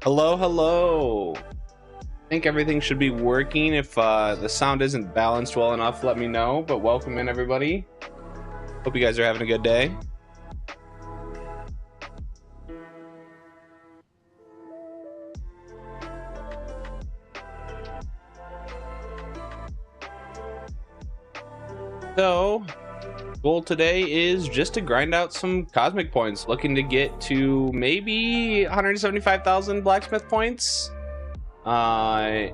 Hello, hello. I think everything should be working. If the sound isn't balanced well enough, let me know. But welcome in, everybody. Hope you guys are having a good day. So, goal today is just to grind out some cosmic points. Looking to get to maybe 175,000 blacksmith points. Hey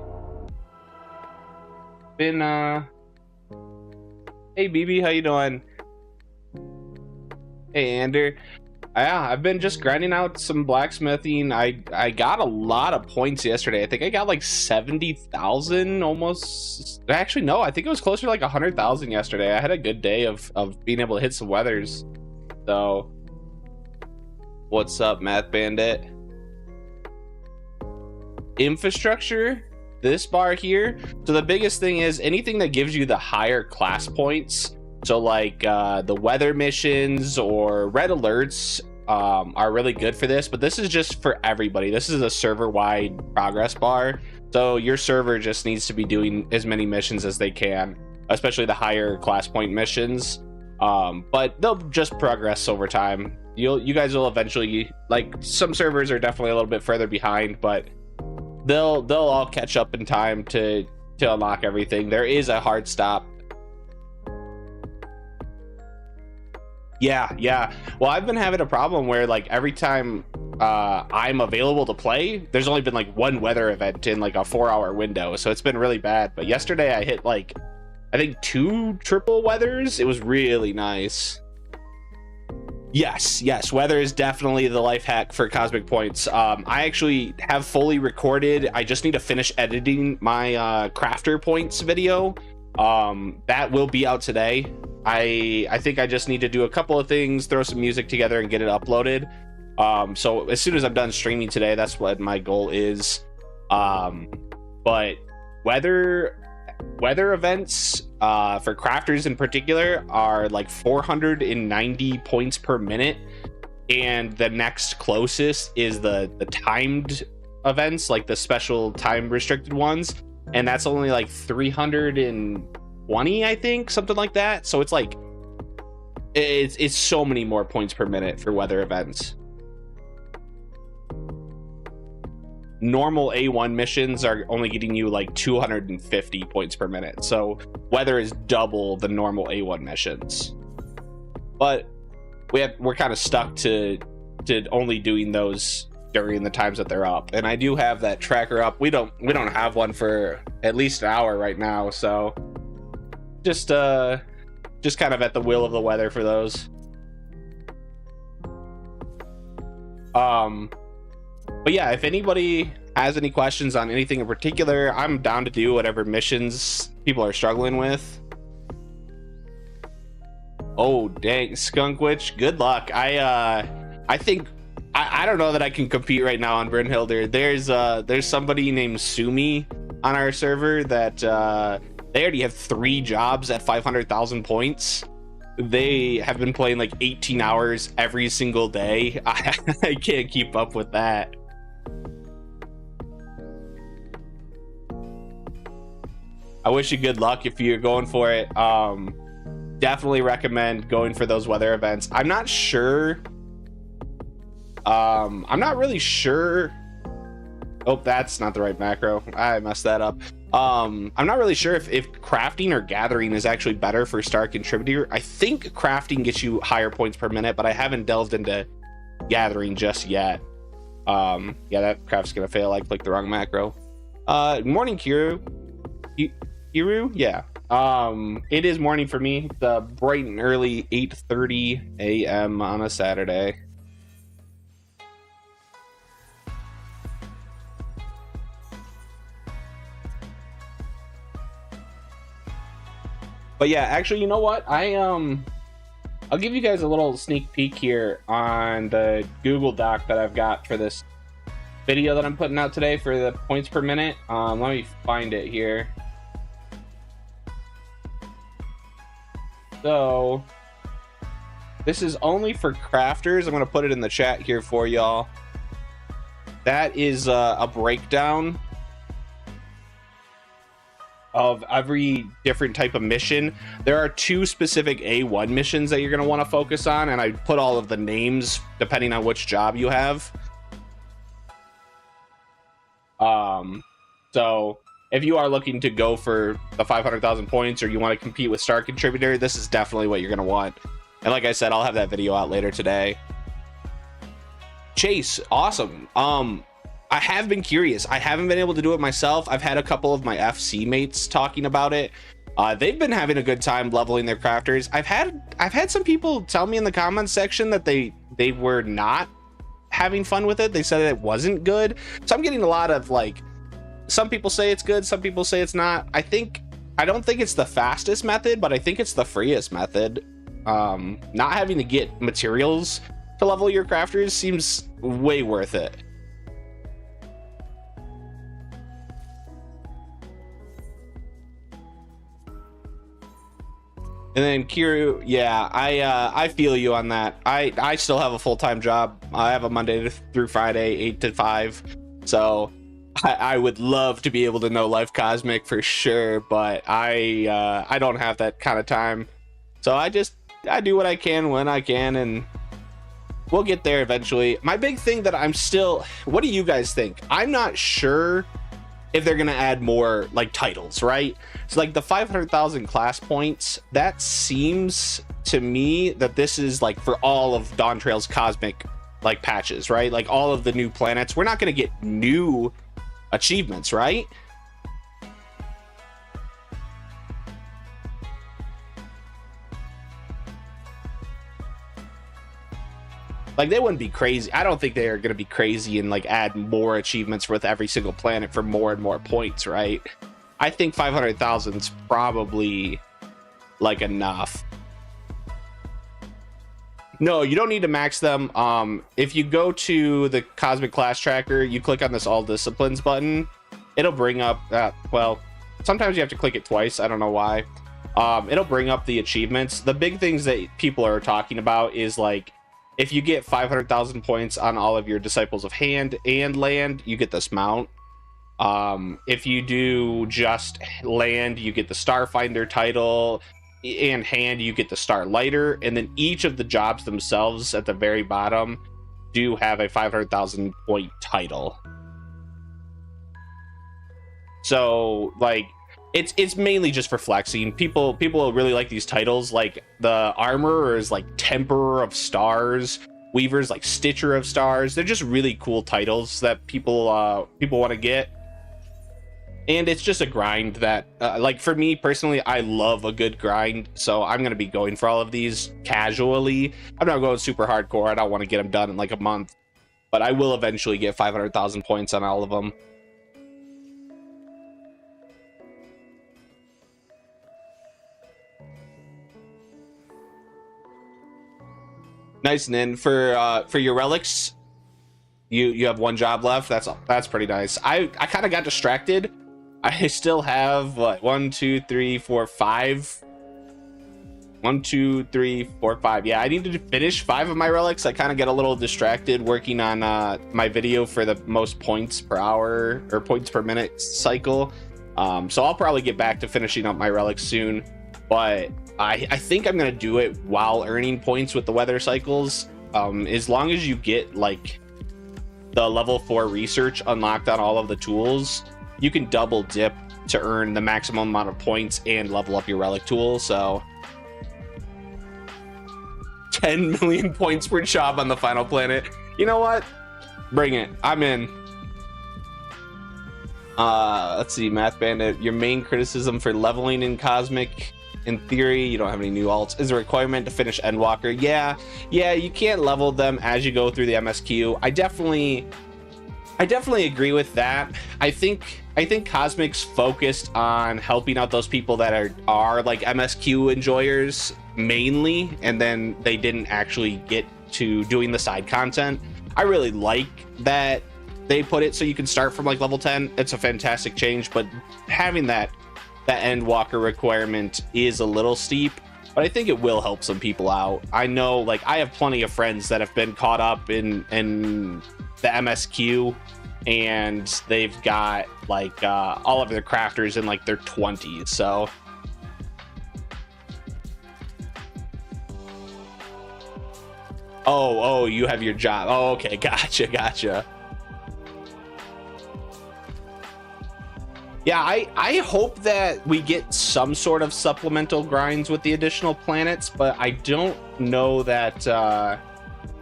BB, how you doing? Hey Ander. Yeah, I've been just grinding out some blacksmithing. I got a lot of points yesterday. I think I got like 70,000 almost. Actually, no, I think it was closer to like 100,000 yesterday. I had a good day of being able to hit some weathers. So, what's up, Math Bandit? Infrastructure, this bar here. So the biggest thing is anything that gives you the higher class points. So like the weather missions or red alerts are really good for this, but this is just for everybody. This is a server-wide progress bar. So your server just needs to be doing as many missions as they can, especially the higher class point missions. But they'll just progress over time. You guys will eventually, like, some servers are definitely a little bit further behind, but they'll all catch up in time to unlock everything. There is a hard stop. Yeah. Well, I've been having a problem where like every time I'm available to play, there's only been like one weather event in like a 4-hour window, so it's been really bad. But yesterday I hit like I think 2 triple weathers. It was really nice. Yes, weather is definitely the life hack for cosmic points. I actually have fully recorded. I just need to finish editing my crafter points video. That will be out today. I think I just need to do a couple of things, throw some music together and get it uploaded. So as soon as I'm done streaming today, that's what my goal is. But weather events for crafters in particular are like 490 points per minute, and the next closest is the timed events, like the special time restricted ones, and that's only like 320, I think, something like that. So it's like it's so many more points per minute for weather events. Normal A1 missions are only getting you like 250 points per minute, so weather is double the normal A1 missions. But we're kind of stuck to only doing those during the times that they're up, and I do have that tracker up. We don't have one for at least an hour right now, so just kind of at the will of the weather for those. But yeah, if anybody has any questions on anything in particular, I'm down to do whatever missions people are struggling with. Oh dang, Skunk Witch, good luck. I think I don't know that I can compete right now on Brynhilder. There's somebody named Sumi on our server that they already have 3 jobs at 500,000 points. They have been playing like 18 hours every single day. I can't keep up with that. I wish you good luck if you're going for it. Definitely recommend going for those weather events. I'm not sure. I'm not really sure. Oh, that's not the right macro. I messed that up. I'm not really sure if crafting or gathering is actually better for star contributor. I think crafting gets you higher points per minute, but I haven't delved into gathering just yet. Yeah, that craft's gonna fail. I clicked the wrong macro. Morning, Kiru. Kiru? Yeah. It is morning for me. The bright and early 8:30 a.m. on a Saturday. But yeah, actually, you know what? I'll give you guys a little sneak peek here on the Google Doc that I've got for this video that I'm putting out today for the points per minute. Let me find it here. So this is only for crafters. I'm going to put it in the chat here for y'all. that is a breakdown of every different type of mission. There are 2 specific A1 missions that you're going to want to focus on, and I put all of the names depending on which job you have. So if you are looking to go for the 500,000 points, or you want to compete with Star Contributor, this is definitely what you're going to want. And like I said, I'll have that video out later today. Chase, awesome. I have been curious. I haven't been able to do it myself. I've had a couple of my FC mates talking about it. They've been having a good time leveling their crafters. I've had some people tell me in the comments section that they were not having fun with it. They said it wasn't good. So I'm getting a lot of like, some people say it's good, some people say it's not. I don't think it's the fastest method, but I think it's the freest method. Not having to get materials to level your crafters seems way worth it. And then Kiru, yeah, I feel you on that. I still have a full-time job. I have a Monday through Friday, 8 to 5. So I would love to be able to know Life Cosmic for sure, but I don't have that kind of time. So I do what I can when I can, and we'll get there eventually. My big thing that what do you guys think? I'm not sure if they're gonna add more like titles, right? So like the 500,000 class points, that seems to me that this is like for all of Dawntrail's cosmic like patches, right? Like all of the new planets. We're not gonna get new achievements, right? Like they wouldn't be crazy. I don't think they are going to be crazy and like add more achievements with every single planet for more and more points, right? I think 500,000 is probably like enough. No, you don't need to max them. If you go to the Cosmic Class Tracker, you click on this All Disciplines button, it'll bring up well, sometimes you have to click it twice. I don't know why. It'll bring up the achievements. The big things that people are talking about is like, if you get 500,000 points on all of your Disciples of Hand and Land, you get this mount. If you do just Land, you get the Starfinder title, and Hand, you get the Starlighter, and then each of the jobs themselves at the very bottom do have a 500,000 point title. So, like, it's mainly just for flexing. People really like these titles. Like the Armorer is like Temperer of Stars, Weaver's like Stitcher of Stars. They're just really cool titles that people want to get, and it's just a grind that like for me personally, I love a good grind, so I'm gonna be going for all of these casually. I'm not going super hardcore. I don't want to get them done in like a month, but I will eventually get 500,000 points on all of them. Nice. And then for your relics, you have 1 job left. That's pretty nice. I kind of got distracted. I still have what, 1 2 3 4 5. 1 2 3 4 5. Yeah, I needed to finish 5 of my relics. I kind of get a little distracted working on my video for the most points per hour or points per minute cycle. So I'll probably get back to finishing up my relics soon, but I think I'm gonna do it while earning points with the weather cycles. As long as you get like the level 4 research unlocked on all of the tools, you can double dip to earn the maximum amount of points and level up your relic tool. So 10 million points per job on the final planet. You know what? Bring it. I'm in. Let's see, Math Bandit. Your main criticism for leveling in Cosmic, in theory, you don't have any new alts, is a requirement to finish Endwalker. Yeah, you can't level them as you go through the MSQ. I definitely agree with that. I think Cosmic's focused on helping out those people that are like MSQ enjoyers mainly, and then they didn't actually get to doing the side content. I really like that they put it so you can start from like level 10. It's a fantastic change, but having that Endwalker requirement is a little steep, but I think it will help some people out. I know, like, I have plenty of friends that have been caught up in the MSQ, and they've got like all of their crafters in like their 20s. So oh, you have your job. Oh, okay, gotcha. Yeah, I hope that we get some sort of supplemental grinds with the additional planets, but I don't know that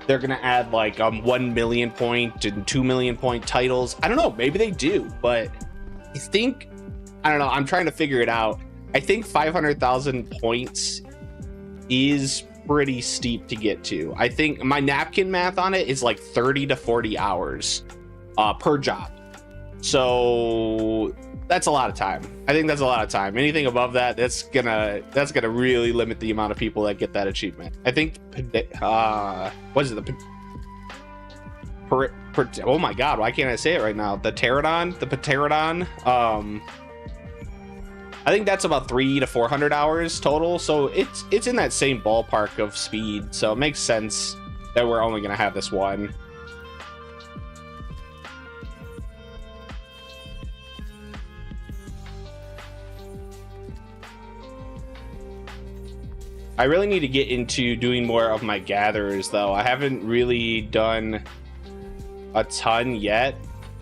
they're gonna add like 1 million point and 2 million point titles. I don't know, maybe they do, but I don't know, I'm trying to figure it out. I think 500,000 points is pretty steep to get to. I think my napkin math on it is like 30 to 40 hours per job. So that's a lot of time. I think that's a lot of time. Anything above that, that's gonna really limit the amount of people that get that achievement. I think what is it? Oh my god, why can't I say it right now? The Pterodon. I think that's about 300 to 400 hours total. So it's in that same ballpark of speed. So it makes sense that we're only gonna have this one. I really need to get into doing more of my gatherers, though. I haven't really done a ton yet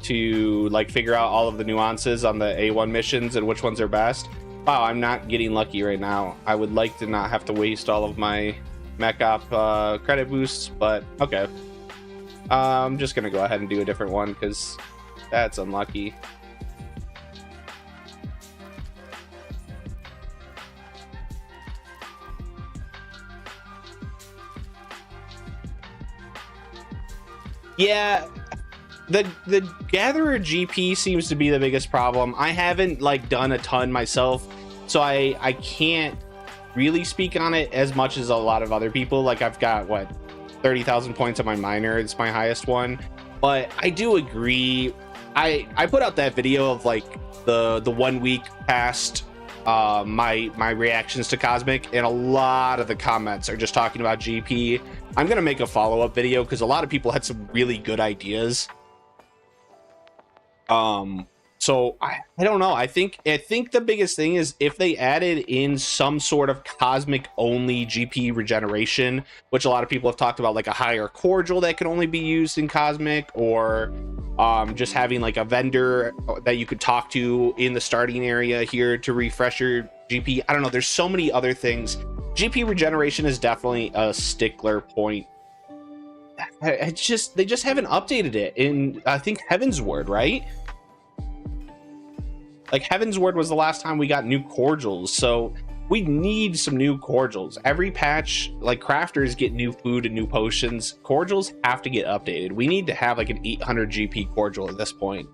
to like figure out all of the nuances on the A1 missions and which ones are best. Wow, I'm not getting lucky right now. I would like to not have to waste all of my mech op credit boosts, but okay. I'm just gonna go ahead and do a different one because that's unlucky. Yeah, the gatherer GP seems to be the biggest problem. I haven't like done a ton myself, so I can't really speak on it as much as a lot of other people. Like I've got what 30,000 points on my miner. It's my highest one, but I do agree. I put out that video of like the 1 week past my reactions to Cosmic, and a lot of the comments are just talking about GP. I'm gonna make a follow-up video because a lot of people had some really good ideas. So I don't know. I think the biggest thing is if they added in some sort of cosmic only GP regeneration, which a lot of people have talked about, like a higher cordial that can only be used in cosmic, or just having like a vendor that you could talk to in the starting area here to refresh your GP. I don't know, there's so many other things. GP regeneration is definitely a stickler point. They just haven't updated it in, I think, Heaven's Word, right? Like Heaven's Word was the last time we got new cordials, so we need some new cordials. Every patch, like crafters get new food and new potions. Cordials have to get updated. We need to have like an 800 GP cordial at this point.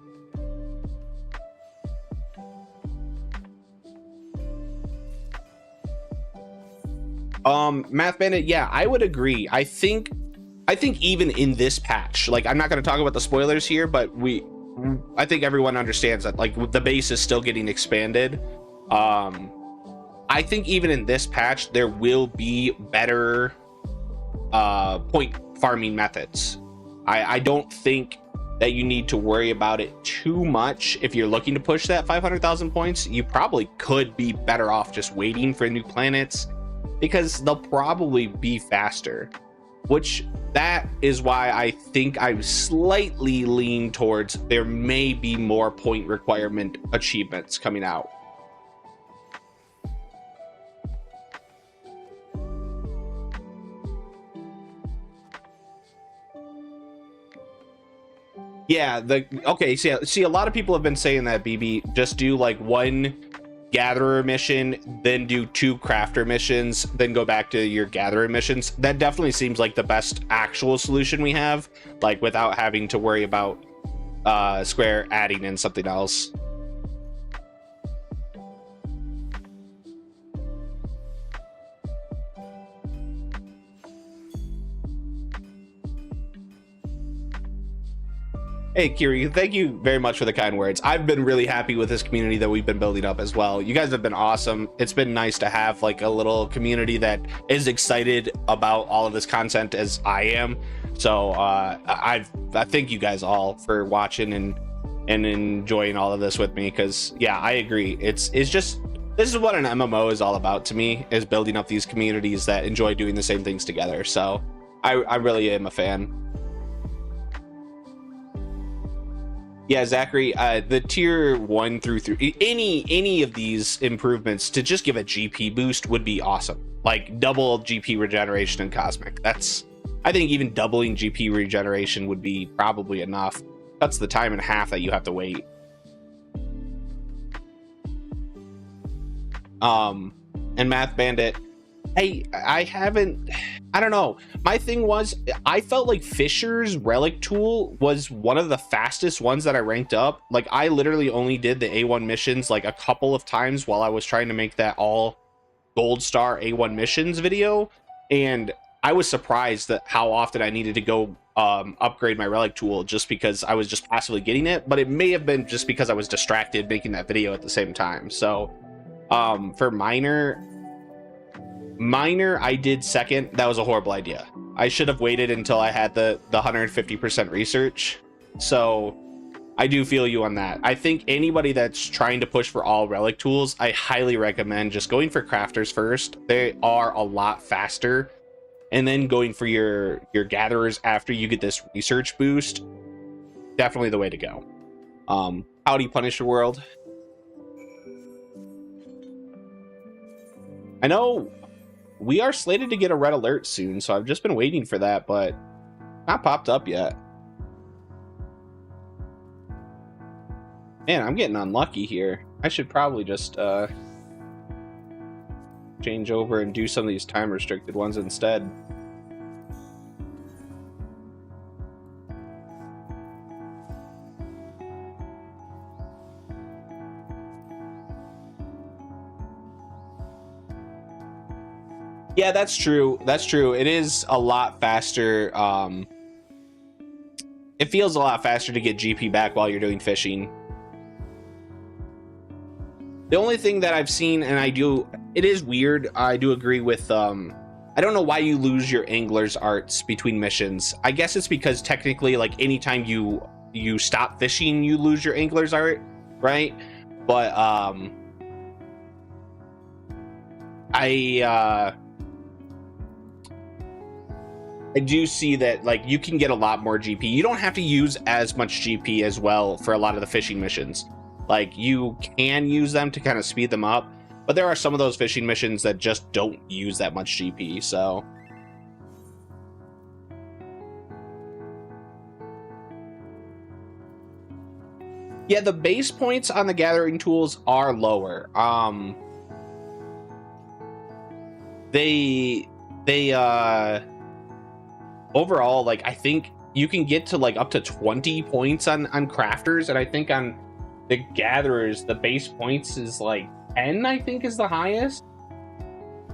Math Bandit, yeah, I would agree. I think even in this patch, like I'm not going to talk about the spoilers here, but I think everyone understands that like the base is still getting expanded. I think even in this patch there will be better point farming methods. I don't think that you need to worry about it too much. If you're looking to push that 500,000 points, you probably could be better off just waiting for new planets, because they'll probably be faster, which that is why I think I slightly lean towards there may be more point requirement achievements coming out. Yeah, okay, see a lot of people have been saying that, BB, just do like one gatherer mission, then do 2 crafter missions, then go back to your gatherer missions. That definitely seems like the best actual solution we have, like without having to worry about Square adding in something else. Hey, Kiri, thank you very much for the kind words. I've been really happy with this community that we've been building up as well. You guys have been awesome. It's been nice to have like a little community that is excited about all of this content as I am. So I thank you guys all for watching and enjoying all of this with me, because yeah, I agree. It's just, this is what an MMO is all about to me, is building up these communities that enjoy doing the same things together. So I really am a fan. Yeah, Zachary, the tier 1 through 3, any of these improvements to just give a GP boost would be awesome. Like double GP regeneration and cosmic. That's, I think even doubling GP regeneration would be probably enough. That's the time and a half that you have to wait. And Math Bandit, hey, I don't know. My thing was, I felt like Fisher's relic tool was one of the fastest ones that I ranked up. Like, I literally only did the A1 missions like a couple of times while I was trying to make that all gold star A1 missions video, and I was surprised at how often I needed to go upgrade my relic tool, just because I was just passively getting it. But it may have been just because I was distracted making that video at the same time. So for minor, I did second. That was a horrible idea. I should have waited until I had the 150% research. So I do feel you on that. I think anybody that's trying to push for all relic tools, I highly recommend just going for crafters first. They are a lot faster, and then going for your gatherers after you get this research boost. Definitely the way to go. Howdy, Punisher World. I know we are slated to get a red alert soon, so I've just been waiting for that, but not popped up yet. Man, I'm getting unlucky here. I should probably just change over and do some of these time restricted ones instead. Yeah, that's true. That's true. It is a lot faster. It feels a lot faster to get GP back while you're doing fishing. The only thing that I've seen, and it is weird. I do agree with, I don't know why you lose your angler's arts between missions. I guess it's because technically, like, anytime you stop fishing, you lose your angler's art, right? But, I do see that, like, you can get a lot more GP. You don't have to use as much GP as well for a lot of the fishing missions. Like, you can use them to kind of speed them up, but there are some of those fishing missions that just don't use that much GP, so. Yeah, the base points on the gathering tools are lower. They overall, like, I think you can get to like up to 20 points on crafters, and I think on the gatherers the base points is like 10, I think, is the highest.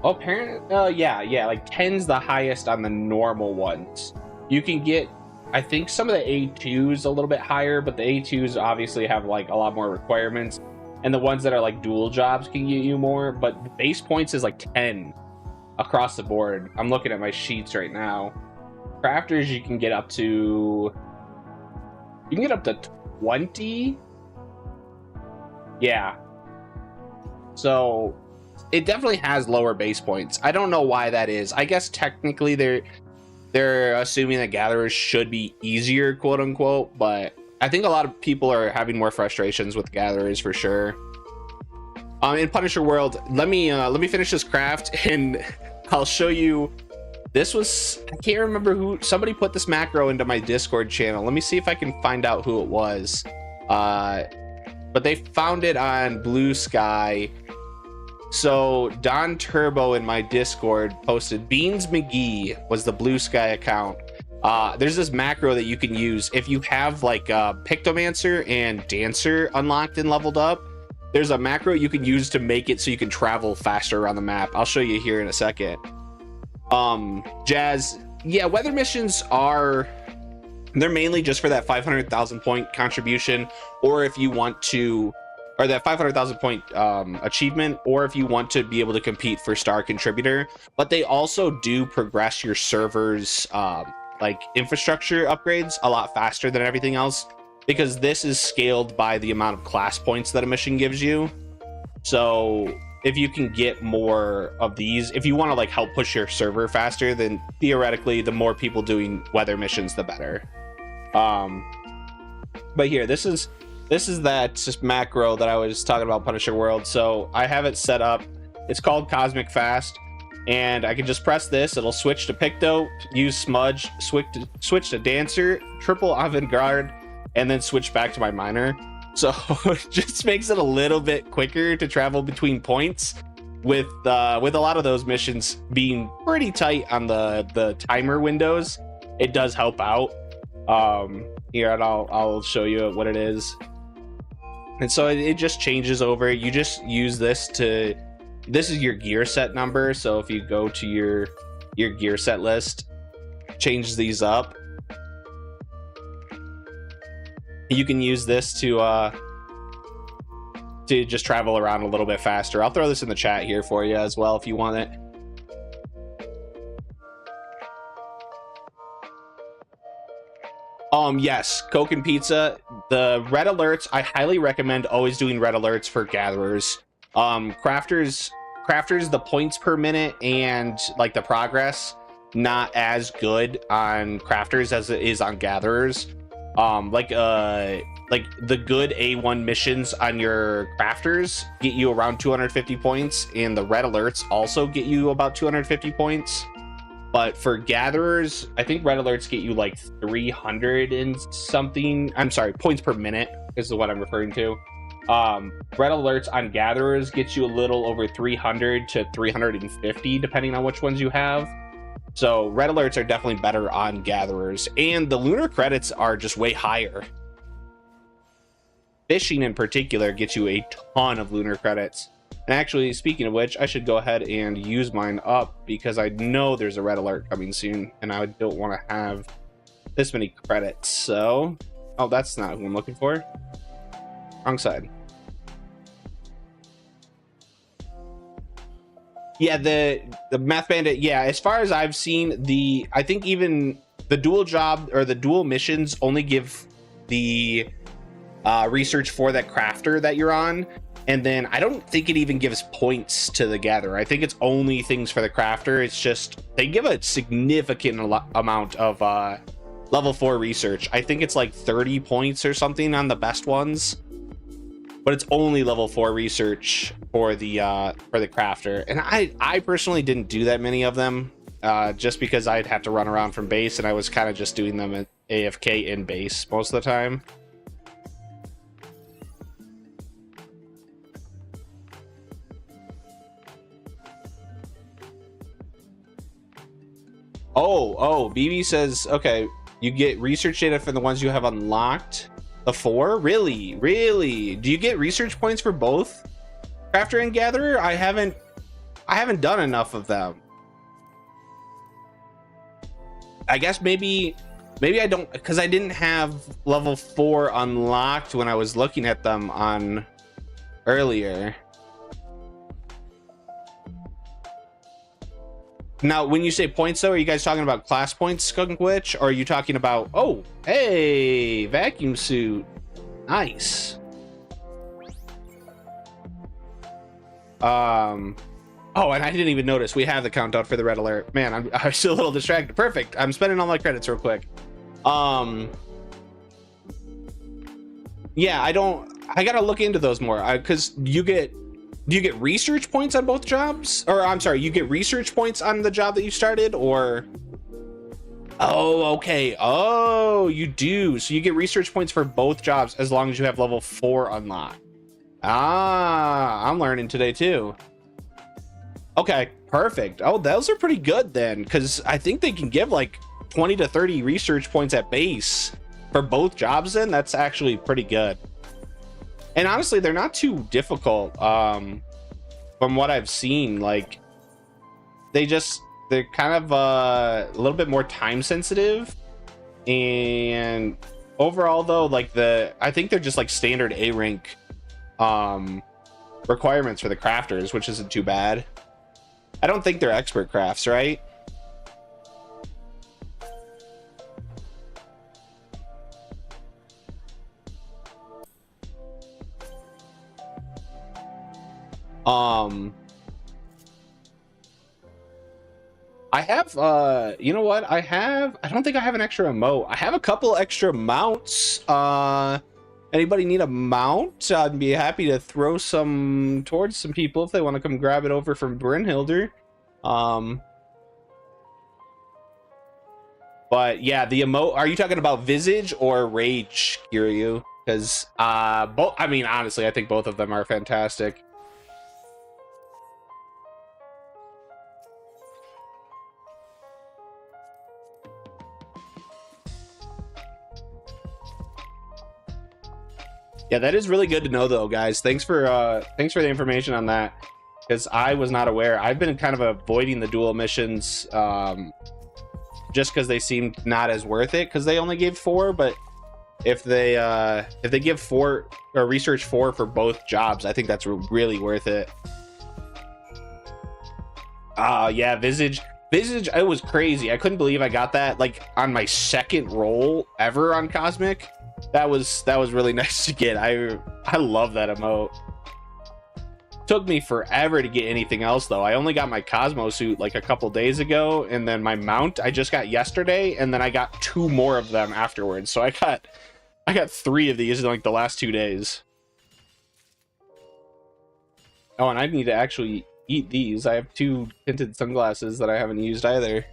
Oh, apparently yeah, like 10's the highest on the normal ones. You can get, I think, some of the A2s a little bit higher, but the A2s obviously have like a lot more requirements, and the ones that are like dual jobs can get you more, but the base points is like 10 across the board. I'm looking at my sheets right now. Crafters, you can get up to 20. Yeah, so it definitely has lower base points. I don't know why that is. I guess technically they're assuming that gatherers should be easier, quote unquote, but I think a lot of people are having more frustrations with gatherers for sure. In Punisher World, let me finish this craft and I'll show you. This was, I can't remember who, somebody put this macro into my Discord channel. Let me see if I can find out who it was. But they found it on Blue Sky. So Don Turbo in my Discord posted, Beans McGee was the Blue Sky account. There's this macro that you can use if you have like Pictomancer and Dancer unlocked and leveled up. There's a macro you can use to make it so you can travel faster around the map. I'll show you here in a second. Jazz, yeah, weather missions are They're mainly just for that 500,000 point contribution, or if you want to, or that 500,000 point achievement, or if you want to be able to compete for star contributor. But they also do progress your server's like infrastructure upgrades a lot faster than everything else, because this is scaled by the amount of class points that a mission gives you. So if you can get more of these, if you want to like help push your server faster, then theoretically the more people doing weather missions, the better. But here, this is that just macro that I was talking about, Punisher World. So I have it set up. It's called Cosmic Fast, and I can just press this. It'll switch to Picto, use Smudge, switch to Dancer, triple Avant-Garde, and then switch back to my Miner. So it just makes it a little bit quicker to travel between points, with a lot of those missions being pretty tight on the timer windows. It does help out. Here, and I'll show you what it is. And so it just changes over. You just use this to, this is your gear set number. So if you go to your gear set list, change these up. You can use this to just travel around a little bit faster. I'll throw this in the chat here for you as well if you want it. Yes, Coke and Pizza. The red alerts, I highly recommend always doing red alerts for gatherers. Crafters, the points per minute and like the progress, not as good on crafters as it is on gatherers. Like the good A1 missions on your crafters get you around 250 points, and the red alerts also get you about 250 points. But for gatherers, I think red alerts get you like 300 and something. I'm sorry, points per minute is what I'm referring to. Red alerts on gatherers gets you a little over 300 to 350, depending on which ones you have. So red alerts are definitely better on gatherers, and the lunar credits are just way higher. Fishing in particular gets you a ton of lunar credits. And actually, speaking of which, I should go ahead and use mine up, because I know there's a red alert coming soon, and I don't want to have this many credits. So, oh, that's not who I'm looking for. Wrong side. Yeah, the Meth Bandit, yeah, as far as I've seen, I think even the dual job or the dual missions only give the research for that crafter that you're on. And then I don't think it even gives points to the gatherer. I think it's only things for the crafter. It's just, they give a significant amount of level 4 research. I think it's like 30 points or something on the best ones. But it's only level 4 research for the crafter. And I personally didn't do that many of them, just because I'd have to run around from base, and I was kind of just doing them at AFK in base most of the time. Oh, BB says, okay, you get research data for the ones you have unlocked. The 4? Really? Do you get research points for both crafter and gatherer? I haven't done enough of them. I guess maybe I don't, because I didn't have level 4 unlocked when I was looking at them on earlier. Now, when you say points, though, are you guys talking about class points, Skunk Witch? Or are you talking about, oh, hey, vacuum suit. Nice. Oh, and I didn't even notice. We have the countdown for the red alert. Man, I'm still a little distracted. Perfect. I'm spending all my credits real quick. Yeah, I gotta look into those more. Because do you get research points on both jobs? Or I'm sorry, you get research points on the job that you started, or? Oh, okay. Oh, you do. So you get research points for both jobs as long as you have level 4 unlocked. Ah, I'm learning today too. Okay, perfect. Oh, those are pretty good then, because I think they can give like 20 to 30 research points at base for both jobs then. That's actually pretty good. And honestly, they're not too difficult, from what I've seen. Like, they're kind of a little bit more time sensitive, And overall though, like I think they're just like standard A rank requirements for the crafters, which isn't too bad. I don't think they're expert crafts, right? I have you know what, I don't think I have an extra emote. I have a couple extra mounts. Anybody need a mount? I'd be happy to throw some towards some people if they want to come grab it over from Brynhilder. But yeah, the emote, are you talking about Visage or Rage, Kiryu? Because both, I mean, honestly, I think both of them are fantastic. Yeah, that is really good to know though, guys. Thanks for the information on that, because I was not aware. I've been kind of avoiding the dual missions just because they seemed not as worth it, because they only gave 4. But if they give 4 or research 4 for both jobs, I think that's really worth it. Yeah, Visage, it was crazy. I couldn't believe I got that like on my second roll ever on Cosmic. That was really nice to get. I love that emote. Took me forever to get anything else though. I only got my Cosmo suit like a couple days ago, and then my mount I just got yesterday, and then I got 2 more of them afterwards. So I got 3 of these in like the last 2 days. Oh, and I need to actually eat these. I have 2 tinted sunglasses that I haven't used either.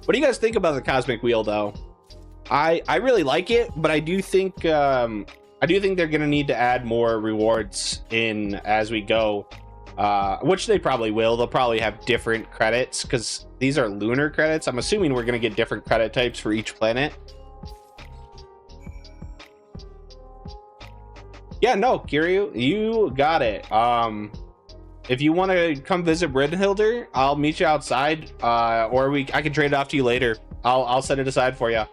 What do you guys think about the Cosmic Wheel though? I really like it, but I do think they're gonna need to add more rewards in as we go, which they probably will. They'll probably have different credits because these are lunar credits. I'm assuming we're gonna get different credit types for each planet. Yeah, no, Kiryu, you got it. If you want to come visit Brynhilder, I'll meet you outside, or I can trade it off to you later. I'll set it aside for you.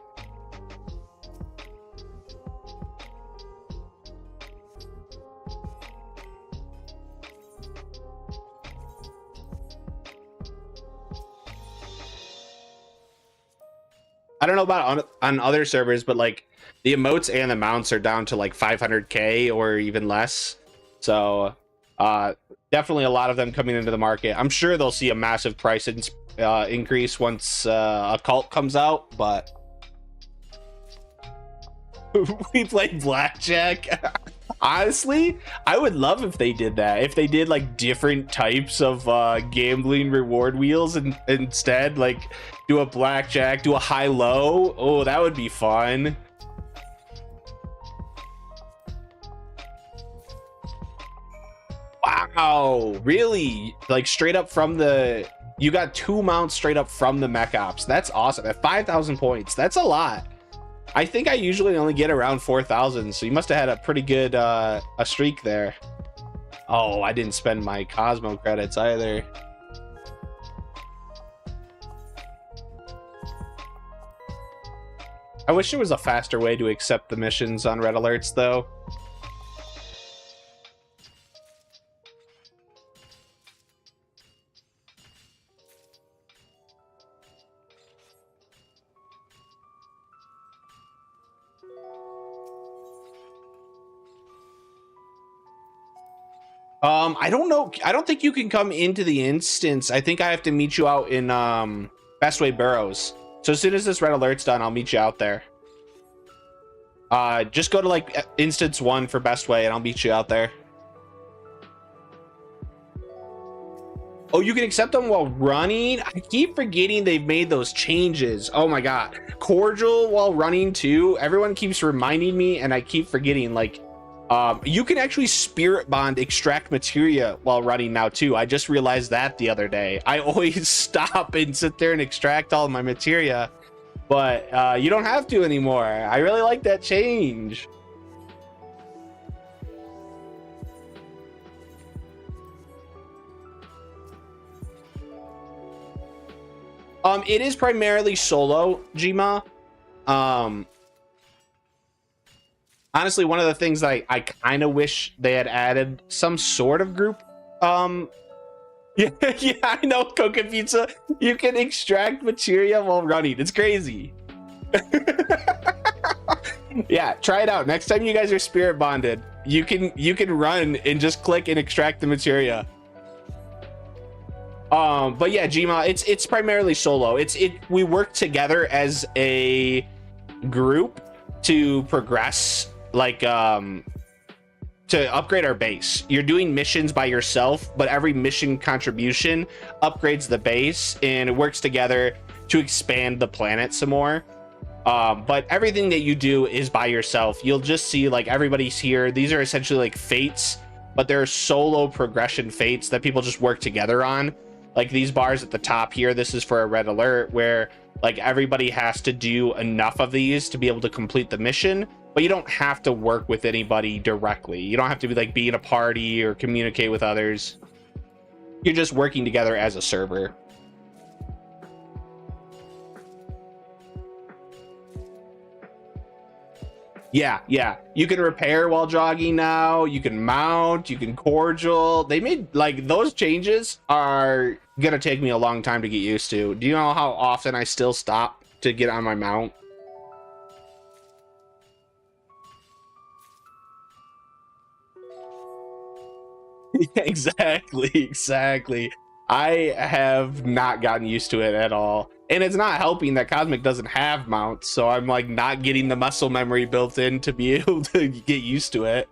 I don't know about on other servers, but like the emotes and the mounts are down to like 500k or even less. So definitely a lot of them coming into the market. I'm sure they'll see a massive price increase once a cult comes out, but we played blackjack. Honestly, I would love if they did that. If they did like different types of gambling reward wheels, and instead like do a blackjack, do a high-low. Oh, that would be fun. Wow, really? Like straight up from the, you got 2 mounts straight up from the mech ops. That's awesome. At 5,000 points, that's a lot. I think I usually only get around 4,000, so you must have had a pretty good a streak there. Oh, I didn't spend my Cosmo credits either. I wish there was a faster way to accept the missions on red alerts though. I don't know. I don't think you can come into the instance. I think I have to meet you out in Bestway Burrows. So as soon as this red alert's done, I'll meet you out there. Just go to like instance 1 for Bestway and I'll meet you out there. Oh, you can accept them while running? I keep forgetting they've made those changes. Oh my god. Cordial while running too. Everyone keeps reminding me and I keep forgetting. Like you can actually spirit bond extract materia while running now too. I just realized that the other day. I always stop and sit there and extract all of my materia, but you don't have to anymore. I really like that change. It is primarily solo, Gma. Honestly, one of the things that I kind of wish they had added some sort of group. Yeah, yeah, I know, Coca Pizza. You can extract materia while running. It's crazy. Yeah, try it out. Next time you guys are spirit bonded, you can run and just click and extract the materia. But yeah, Gma, it's primarily solo. We work together as a group to progress, like to upgrade our base. You're doing missions by yourself, but every mission contribution upgrades the base and it works together to expand the planet some more. But everything that you do is by yourself. You'll just see like everybody's here. These are essentially like fates, but they're solo progression fates that people just work together on. Like these bars at the top here, this is for a red alert where like everybody has to do enough of these to be able to complete the mission, but you don't have to work with anybody directly. You don't have to be in a party or communicate with others. You're just working together as a server. Yeah, you can repair while jogging now. You can mount, you can cordial. They made like those changes are gonna take me a long time to get used to. Do you know how often I still stop to get on my mount? Exactly. I have not gotten used to it at all. And it's not helping that Cosmic doesn't have mounts, so I'm like not getting the muscle memory built in to be able to get used to it.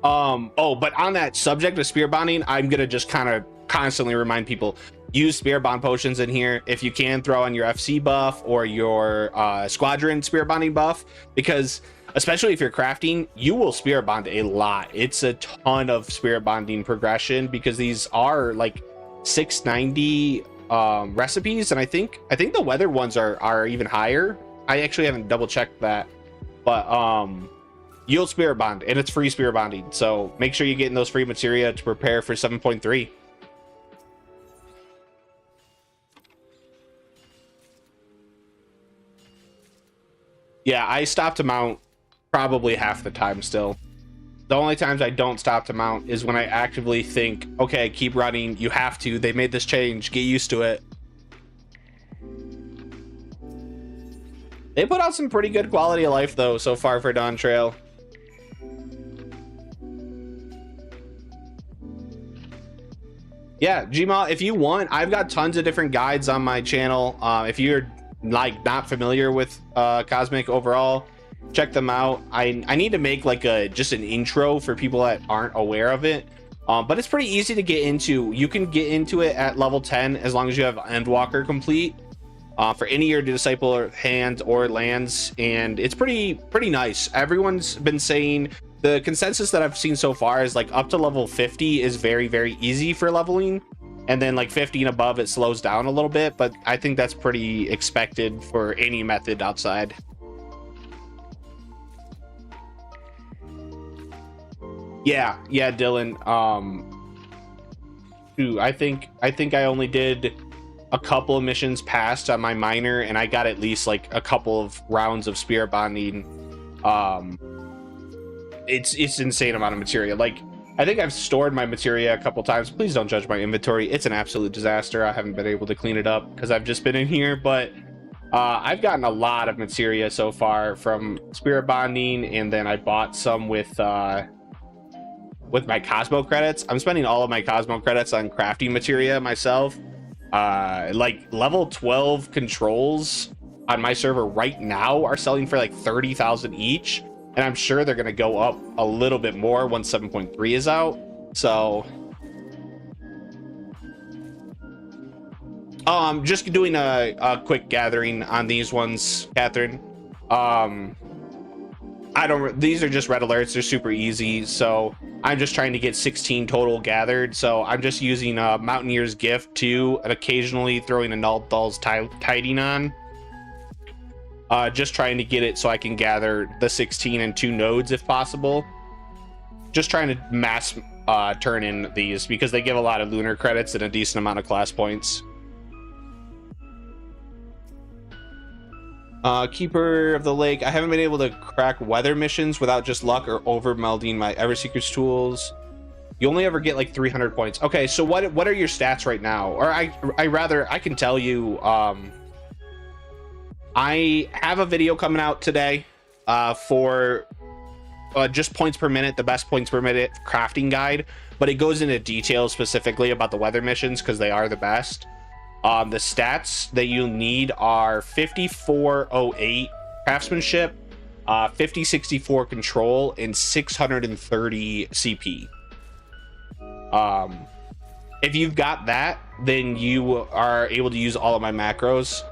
Oh, but on that subject of spear bonding, I'm gonna just kind of constantly remind people, use spear bond potions in here if you can. Throw on your FC buff or your squadron spear bonding buff, because especially if you're crafting, you will spirit bond a lot. It's a ton of spirit bonding progression because these are like 690 recipes, and I think the weather ones are even higher. I actually haven't double checked that, but you'll spirit bond, and it's free spirit bonding, so make sure you're getting those free materia to prepare for 7.3. Yeah, I stop to mount probably half the time still. The only times I don't stop to mount is when I actively think, okay, keep running, you have to, they made this change, get used to it. They put out some pretty good quality of life though so far for Dawn Trail. Yeah, Gma, if you want, I've got tons of different guides on my channel. If you're like not familiar with Cosmic overall, check them out. I need to make like just an intro for people that aren't aware of it, but it's pretty easy to get into. You can get into it at level 10 as long as you have Endwalker complete for any of your disciple or hands or lands, and it's pretty nice. Everyone's been saying the consensus that I've seen so far is like up to level 50 is very easy for leveling, and then like 50 and above it slows down a little bit, but I think that's pretty expected for any method outside. Yeah, Dylan. I think I only did a couple of missions passed on my minor, and I got at least like a couple of rounds of spirit bonding. It's insane amount of materia. Like, I think I've stored my materia a couple times. Please don't judge my inventory. It's an absolute disaster. I haven't been able to clean it up because I've just been in here, but I've gotten a lot of materia so far from spirit bonding, and then I bought some with my Cosmo credits. I'm spending all of my Cosmo credits on crafting materia myself. Like level 12 controls on my server right now are selling for like 30,000 each, and I'm sure they're going to go up a little bit more once 7.3 is out. So just doing a quick gathering on these ones, Catherine. These are just red alerts, they're super easy, so I'm just trying to get 16 total gathered. So I'm just using Mountaineer's Gift too, and occasionally throwing a Null Dull's Tiding on. just trying to get it so I can gather the 16 and 2 nodes if possible. Just trying to mass turn in these because they give a lot of lunar credits and a decent amount of class points. Keeper of the Lake. I haven't been able to crack weather missions without just luck or over melding my Everseeker's tools. You only ever get like 300 points. Okay, so what are your stats right now? Or I can tell you, I have a video coming out today for just points per minute, the best points per minute crafting guide, but it goes into detail specifically about the weather missions because they are the best. The stats that you need are 5408 craftsmanship, 5064 control, and 630 CP. If you've got that, then you are able to use all of my macros.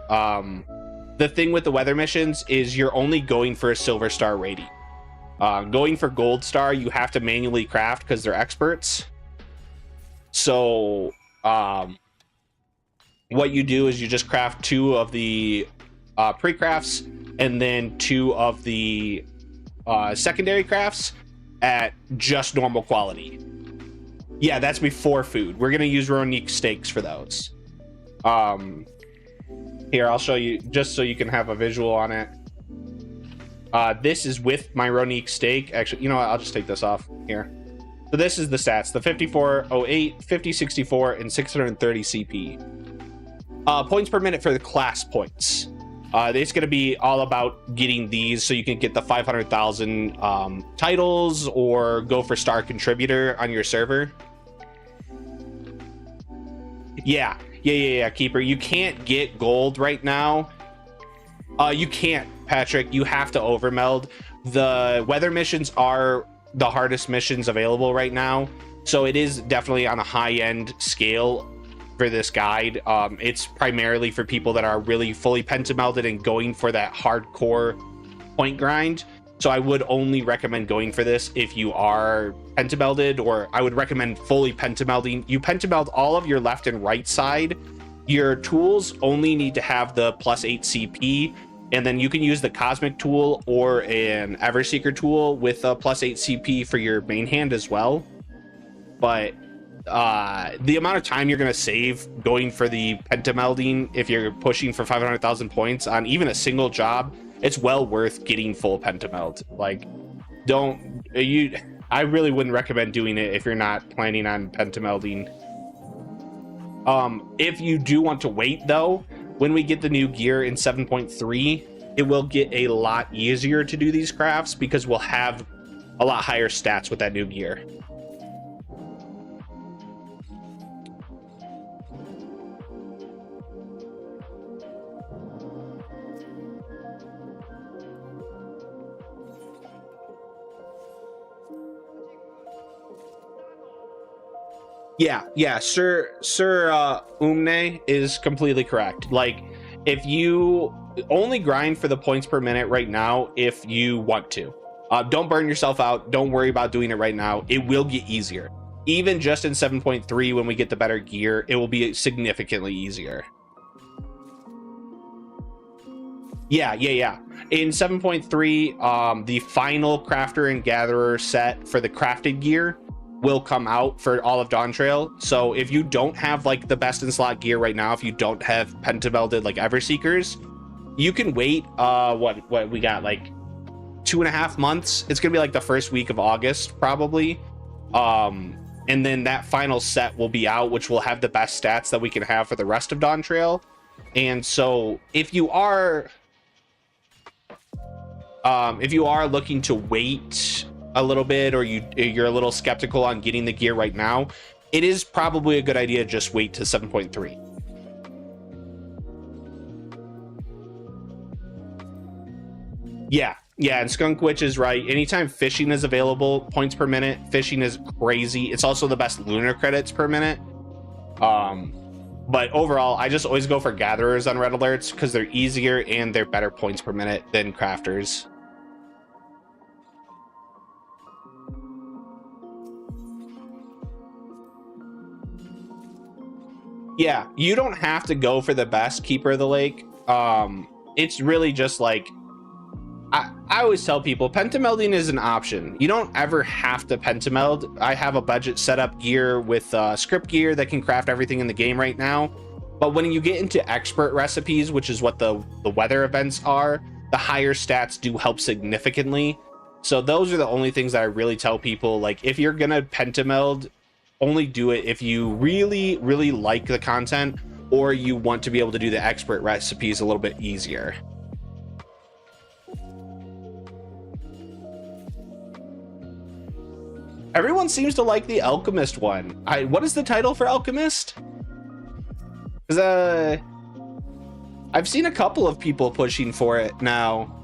The thing with the weather missions is you're only going for a silver star rating. Going for gold star, you have to manually craft because they're experts. So what you do is you just craft 2 of the pre-crafts and then 2 of the secondary crafts at just normal quality. Yeah, that's before food. We're gonna use Ronique steaks for those. Here, I'll show you just so you can have a visual on it. This is with my Ronique steak. Actually, you know what? I'll just take this off here. So this is the stats: the 5408, 5064, and 630 CP. Points per minute for the class points. It's going to be all about getting these so you can get the 500,000 titles or go for star contributor on your server. Yeah, Keeper. You can't get gold right now. You can't, Patrick. You have to overmeld. The weather missions are the hardest missions available right now, so it is definitely on a high-end scale for this guide. It's primarily for people that are really fully pentamelded and going for that hardcore point grind. So I would only recommend going for this if you are pentamelded, or I would recommend fully pentamelding. You pentameld all of your left and right side. Your tools only need to have the +8 CP, and then you can use the cosmic tool or an Everseeker tool with a +8 CP for your main hand as well. But the amount of time you're going to save going for the pentamelding, if you're pushing for 500,000 points on even a single job, it's well worth getting full pentameld. Like, I really wouldn't recommend doing it if you're not planning on pentamelding. If you do want to wait though, when we get the new gear in 7.3, it will get a lot easier to do these crafts because we'll have a lot higher stats with that new gear. Yeah, Sir Umne is completely correct. Like, if you only grind for the points per minute right now, if you want to, don't burn yourself out. Don't worry about doing it right now. It will get easier. Even just in 7.3, when we get the better gear, it will be significantly easier. Yeah. In 7.3, the final crafter and gatherer set for the crafted gear will come out for all of Dawntrail. So if you don't have like the best in slot gear right now, if you don't have pentamelded like Everseekers, you can wait what we got, like 2.5 months. It's gonna be like the first week of August probably, and then that final set will be out, which will have the best stats that we can have for the rest of Dawntrail. And so if you are looking to wait a little bit, or you're a little skeptical on getting the gear right now, it is probably a good idea to just wait to 7.3. Yeah, and Skunk Witch is right. Anytime fishing is available, points per minute, fishing is crazy. It's also the best lunar credits per minute. But overall, I just always go for gatherers on red alerts because they're easier and they're better points per minute than crafters. Yeah, you don't have to go for the best Keeper of the Lake. it's really just like, I always tell people pentamelding is an option. You don't ever have to pentameld. I have a budget setup gear with script gear that can craft everything in the game right now. But when you get into expert recipes, which is what the weather events are, the higher stats do help significantly. So those are the only things that I really tell people. Like, if you're gonna pentameld, only do it if you really, really like the content, or you want to be able to do the expert recipes a little bit easier. Everyone seems to like the Alchemist one. What is the title for Alchemist? Because I've seen a couple of people pushing for it now.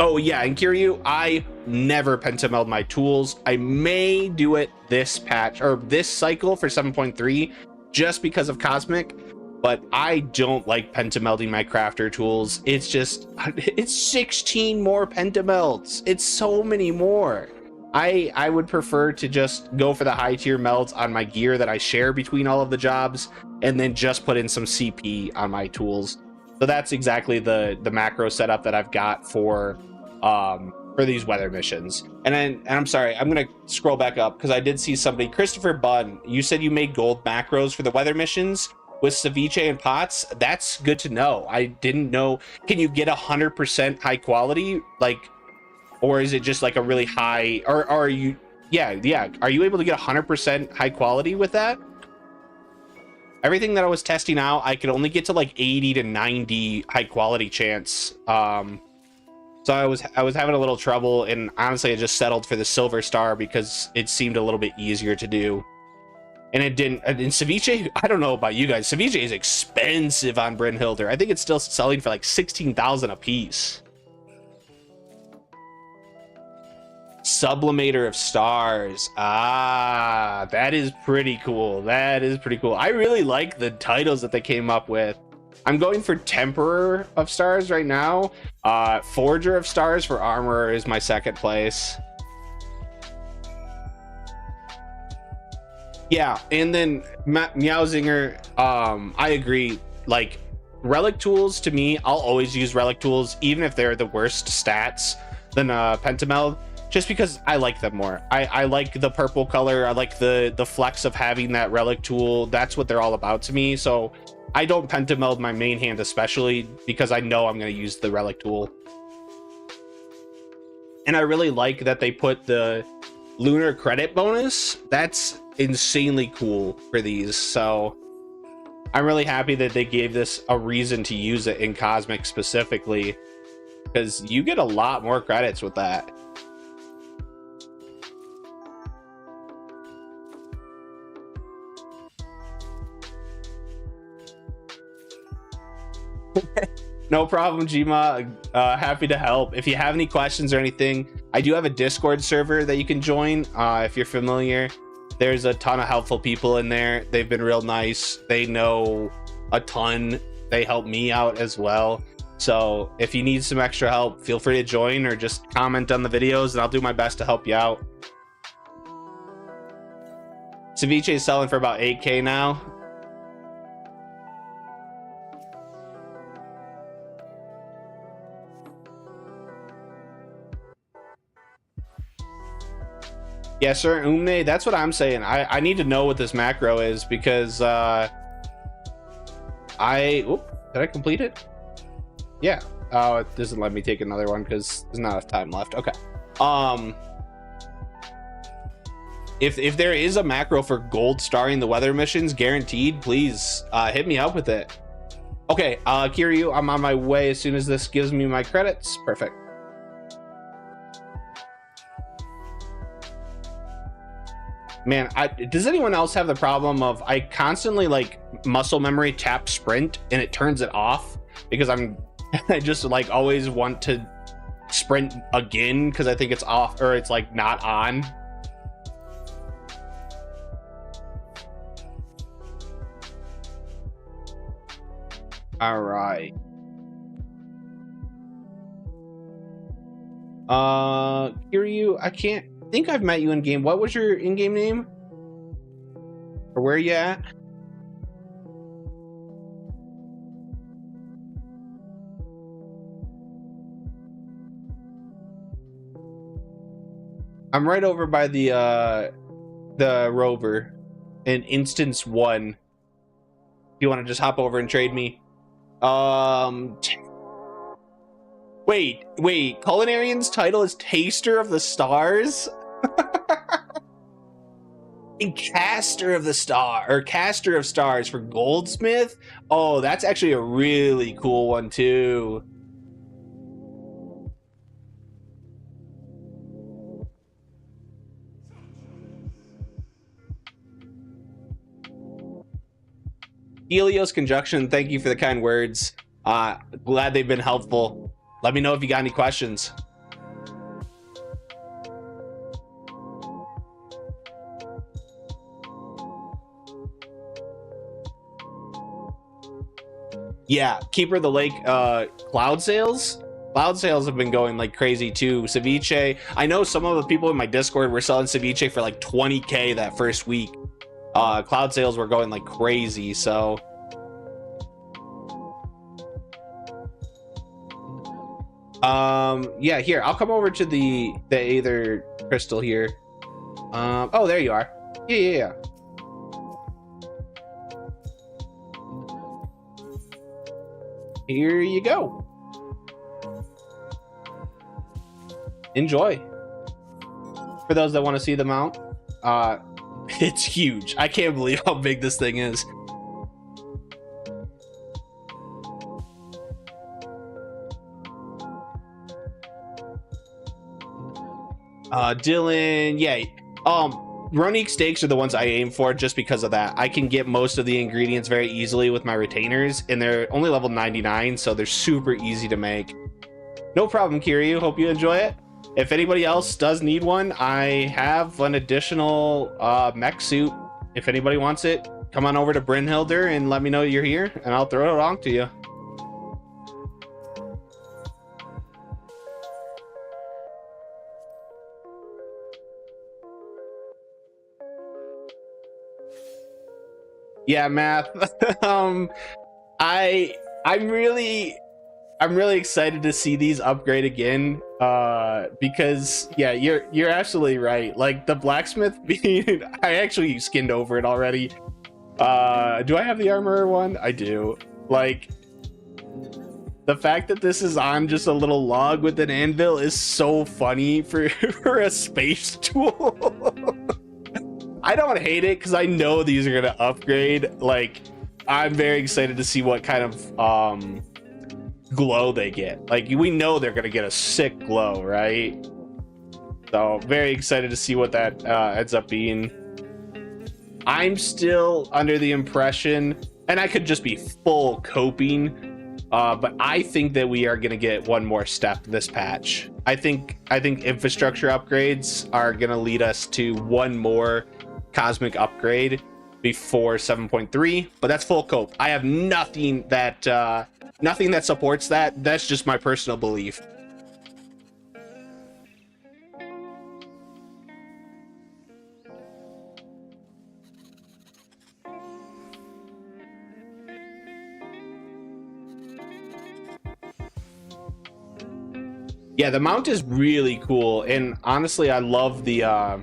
Oh yeah, and Kiryu, I never pentameld my tools. I may do it this patch or this cycle for 7.3 just because of Cosmic, but I don't like pentamelding my crafter tools. It's just, it's 16 more pentamelds. It's so many more. I would prefer to just go for the high tier melds on my gear that I share between all of the jobs, and then just put in some CP on my tools. So that's exactly the macro setup that I've got for these weather missions. And I'm sorry, I'm gonna scroll back up because I did see somebody, Christopher Bunn, you said you made gold macros for the weather missions with ceviche and pots. That's good to know. I didn't know. Can you get 100% high quality, like, or is it just like a really high, or are you, yeah, are you able to get 100% high quality with that? Everything that I was testing out, I could only get to like 80 to 90 high quality chance. So I was having a little trouble, and honestly I just settled for the silver star because it seemed a little bit easier to do. And it didn't, and ceviche, I don't know about you guys, ceviche is expensive on Brynhilder. I think it's still selling for like 16,000 a piece. Sublimator of Stars. Ah, that is pretty cool. That is pretty cool. I really like the titles that they came up with. I'm going for Temperer of Stars right now. Forger of Stars for Armorer is my second place. Yeah, and then Meowzinger, I agree. Like, relic tools, to me, I'll always use relic tools, even if they're the worst stats than pentameld, just because I like them more. I like the purple color. I like the flex of having that relic tool. That's what they're all about to me. So I don't pentameld my main hand, especially because I know I'm going to use the relic tool. And I really like that they put the lunar credit bonus. That's insanely cool for these. So I'm really happy that they gave this a reason to use it in Cosmic specifically, because you get a lot more credits with that. No problem, Jima. Happy to help. If you have any questions or anything, I do have a Discord server that you can join. If you're familiar, there's a ton of helpful people in there. They've been real nice. They know a ton. They help me out as well. So if you need some extra help, feel free to join or just comment on the videos, and I'll do my best to help you out. Ceviche is selling for about 8K now. Yes, sir, Umne, that's what I'm saying. I need to know what this macro is, because did I complete it? Yeah. Oh, it doesn't let me take another one because there's not enough time left. Okay. If there is a macro for gold starring the weather missions guaranteed, please hit me up with it. Okay, Kiryu, I'm on my way as soon as this gives me my credits. Perfect. Man, does anyone else have the problem of I constantly like muscle memory tap sprint and it turns it off because I just like always want to sprint again because I think it's off or it's like not on. All right. Kiryu, I can't think I've met you in game. What was your in-game name? Or where are you at? I'm right over by the rover in instance 1. If you want to just hop over and trade me. Wait, Culinarian's title is Taster of the Stars? And Caster of the Star, or Caster of Stars for Goldsmith? Oh, that's actually a really cool one too. Helios Conjunction, thank you for the kind words. Glad they've been helpful. Let me know if you got any questions. Yeah, Keeper of the Lake, cloud sales. Cloud sales have been going like crazy too. Ceviche, I know some of the people in my Discord were selling ceviche for like 20K that first week. Cloud sales were going like crazy, so yeah, here, I'll come over to the Aether crystal here. Oh, there you are. Yeah. Here you go. Enjoy. For those that want to see the mount, it's huge. I can't believe how big this thing is. Dylan, yeah. Ronique steaks are the ones I aim for just because of that. I can get most of the ingredients very easily with my retainers, and they're only level 99, so they're super easy to make. No problem, Kiryu. Hope you enjoy it. If anybody else does need one, I have an additional mech suit. If anybody wants it, come on over to Brynhilder and let me know you're here, and I'll throw it along to you. Yeah, Math. I'm really excited to see these upgrade again, because yeah, you're absolutely right. Like the blacksmith being, I actually skinned over it already. Do I have the armor one? I do. Like the fact that this is on just a little log with an anvil is so funny for for a space tool. I don't hate it because I know these are gonna upgrade. Like I'm very excited to see what kind of glow they get. Like we know they're gonna get a sick glow, right? So very excited to see what that ends up being. I'm still under the impression, and I could just be full coping, but I think that we are gonna get one more step this patch. I think infrastructure upgrades are gonna lead us to one more cosmic upgrade before 7.3, but that's full cope. I have nothing that supports that. That's just my personal belief. Yeah, the mount is really cool, and honestly I love the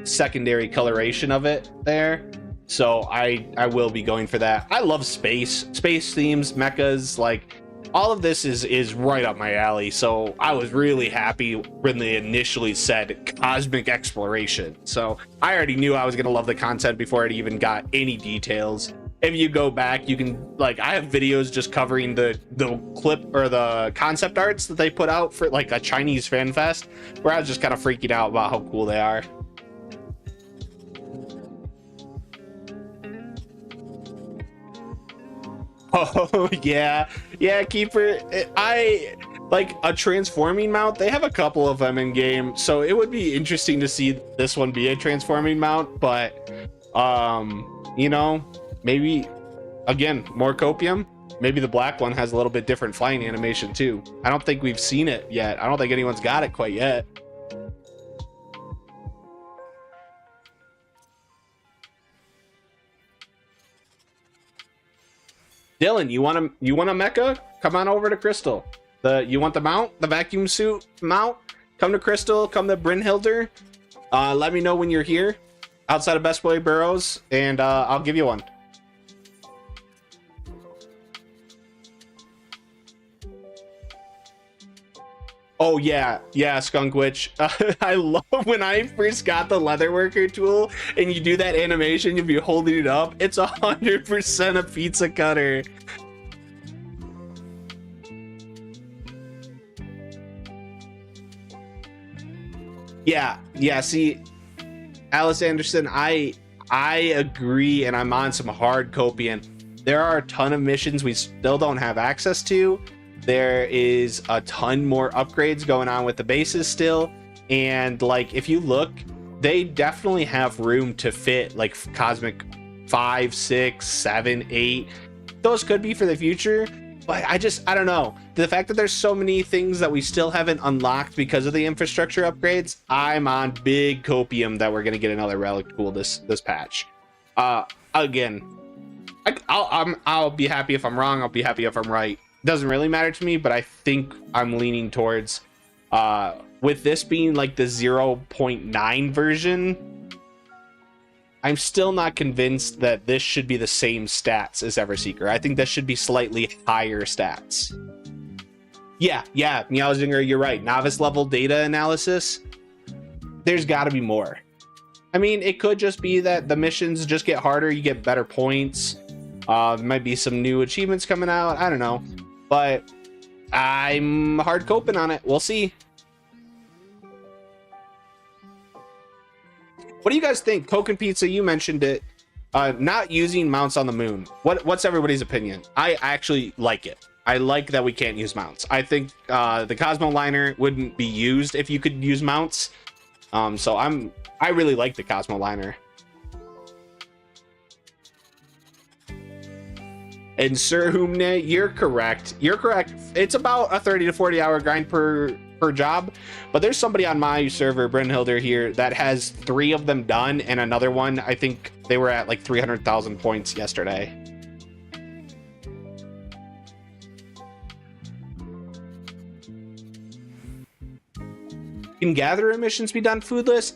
secondary coloration of it there, so I will be going for that. I love space themes, mechas, like all of this is right up my alley, so I was really happy when they initially said cosmic exploration. So I already knew I was gonna love the content before it even got any details. If you go back, you can, like, I have videos just covering the clip or the concept arts that they put out for like a Chinese fan fest, where I was just kind of freaking out about how cool they are. Oh yeah, Keeper. I like a transforming mount. They have a couple of them in game, so it would be interesting to see this one be a transforming mount. But you know, maybe again more copium. Maybe the black one has a little bit different flying animation too. I don't think we've seen it yet. I don't think anyone's got it quite yet. Dylan, you want a mecha? Come on over to Crystal. You want the mount, the vacuum suit mount? Come to Crystal, come to Brynhilder. Let me know when you're here outside of Best Boy Burrows, and I'll give you one. Oh yeah, Skunk Witch. I love when I first got the leatherworker tool and you do that animation, you'll be holding it up. It's 100% a pizza cutter. Yeah. See, Alice Anderson, I agree, and I'm on some hard copian. There are a ton of missions we still don't have access to. There is a ton more upgrades going on with the bases still, and like if you look, they definitely have room to fit like Cosmic 5, 6, 7, 8. Those could be for the future, but I don't know. The fact that there's so many things that we still haven't unlocked because of the infrastructure upgrades, I'm on big copium that we're gonna get another relic tool this patch. Again, I'll be happy if I'm wrong. I'll be happy if I'm right. Doesn't really matter to me, but I think I'm leaning towards with this being like the 0.9 version, I'm still not convinced that this should be the same stats as Everseeker. I think this should be slightly higher stats. Yeah, Meowzinger, you're right. Novice level data analysis, there's got to be more. I mean, it could just be that the missions just get harder, you get better points. There might be some new achievements coming out, I don't know. But I'm hard coping on it. We'll see. What do you guys think? Coke and Pizza, you mentioned it. Not using mounts on the moon. What's everybody's opinion? I actually like it. I like that we can't use mounts. I think the Cosmo Liner wouldn't be used if you could use mounts. So I really like the Cosmo Liner. And Sir Humne, you're correct. It's about a 30 to 40 hour grind per job, but there's somebody on my server, Brynhilder here, that has 3 of them done, and another one, I think they were at like 300,000 points yesterday. Can gatherer missions be done foodless?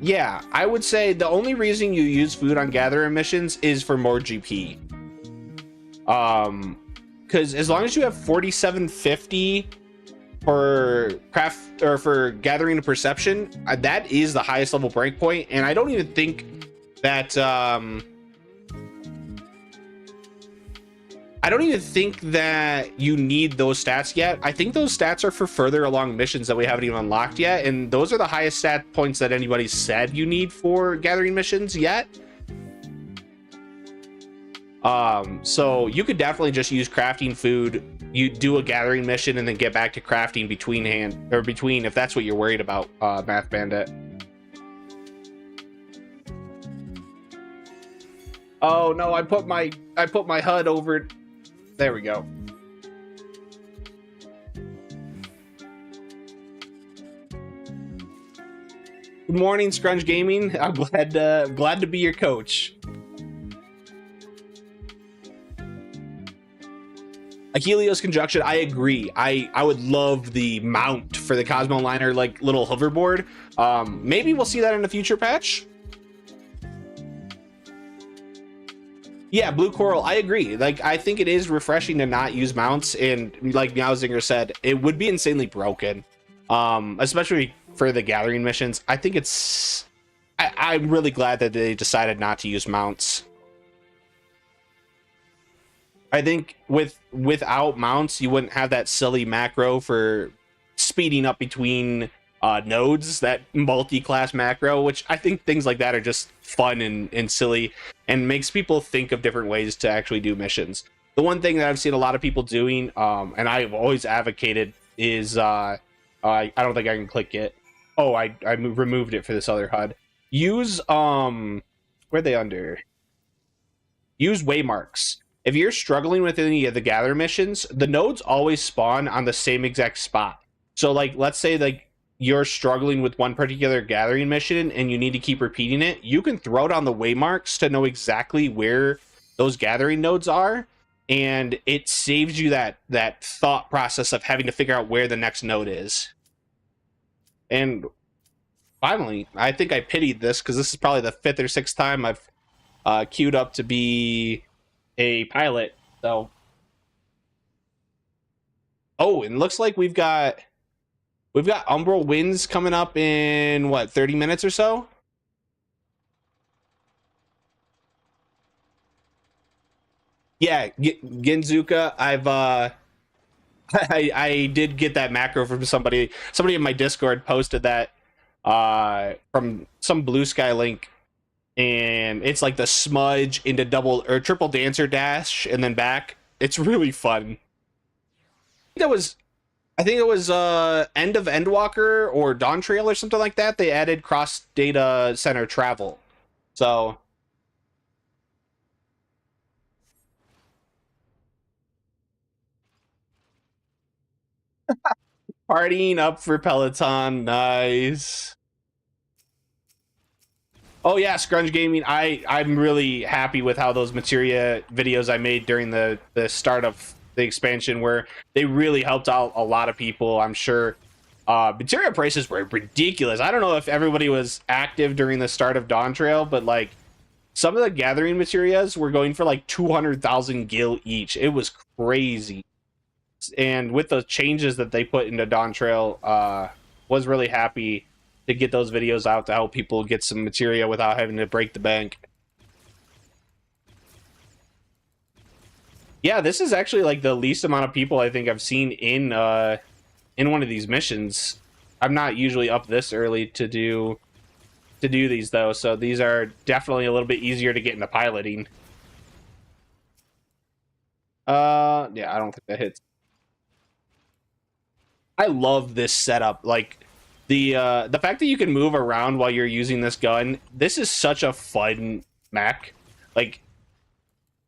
Yeah. I would say the only reason you use food on gatherer missions is for more GP. Because as long as you have 4750 for craft or for gathering a perception, that is the highest level breakpoint, and I don't even think that you need those stats yet. I think those stats are for further along missions that we haven't even unlocked yet, and those are the highest stat points that anybody said you need for gathering missions yet. So you could definitely just use crafting food. You do a gathering mission and then get back to crafting between if that's what you're worried about, Math Bandit. Oh no, I put my HUD over. There we go. Good morning, Scrunch Gaming. I'm glad to be your coach. A Helios conjunction, I agree. I would love the mount for the Cosmo Liner, like little hoverboard. Maybe we'll see that in a future patch. Yeah, Blue Coral, I agree. Like, I think it is refreshing to not use mounts, and like Meowzinger said, it would be insanely broken. Especially for the gathering missions. I think I'm really glad that they decided not to use mounts. I think without mounts, you wouldn't have that silly macro for speeding up between nodes, that multi-class macro, which I think things like that are just fun and silly and makes people think of different ways to actually do missions. The one thing that I've seen a lot of people doing, and I've always advocated, is I don't think I can click it. Oh, I removed it for this other HUD. Use where they under? Use waymarks. If you're struggling with any of the gather missions, the nodes always spawn on the same exact spot. So like, let's say like you're struggling with one particular gathering mission and you need to keep repeating it, you can throw down the waymarks to know exactly where those gathering nodes are, and it saves you that thought process of having to figure out where the next node is. And finally, I think I pitied this because this is probably the 5th or 6th time I've queued up to be a pilot. So, oh, and looks like we've got Umbral Winds coming up in what, 30 minutes or so. Yeah, Genzuka. I did get that macro from somebody. Somebody in my Discord posted that from some Blue Sky link, and it's like the smudge into double or triple dancer dash and then back. It's really fun. That was I think it was End of Endwalker or Dawn Trail or something like that. They added cross data center travel. So partying up for Peloton, nice. Oh yeah, Scrunch Gaming. I'm really happy with how those materia videos I made during the start of the expansion, where they really helped out a lot of people. I'm sure materia prices were ridiculous. I don't know if everybody was active during the start of Dawn Trail, but like some of the gathering materias were going for like 200,000 gil each. It was crazy. And with the changes that they put into Dawn Trail, was really happy to get those videos out to help people get some materia without having to break the bank. Yeah, this is actually like the least amount of people I think I've seen in one of these missions. I'm not usually up this early to do these though, so these are definitely a little bit easier to get into piloting. Yeah, I don't think that hits. I love this setup. Like the fact that you can move around while you're using this gun. This is such a fun mech. Like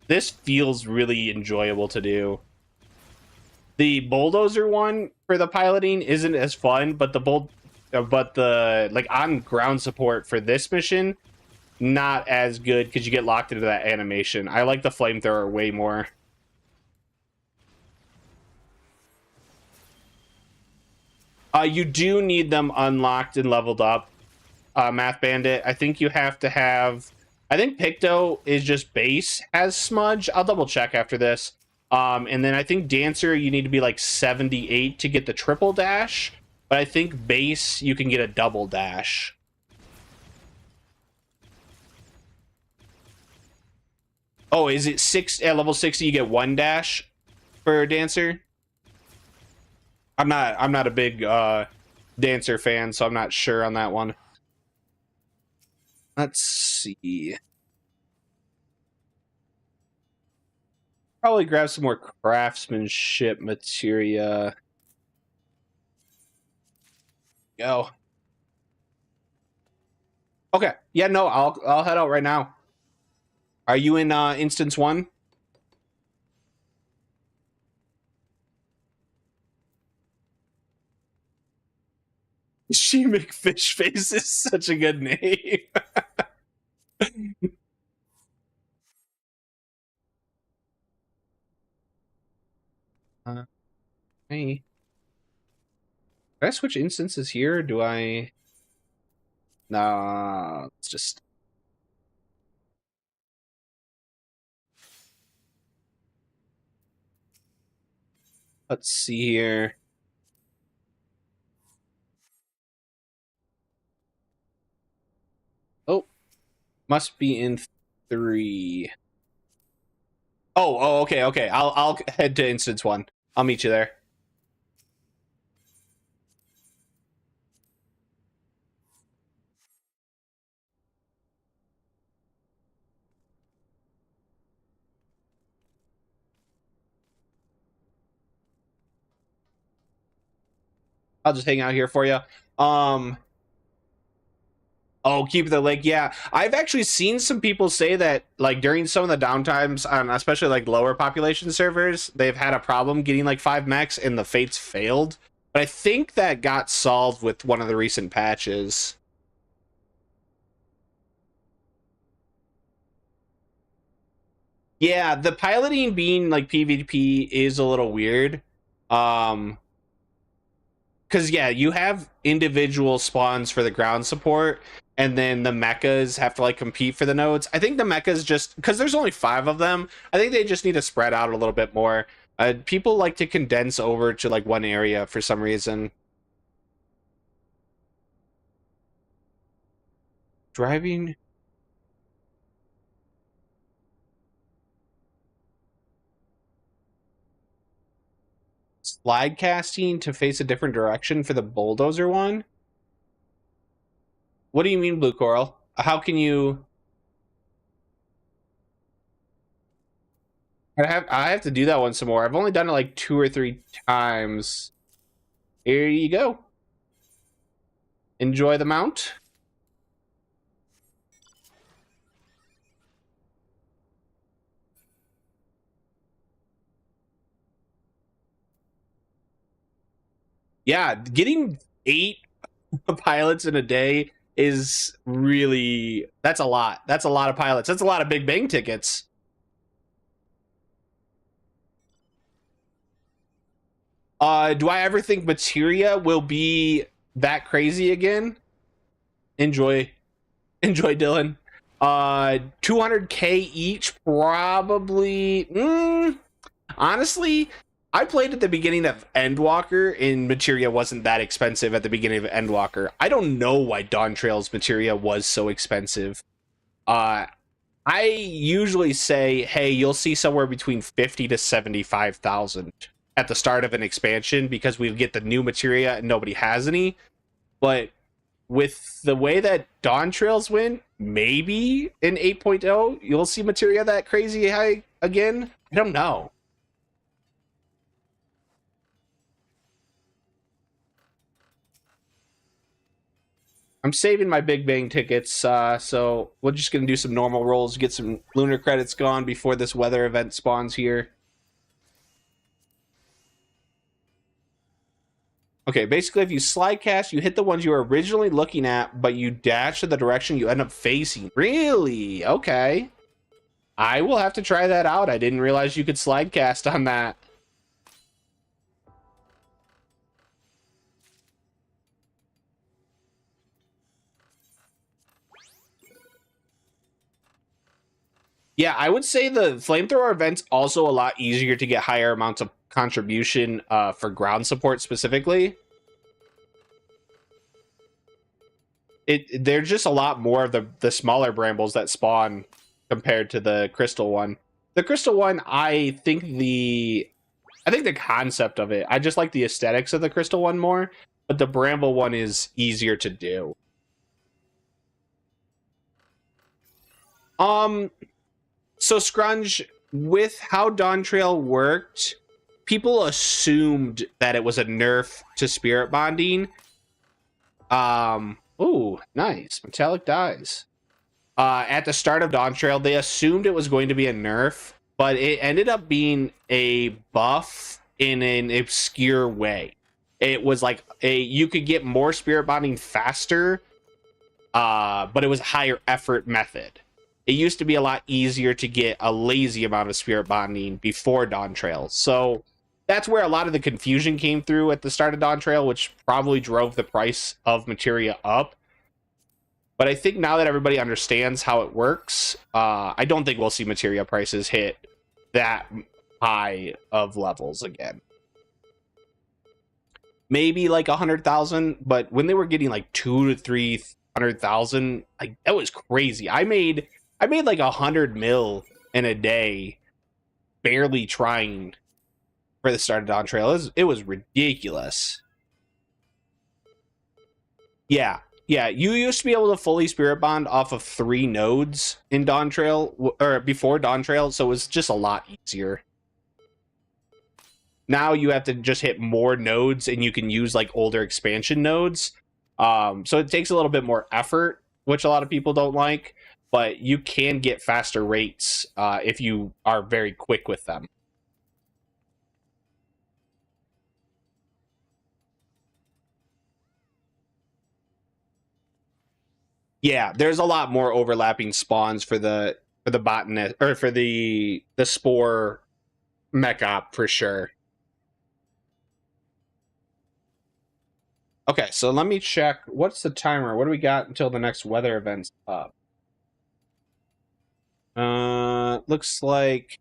this feels really enjoyable to do. The bulldozer one for the piloting isn't as fun, but the like on ground support for this mission, not as good because you get locked into that animation. I like the flamethrower way more. You do need them unlocked and leveled up. Math Bandit. I think you have to have. I think Picto is just base has smudge. I'll double check after this. And then I think Dancer you need to be like 78 to get the triple dash. But I think base you can get a double dash. Oh, is it at level 60 you get one dash for Dancer? I'm not a big Dancer fan, so I'm not sure on that one. Let's see. Probably grab some more craftsmanship materia. Go. Okay. Yeah, no, I'll head out right now. Are you in instance 1? She McFish Face is such a good name. Hey. Did I switch instances here? Do I? Nah, it's just. Let's see here. Oh, must be in 3. Okay, okay. I'll head to instance 1. I'll meet you there. I'll just hang out here for you. Oh, keep the lake. Yeah, I've actually seen some people say that, like during some of the downtimes, on especially like lower population servers, they've had a problem getting like 5 mechs, and the fates failed. But I think that got solved with one of the recent patches. Yeah, the piloting being like PvP is a little weird. Um, because yeah, you have individual spawns for the ground support, and then the mechas have to like compete for the nodes. I think the mechas just because there's only 5 of them. I think they just need to spread out a little bit more. People like to condense over to like one area for some reason. Driving slide casting to face a different direction for the bulldozer one. What do you mean, Blue Coral? How can you? I have to do that one some more. I've only done it like 2 or 3 times. Here you go. Enjoy the mount. Yeah, getting 8 pilots in a day is really that's a lot. That's a lot of pilots. That's a lot of Big Bang tickets. Do I ever think materia will be that crazy again? Enjoy. Enjoy, Dylan. 200K each, probably. Honestly, I played at the beginning of Endwalker, and materia wasn't that expensive at the beginning of Endwalker. I don't know why Dawn Trail's materia was so expensive. Uh, I usually say, hey, you'll see somewhere between 50 to 75,000 at the start of an expansion because we get the new materia and nobody has any. But with the way that Dawn Trails went, maybe in 8.0 you'll see materia that crazy high again. I don't know. I'm saving my Big Bang tickets, so we're just gonna do some normal rolls, get some lunar credits gone before this weather event spawns here. Okay, basically, if you slide cast, you hit the ones you were originally looking at, but you dash to the direction you end up facing. Really? Okay. I will have to try that out. I didn't realize you could slide cast on that. Yeah, I would say the flamethrower event's also a lot easier to get higher amounts of contribution for ground support specifically. There's just a lot more of the smaller brambles that spawn compared to the crystal one. The crystal one, I think the concept of it, I just like the aesthetics of the crystal one more, but the bramble one is easier to do. Um, so Scrunge, with how Dawn Trail worked, people assumed that it was a nerf to spirit bonding. Ooh, nice. Metallic dies. At the start of Dawn Trail, they assumed it was going to be a nerf, but it ended up being a buff in an obscure way. It was like you could get more spirit bonding faster, but it was a higher effort method. It used to be a lot easier to get a lazy amount of spirit bonding before Dawn Trail. So that's where a lot of the confusion came through at the start of Dawn Trail, which probably drove the price of materia up. But I think now that everybody understands how it works, I don't think we'll see materia prices hit that high of levels again. Maybe like 100,000, but when they were getting like 2 to 300,000, like that was crazy. I made like 100 mil in a day, barely trying for the start of Dawn Trail. It was ridiculous. Yeah, yeah. You used to be able to fully spirit bond off of 3 nodes in Dawn Trail or before Dawn Trail, so it was just a lot easier. Now you have to just hit more nodes, and you can use like older expansion nodes. So it takes a little bit more effort, which a lot of people don't like, but you can get faster rates if you are very quick with them. Yeah, there's a lot more overlapping spawns for the botanist or for the spore mech op for sure. Okay, so let me check. What's the timer? What do we got until the next weather event's up? Looks like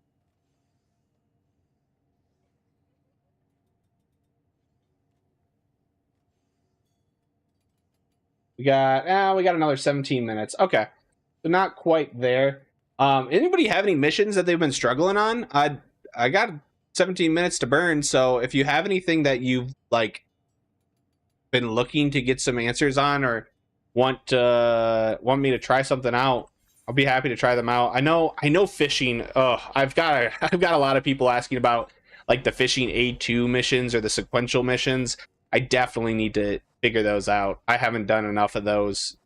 we got another 17 minutes. Okay. So not quite there. Anybody have any missions that they've been struggling on? I got 17 minutes to burn, so if you have anything that you've like been looking to get some answers on or want me to try something out, I'll be happy to try them out. I know fishing. Oh, I've got a lot of people asking about like the fishing A2 missions or the sequential missions. I definitely need to figure those out. I haven't done enough of those.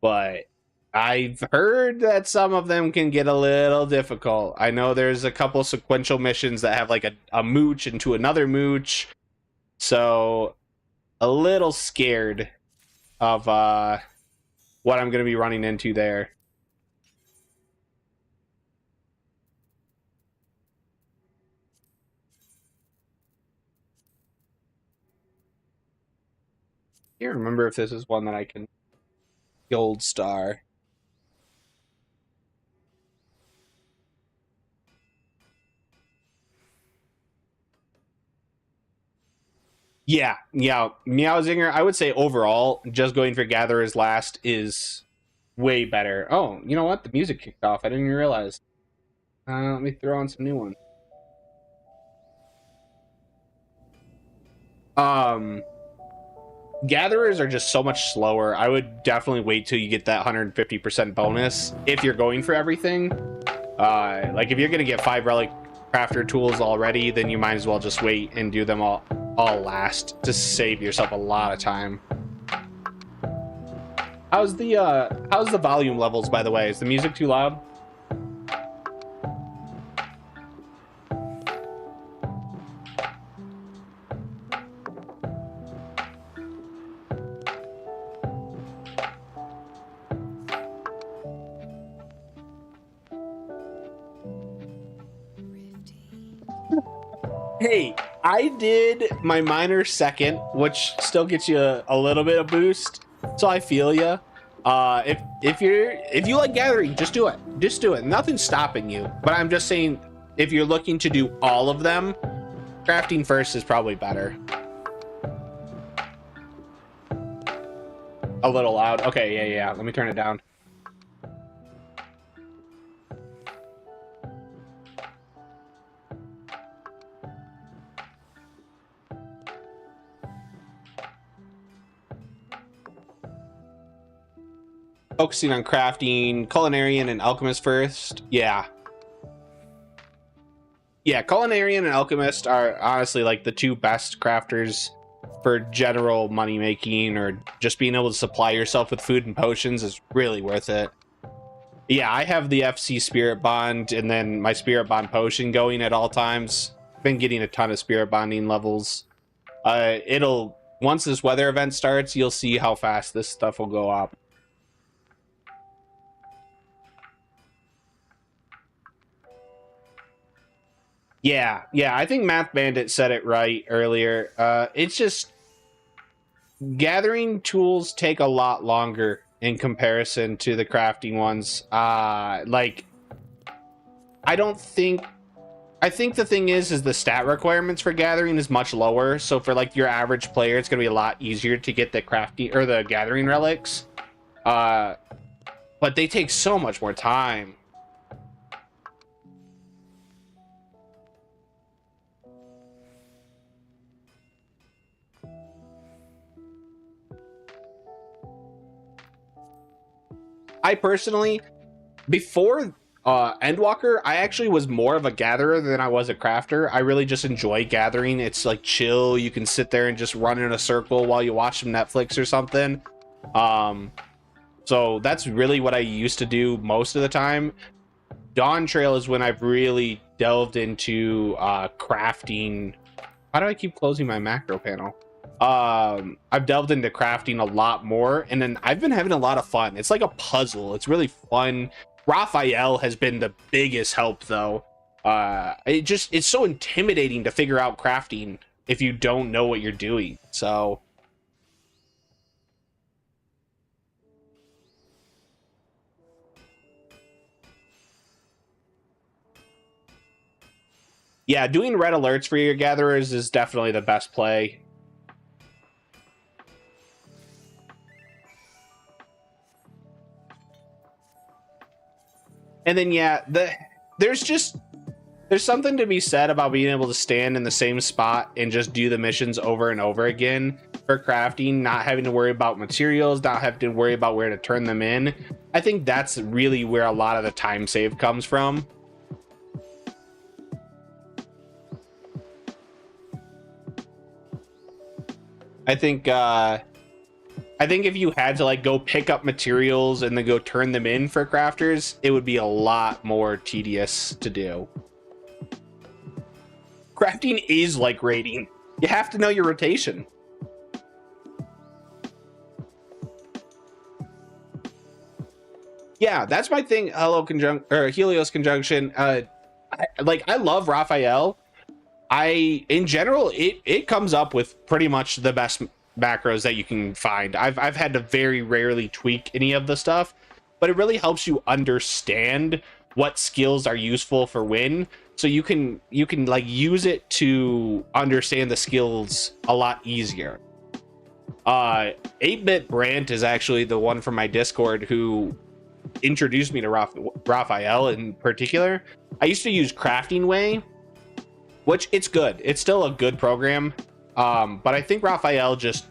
But I've heard that some of them can get a little difficult. I know there's a couple sequential missions that have like a mooch into another mooch. So a little scared of what I'm going to be running into there. I can't remember if this is one that I can gold star. Yeah, Meowzinger, I would say overall, just going for Gatherer's Last is way better. Oh, you know what? The music kicked off. I didn't even realize. Let me throw on some new ones. Gatherers are just so much slower. I would definitely wait till you get that 150% bonus if you're going for everything. Like if you're gonna get 5 relic crafter tools already, then you might as well just wait and do them all last to save yourself a lot of time. How's the volume levels, by the way? Is the music too loud? Hey, I did my minor second, which still gets you a little bit of boost. So I feel you. If you like gathering, just do it. Just do it. Nothing's stopping you. But I'm just saying, if you're looking to do all of them, crafting first is probably better. A little loud. Okay, yeah. Let me turn it down. Focusing on crafting culinarian and alchemist first. Yeah, culinarian and alchemist are honestly like the two best crafters for general money making, or just being able to supply yourself with food and potions is really worth it. Yeah, I have the FC spirit bond and then my spirit bond potion going at all times. Been getting a ton of spirit bonding levels. It'll, once this weather event starts, you'll see how fast this stuff will go up. Yeah, I think Math Bandit said it right earlier. It's just gathering tools take a lot longer in comparison to the crafting ones. Like, I think the thing is the stat requirements for gathering is much lower. So for like your average player, it's gonna be a lot easier to get the crafting or the gathering relics. But they take so much more time. I personally, before Endwalker, I actually was more of a gatherer than I was a crafter. I really just enjoy gathering. It's like chill. You can sit there and just run in a circle while you watch some Netflix or something. So that's really what I used to do most of the time. Dawn Trail is when I've really delved into crafting. How do I keep closing my macro panel? I've delved into crafting a lot more, and then I've been having a lot of fun. It's like a puzzle. It's really fun. Raphael has been the biggest help, though. It's so intimidating to figure out crafting if you don't know what you're doing. So yeah, doing red alerts for your gatherers is definitely the best play. And then yeah, there's something to be said about being able to stand in the same spot and just do the missions over and over again for crafting, not having to worry about materials, not having to worry about where to turn them in. I think that's really where a lot of the time save comes from. I think if you had to like go pick up materials and then go turn them in for crafters, it would be a lot more tedious to do. Crafting is like raiding. You have to know your rotation. Yeah, that's my thing. Hello Helios conjunction. I love Raphael. In general, it comes up with pretty much the best macros that you can find. I've had to very rarely tweak any of the stuff, but it really helps you understand what skills are useful for when, so you can like use it to understand the skills a lot easier. 8-bit Brant is actually the one from my Discord who introduced me to Raphael in particular. I used to use Crafting Way, which it's good. It's still a good program. But I think Raphael just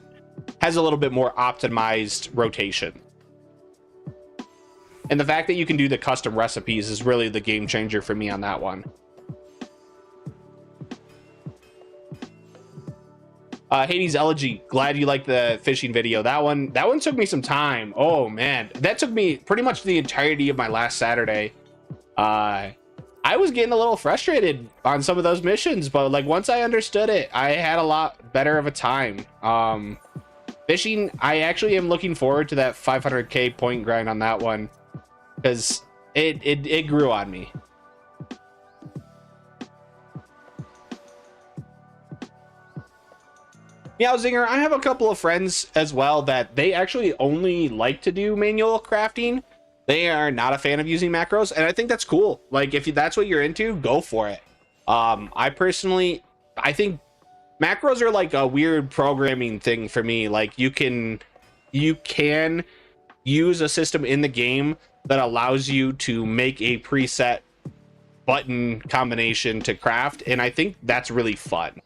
has a little bit more optimized rotation. And the fact that you can do the custom recipes is really the game changer for me on that one. Hades Elegy, glad you liked the fishing video. That one took me some time. Oh man, that took me pretty much the entirety of my last Saturday. I was getting a little frustrated on some of those missions, but like once I understood it, I had a lot better of a time. Fishing, I actually am looking forward to that 500k point grind on that one, because it grew on me. Meowzinger, I have a couple of friends as well that they actually only like to do manual crafting. They are not a fan of using macros, and I think that's cool. Like, if that's what you're into, go for it. I think macros are like a weird programming thing for me. Like, you can use a system in the game that allows you to make a preset button combination to craft, and I think that's really fun.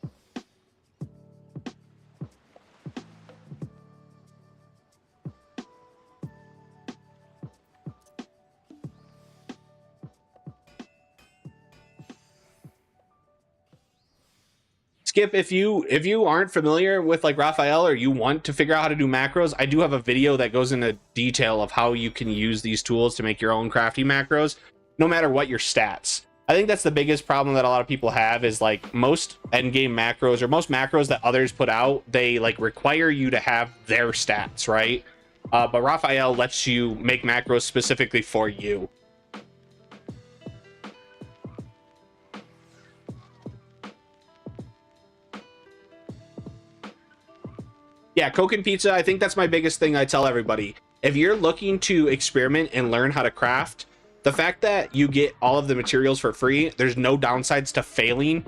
Skip, if you aren't familiar with like Raphael, or you want to figure out how to do macros, I do have a video that goes into detail of how you can use these tools to make your own crafty macros, no matter what your stats. I think that's the biggest problem that a lot of people have, is like most endgame macros, or most macros that others put out, they like require you to have their stats, right? But Raphael lets you make macros specifically for you. Yeah, Coke and pizza, I think that's my biggest thing I tell everybody. If you're looking to experiment and learn how to craft, the fact that you get all of the materials for free, there's no downsides to failing.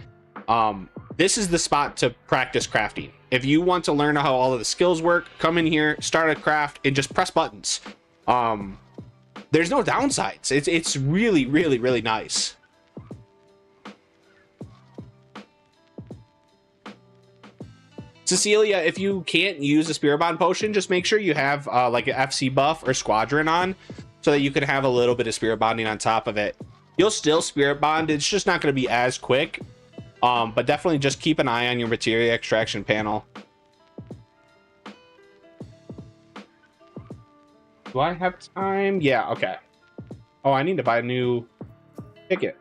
This is the spot to practice crafting. If you want to learn how all of the skills work, come in here, start a craft, and just press buttons. There's no downsides. It's really, really, really nice. Cecilia, if you can't use a Spirit Bond potion, just make sure you have like an FC buff or Squadron on, so that you can have a little bit of Spirit Bonding on top of it. You'll still Spirit Bond, it's just not going to be as quick, but definitely just keep an eye on your materia extraction panel. Do I have time? Yeah, okay. Oh, I need to buy a new ticket.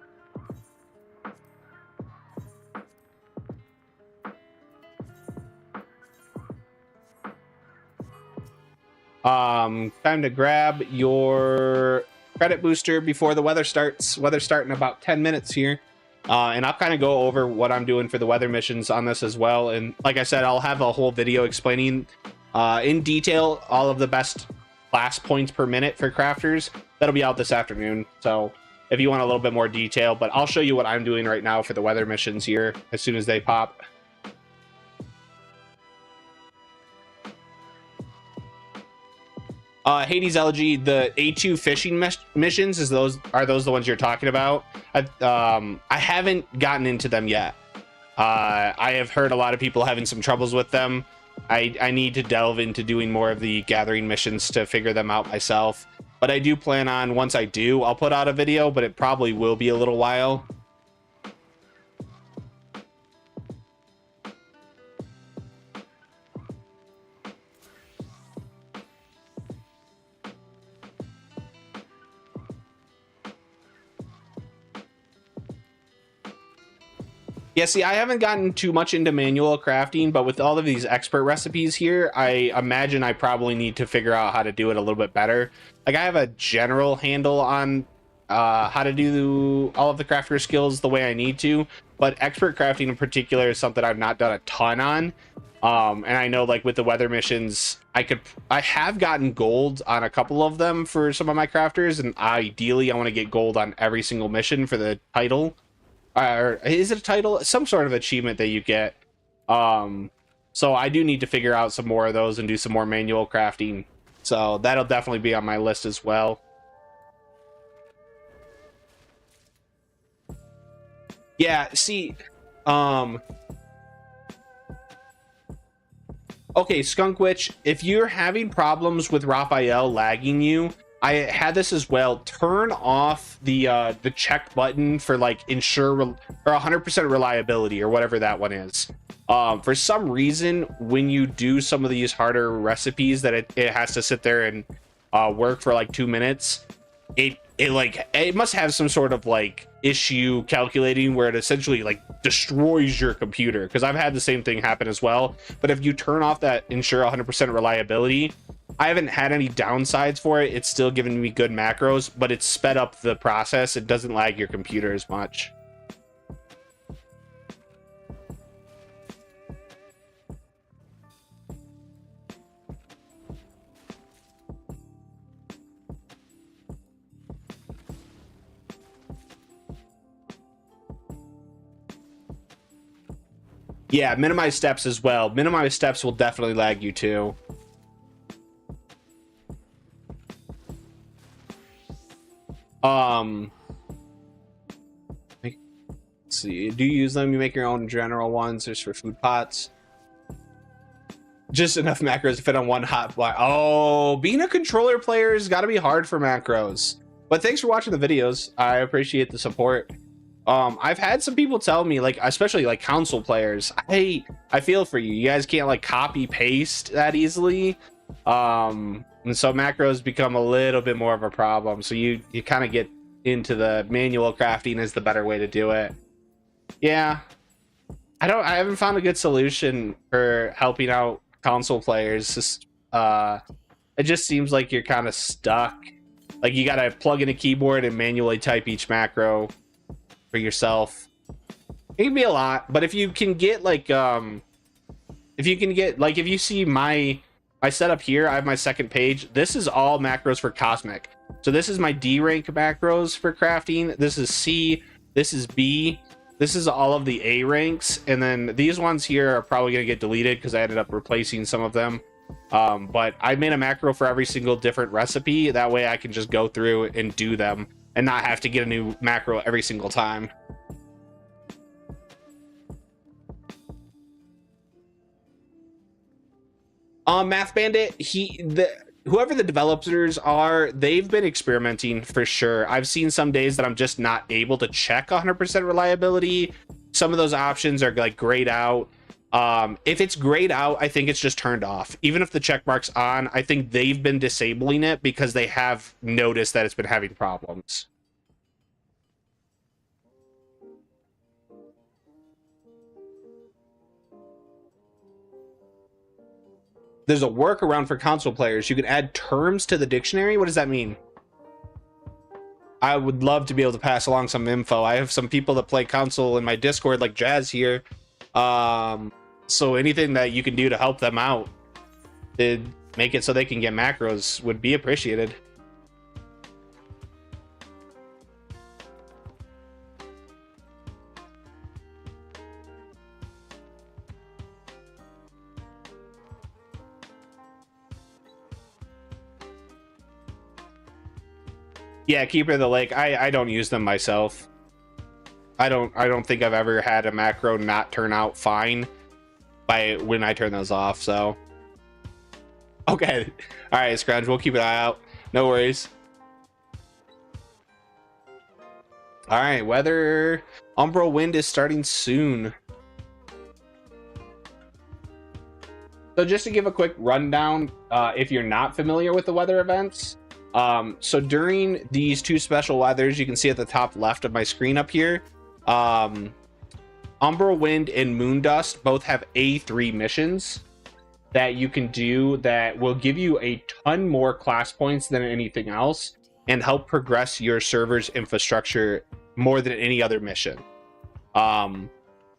Time to grab your credit booster before the weather starts. Weather start in about 10 minutes here. And I'll kind of go over what I'm doing for the weather missions on this as well. And like I said, I'll have a whole video explaining in detail all of the best class points per minute for crafters. That'll be out this afternoon. So if you want a little bit more detail, but I'll show you what I'm doing right now for the weather missions here as soon as they pop. Hades Elegy, the A2 fishing missions, are those the ones you're talking about? I haven't gotten into them yet. I have heard a lot of people having some troubles with them. I need to delve into doing more of the gathering missions to figure them out myself. But I do plan on, once I do, I'll put out a video, but it probably will be a little while. Yeah, see, I haven't gotten too much into manual crafting, but with all of these expert recipes here, I imagine I probably need to figure out how to do it a little bit better. Like, I have a general handle on how to do all of the crafter skills the way I need to, but expert crafting in particular is something I've not done a ton on. And I know, like, with the weather missions, I have gotten gold on a couple of them for some of my crafters, and ideally I want to get gold on every single mission for the title. Or is it a title? Some sort of achievement that you get. So I do need to figure out some more of those and do some more manual crafting. So that'll definitely be on my list as well. Yeah, see, okay, Skunk Witch, if you're having problems with Raphael lagging you, I had this as well. Turn off the check button for like ensure or 100% reliability or whatever that one is. For some reason, when you do some of these harder recipes that it has to sit there and work for like 2 minutes, it must have some sort of like issue calculating where it essentially like destroys your computer, because I've had the same thing happen as well. But if you turn off that ensure 100% reliability, I haven't had any downsides for it. It's still giving me good macros, but it's sped up the process. It doesn't lag your computer as much. Yeah, minimize steps as well. Minimize steps will definitely lag you too. Let's see. Do you use them? You make your own general ones just for food pots. Just enough macros to fit on one hot block. Oh, being a controller player has got to be hard for macros. But thanks for watching the videos. I appreciate the support. I've had some people tell me, like, especially like console players, I feel for you. You guys can't like copy paste that easily. And so macros become a little bit more of a problem. So you kind of get into the manual crafting is the better way to do it. Yeah. I haven't found a good solution for helping out console players. It just seems like you're kind of stuck. Like you gotta plug in a keyboard and manually type each macro for yourself. It can be a lot, but if you can get like if you see my setup here, I have my second page. This is all macros for cosmic. So this is my D rank macros for crafting. This is C, this is B, this is all of the A ranks, and then these ones here are probably gonna get deleted because I ended up replacing some of them. But I made a macro for every single different recipe. That way I can just go through and do them and not have to get a new macro every single time. Math Bandit, whoever the developers are, they've been experimenting for sure. I've seen some days that I'm just not able to check 100% reliability. Some of those options are like grayed out. If it's grayed out, I think it's just turned off. Even if the check mark's on, I think they've been disabling it because they have noticed that it's been having problems. There's a workaround for console players. You can add terms to the dictionary. What does that mean? I would love to be able to pass along some info. I have some people that play console in my Discord, like Jazz here. So anything that you can do to help them out to make it so they can get macros would be appreciated. Yeah, Keeper of the Lake. I don't use them myself. I don't think I've ever had a macro not turn out fine by when I turn those off. So okay, all right, Scrounge, we'll keep an eye out. No worries. All right, weather. Umbral Wind is starting soon. So just to give a quick rundown, if you're not familiar with the weather events, so during these two special weathers, you can see at the top left of my screen up here, Umbral Wind and Moondust both have A3 missions that you can do that will give you a ton more class points than anything else and help progress your server's infrastructure more than any other mission.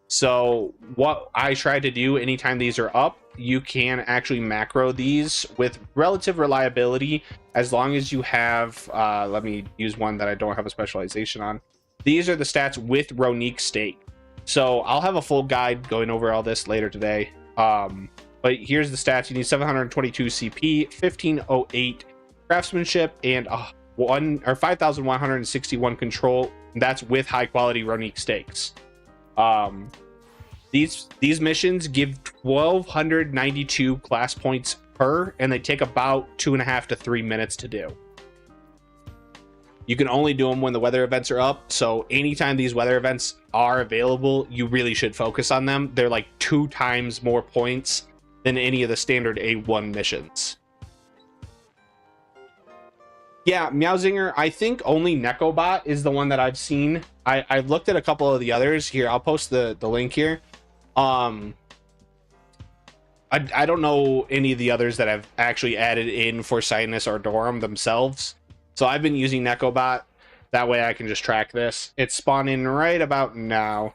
So what I try to do anytime these are up, you can actually macro these with relative reliability as long as you have, let me use one that I don't have a specialization on. These are the stats with Ronique Stake. So I'll have a full guide going over all this later today. But here's the stats. You need 722 CP, 1508 craftsmanship, and 5,161 control. That's with high quality Ronique stakes. These missions give 1,292 class points per, and they take about 2.5 to 3 minutes to do. You can only do them when the weather events are up, so anytime these weather events are available, you really should focus on them. They're like 2 times more points than any of the standard A1 missions. Yeah, Meowzinger, I think only Nekobot is the one that I've seen. I've looked at a couple of the others. Here, I'll post the link here. I don't know any of the others that I've actually added in for Sinus or Dorum themselves. So I've been using Nekobot. That way I can just track this. It's spawning right about now.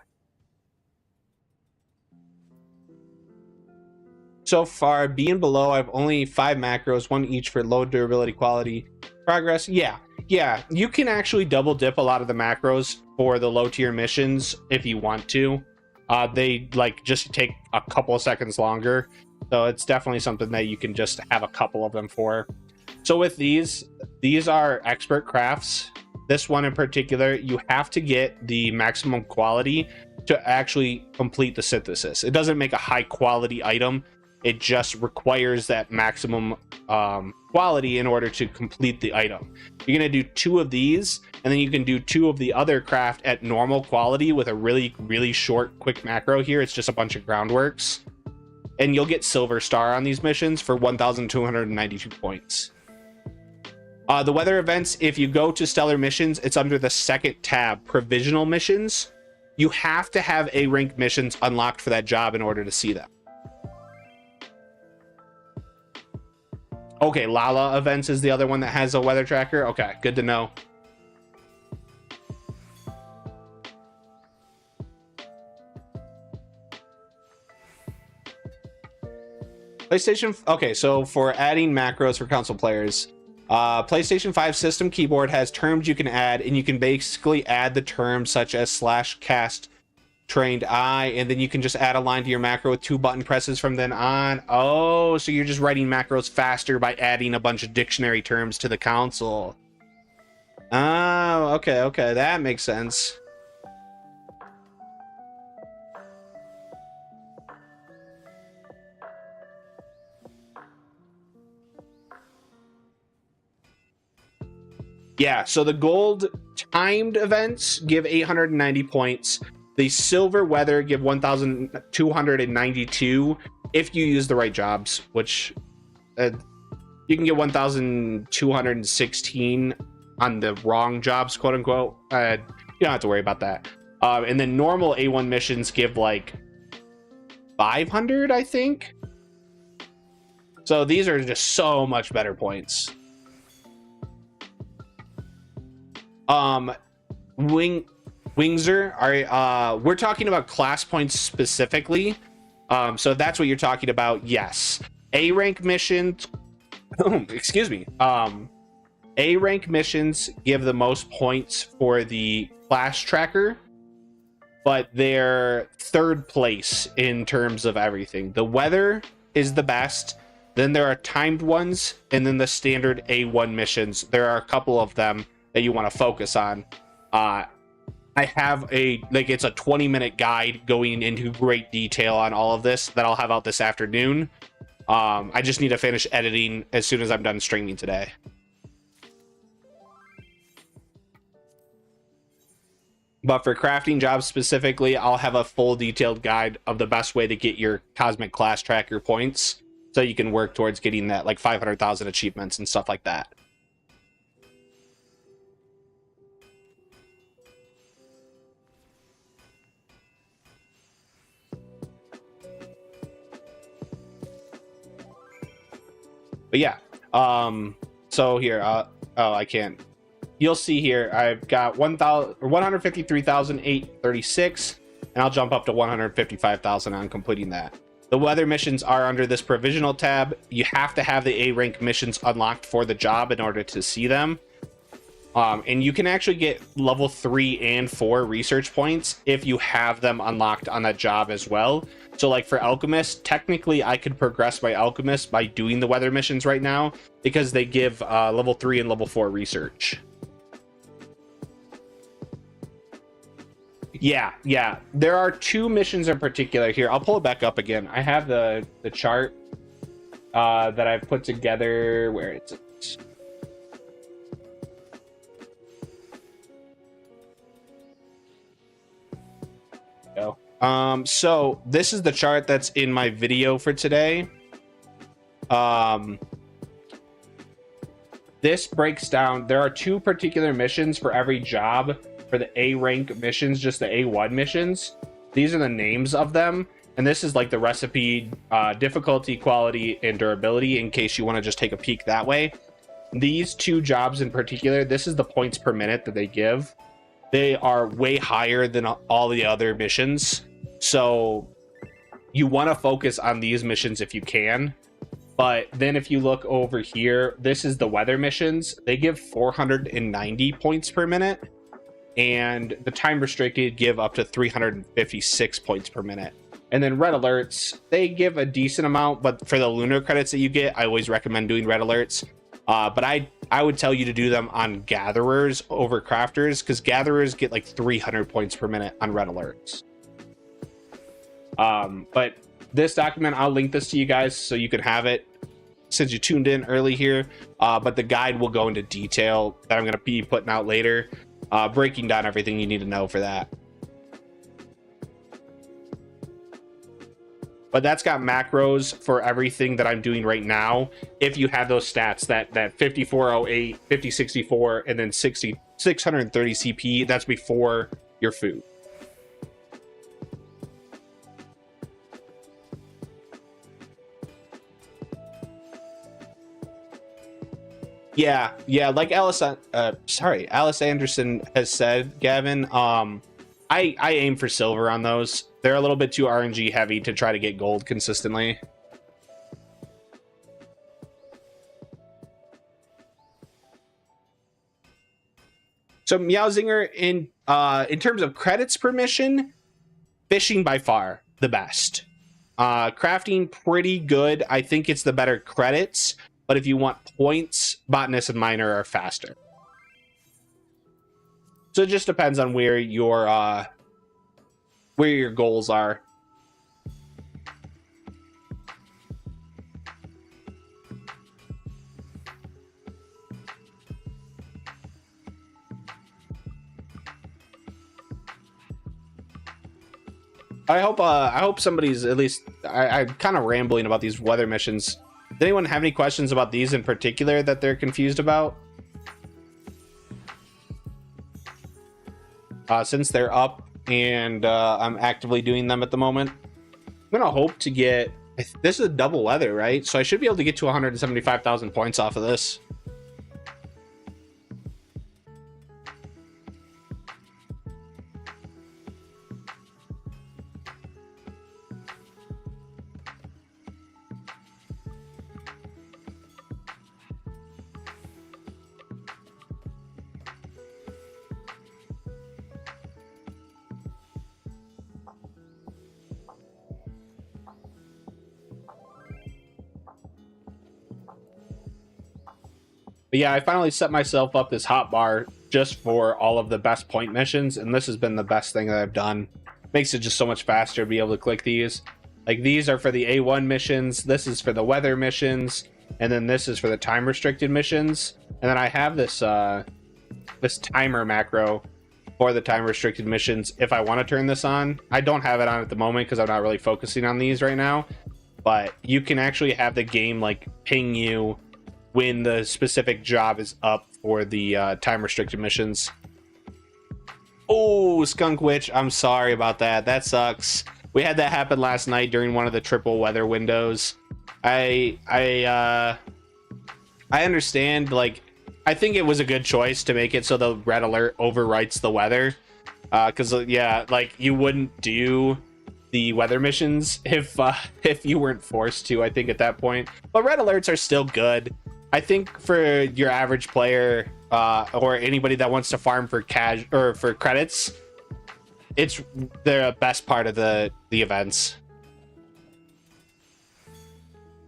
So far, B and below, I have only 5 macros, 1 each for low durability quality. Progress, yeah, you can actually double dip a lot of the macros for the low tier missions if you want to. They like just take a couple of seconds longer, so it's definitely something that you can just have a couple of them for. So with these are expert crafts. This one in particular, you have to get the maximum quality to actually complete the synthesis. It doesn't make a high quality item. It just requires that maximum quality in order to complete the item. You're going to do 2 of these, and then you can do 2 of the other craft at normal quality with a really, really short, quick macro here. It's just a bunch of groundworks. And you'll get Silver Star on these missions for 1,292 points. The weather events, if you go to Stellar Missions, it's under the second tab, Provisional Missions. You have to have A-rank missions unlocked for that job in order to see them. Okay, Lala Events is the other one that has a weather tracker. Okay, good to know. PlayStation, okay, so for adding macros for console players, PlayStation 5 system keyboard has terms you can add, and you can basically add the terms such as /cast trained eye, and then you can just add a line to your macro with 2 button presses from then on. Oh, so you're just writing macros faster by adding a bunch of dictionary terms to the console. Oh, okay, that makes sense. Yeah, so the gold timed events give 890 points. The silver weather give 1,292 if you use the right jobs, which you can get 1,216 on the wrong jobs, quote unquote. You don't have to worry about that. And then normal A1 missions give like 500, I think. So these are just so much better points. Wingser are we're talking about class points specifically. So if that's what you're talking about, yes. A rank missions, excuse me. A rank missions give the most points for the class tracker, but they're third place in terms of everything. The weather is the best. Then there are timed ones, and then the standard A1 missions. There are a couple of them that you want to focus on. I have it's a 20-minute guide going into great detail on all of this that I'll have out this afternoon. I just need to finish editing as soon as I'm done streaming today. But for crafting jobs specifically, I'll have a full detailed guide of the best way to get your cosmic class tracker points, so you can work towards getting that like 500,000 achievements and stuff like that. But yeah, so here, oh, I can't. You'll see here, I've got 153,836, and I'll jump up to 155,000 on completing that. The weather missions are under this provisional tab. You have to have the A rank missions unlocked for the job in order to see them. And you can actually get level 3 and 4 research points if you have them unlocked on that job as well. So like for Alchemist, technically I could progress my Alchemist by doing the weather missions right now, because they give level 3 and level 4 research. Yeah, there are 2 missions in particular here. I'll pull it back up again. I have the chart that I've put together. Where is it? Go. So this is the chart that's in my video for today. This breaks down. There are 2 particular missions for every job. For the A rank missions, just the A1 missions, these are the names of them, and this is like the recipe, difficulty, quality, and durability, in case you want to just take a peek that way. These 2 jobs in particular, this is the points per minute that they give. They are way higher than all the other missions, so you want to focus on these missions if you can. But then if you look over here, this is the weather missions. They give 490 points per minute. And the time restricted give up to 356 points per minute. And then red alerts, they give a decent amount, but for the lunar credits that you get, I always recommend doing red alerts. But I would tell you to do them on gatherers over crafters, because gatherers get like 300 points per minute on red alerts. But this document, I'll link this to you guys so you can have it since you tuned in early here. But the guide will go into detail that I'm going to be putting out later. Breaking down everything you need to know for that. But that's got macros for everything that I'm doing right now. If you have those stats, that 5408, 5064, and then 630 CP, that's before your food. Yeah, like Alice Anderson has said, Gavin, I aim for silver on those. They're a little bit too RNG heavy to try to get gold consistently. So Meowzinger, in terms of credits per mission, fishing by far the best. Crafting pretty good. I think it's the better credits. But if you want points, botanist and miner are faster. So it just depends on where your goals are. I hope somebody's at least. I'm kind of rambling about these weather missions. Does anyone have any questions about these in particular that they're confused about? Since they're up and I'm actively doing them at the moment, I'm gonna hope to get. This is a double weather, right? So I should be able to get to 175,000 points off of this. But yeah, I finally set myself up this hotbar just for all of the best point missions, and this has been the best thing that I've done. Makes it just so much faster to be able to click these. Like, these are for the A1 missions, this is for the weather missions, and then this is for the time restricted missions. And then I have this this timer macro for the time restricted missions if I want to turn this on. I don't have it on at the moment because I'm not really focusing on these right now, but you can actually have the game like ping you when the specific job is up for the time restricted missions. Oh, Skunk Witch, I'm sorry about that. That sucks. We had that happen last night during one of the triple weather windows. I understand, like, I think it was a good choice to make it so the red alert overwrites the weather. Because, yeah, like, you wouldn't do the weather missions if you weren't forced to, I think, at that point. But red alerts are still good. I think for your average player, or anybody that wants to farm for cash or for credits, it's the best part of the events.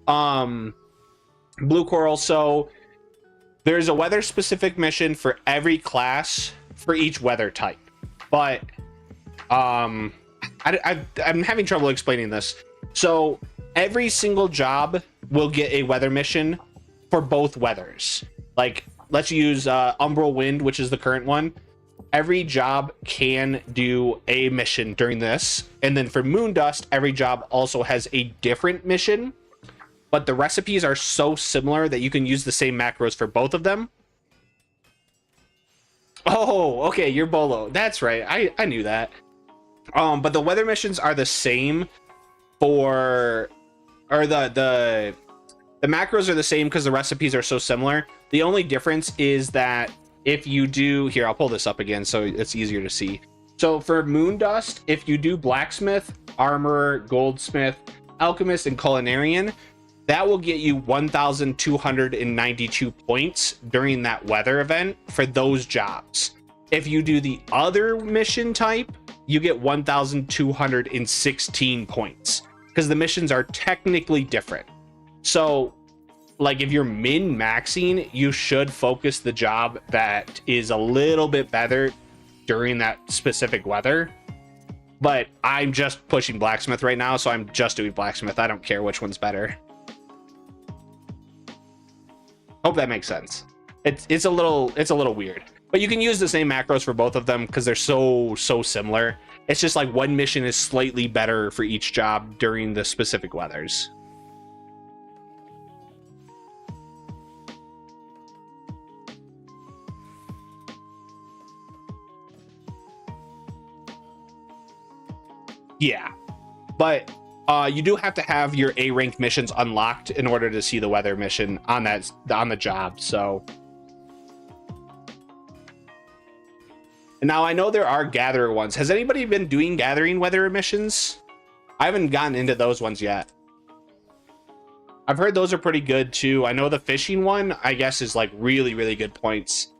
Blue Coral, so there's a weather specific mission for every class for each weather type, but I'm having trouble explaining this. So every single job will get a weather mission for both weathers. Like, let's use Umbral Wind, which is the current one. Every job can do a mission during this, and then for Moondust, every job also has a different mission, but the recipes are so similar that you can use the same macros for both of them. Oh, okay, you're Bolo. That's right. I knew that. But the weather missions are the same for, or the macros are the same because the recipes are so similar. The only difference is that if you do, here, I'll pull this up again so it's easier to see. So for Moondust, if you do Blacksmith, Armorer, Goldsmith, Alchemist, and Culinarian, that will get you 1,292 points during that weather event for those jobs. If you do the other mission type, you get 1,216 points because the missions are technically different. So, like, if you're min-maxing, you should focus the job that is a little bit better during that specific weather. But I'm just pushing Blacksmith right now, so I'm just doing Blacksmith. I don't care which one's better. Hope that makes sense. It's a little weird, but you can use the same macros for both of them because they're so similar. It's just like one mission is slightly better for each job during the specific weathers. Yeah, but you do have to have your A rank missions unlocked in order to see the weather mission on the job. So, and now I know there are gatherer ones. Has anybody been doing gathering weather missions? I haven't gotten into those ones yet. I've heard those are pretty good too. I know the fishing one, I guess, is like really good points.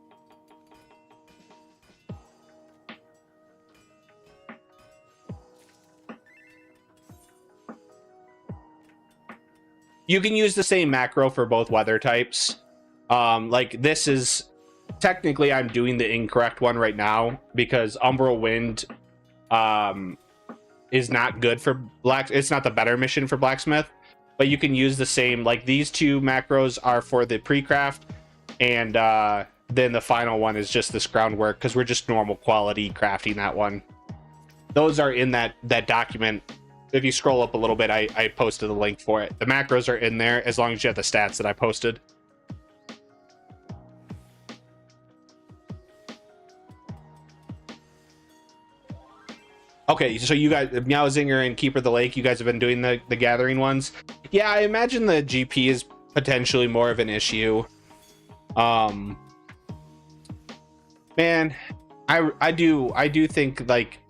You can use the same macro for both weather types. Like, this is technically, I'm doing the incorrect one right now because Umbral Wind is not good for it's not the better mission for Blacksmith, but you can use the same, like, these two macros are for the pre-craft, and then the final one is just this groundwork because we're just normal quality crafting that one. Those are in that document. If you scroll up a little bit, I posted the link for it. The macros are in there as long as you have the stats that I posted. Okay, so you guys, Meowzinger and Keeper of the Lake, you guys have been doing the gathering ones. Yeah, I imagine the GP is potentially more of an issue. Man, I do think, like,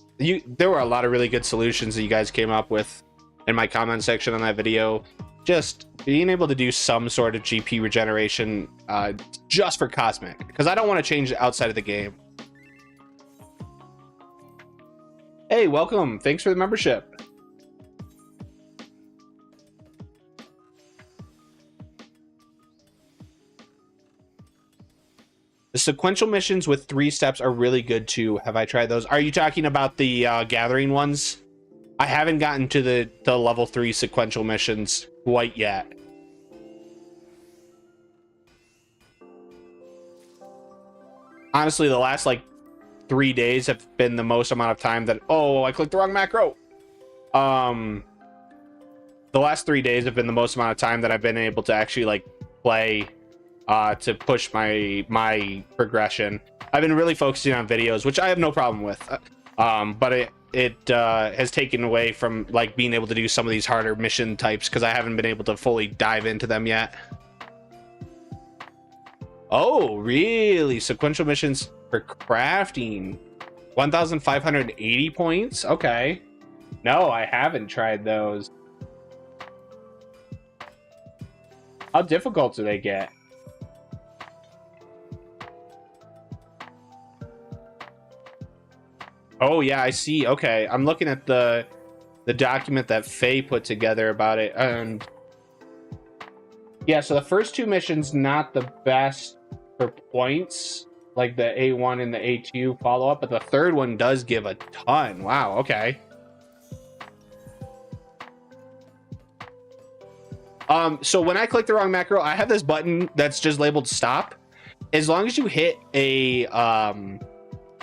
there were a lot of really good solutions that you guys came up with in my comment section on that video. Just being able to do some sort of GP regeneration just for cosmic, because I don't want to change it outside of the game. Hey, welcome. Thanks for the membership. sequential missions with 3 steps are really good too. Have I tried those? Are you talking about the gathering ones? I haven't gotten to the level 3 sequential missions quite yet. Honestly, the last like 3 days have been the most amount of time that, oh, I clicked the wrong macro. The last 3 days have been the most amount of time that I've been able to actually like play to push my progression. I've been really focusing on videos, which I have no problem with, but it has taken away from like being able to do some of these harder mission types because I haven't been able to fully dive into them yet. Oh, really? Sequential missions for crafting. 1,580 points? Okay. No, I haven't tried those. How difficult do they get? Oh, yeah, I see. Okay, I'm looking at the document that Faye put together about it. And yeah, so the first 2 missions, not the best for points, like the A1 and the A2 follow-up, but the third one does give a ton. Wow, okay. So when I click the wrong macro, I have this button that's just labeled stop. As long as you hit a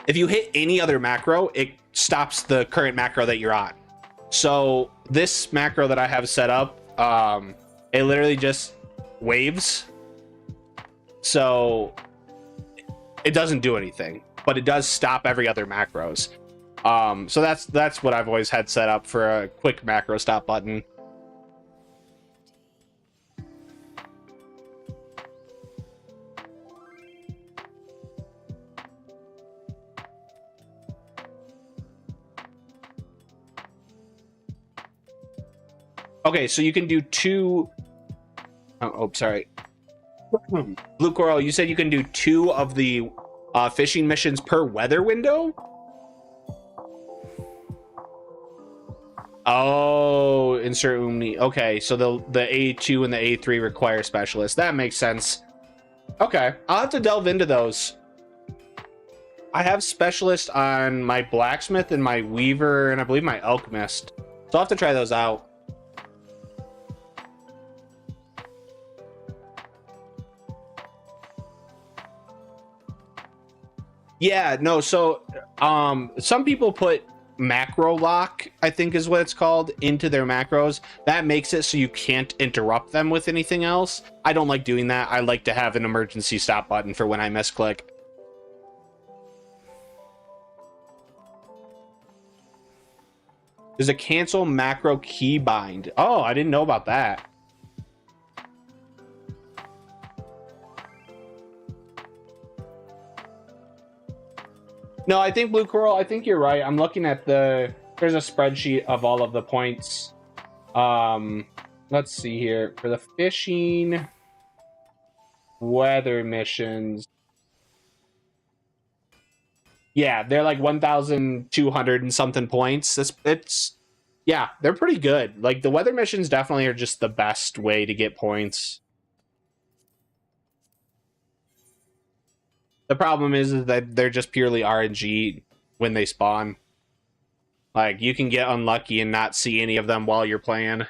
if you hit any other macro, it stops the current macro that you're on. So this macro that I have set up, it literally just waves. So it doesn't do anything, but it does stop every other macros. So that's what I've always had set up for a quick macro stop button. Okay, so you can do 2. Oh, sorry. Blue Coral, you said you can do 2 of the fishing missions per weather window? Oh, insert Umni. Okay, so the A2 and the A3 require specialists. That makes sense. Okay, I'll have to delve into those. I have specialists on my blacksmith and my weaver and I believe my alchemist. So I'll have to try those out. Yeah, no, so some people put macro lock, I think is what it's called, into their macros. That makes it so you can't interrupt them with anything else. I don't like doing that. I like to have an emergency stop button for when I misclick. There's a cancel macro keybind. Oh, I didn't know about that. No, I think Blue Coral, I think you're right. I'm looking at there's a spreadsheet of all of the points. Let's see here. For the fishing weather missions. Yeah, they're like 1,200 and something points. It's yeah, they're pretty good. Like the weather missions definitely are just the best way to get points. The problem is that they're just purely RNG when they spawn. Like, you can get unlucky and not see any of them while you're playing.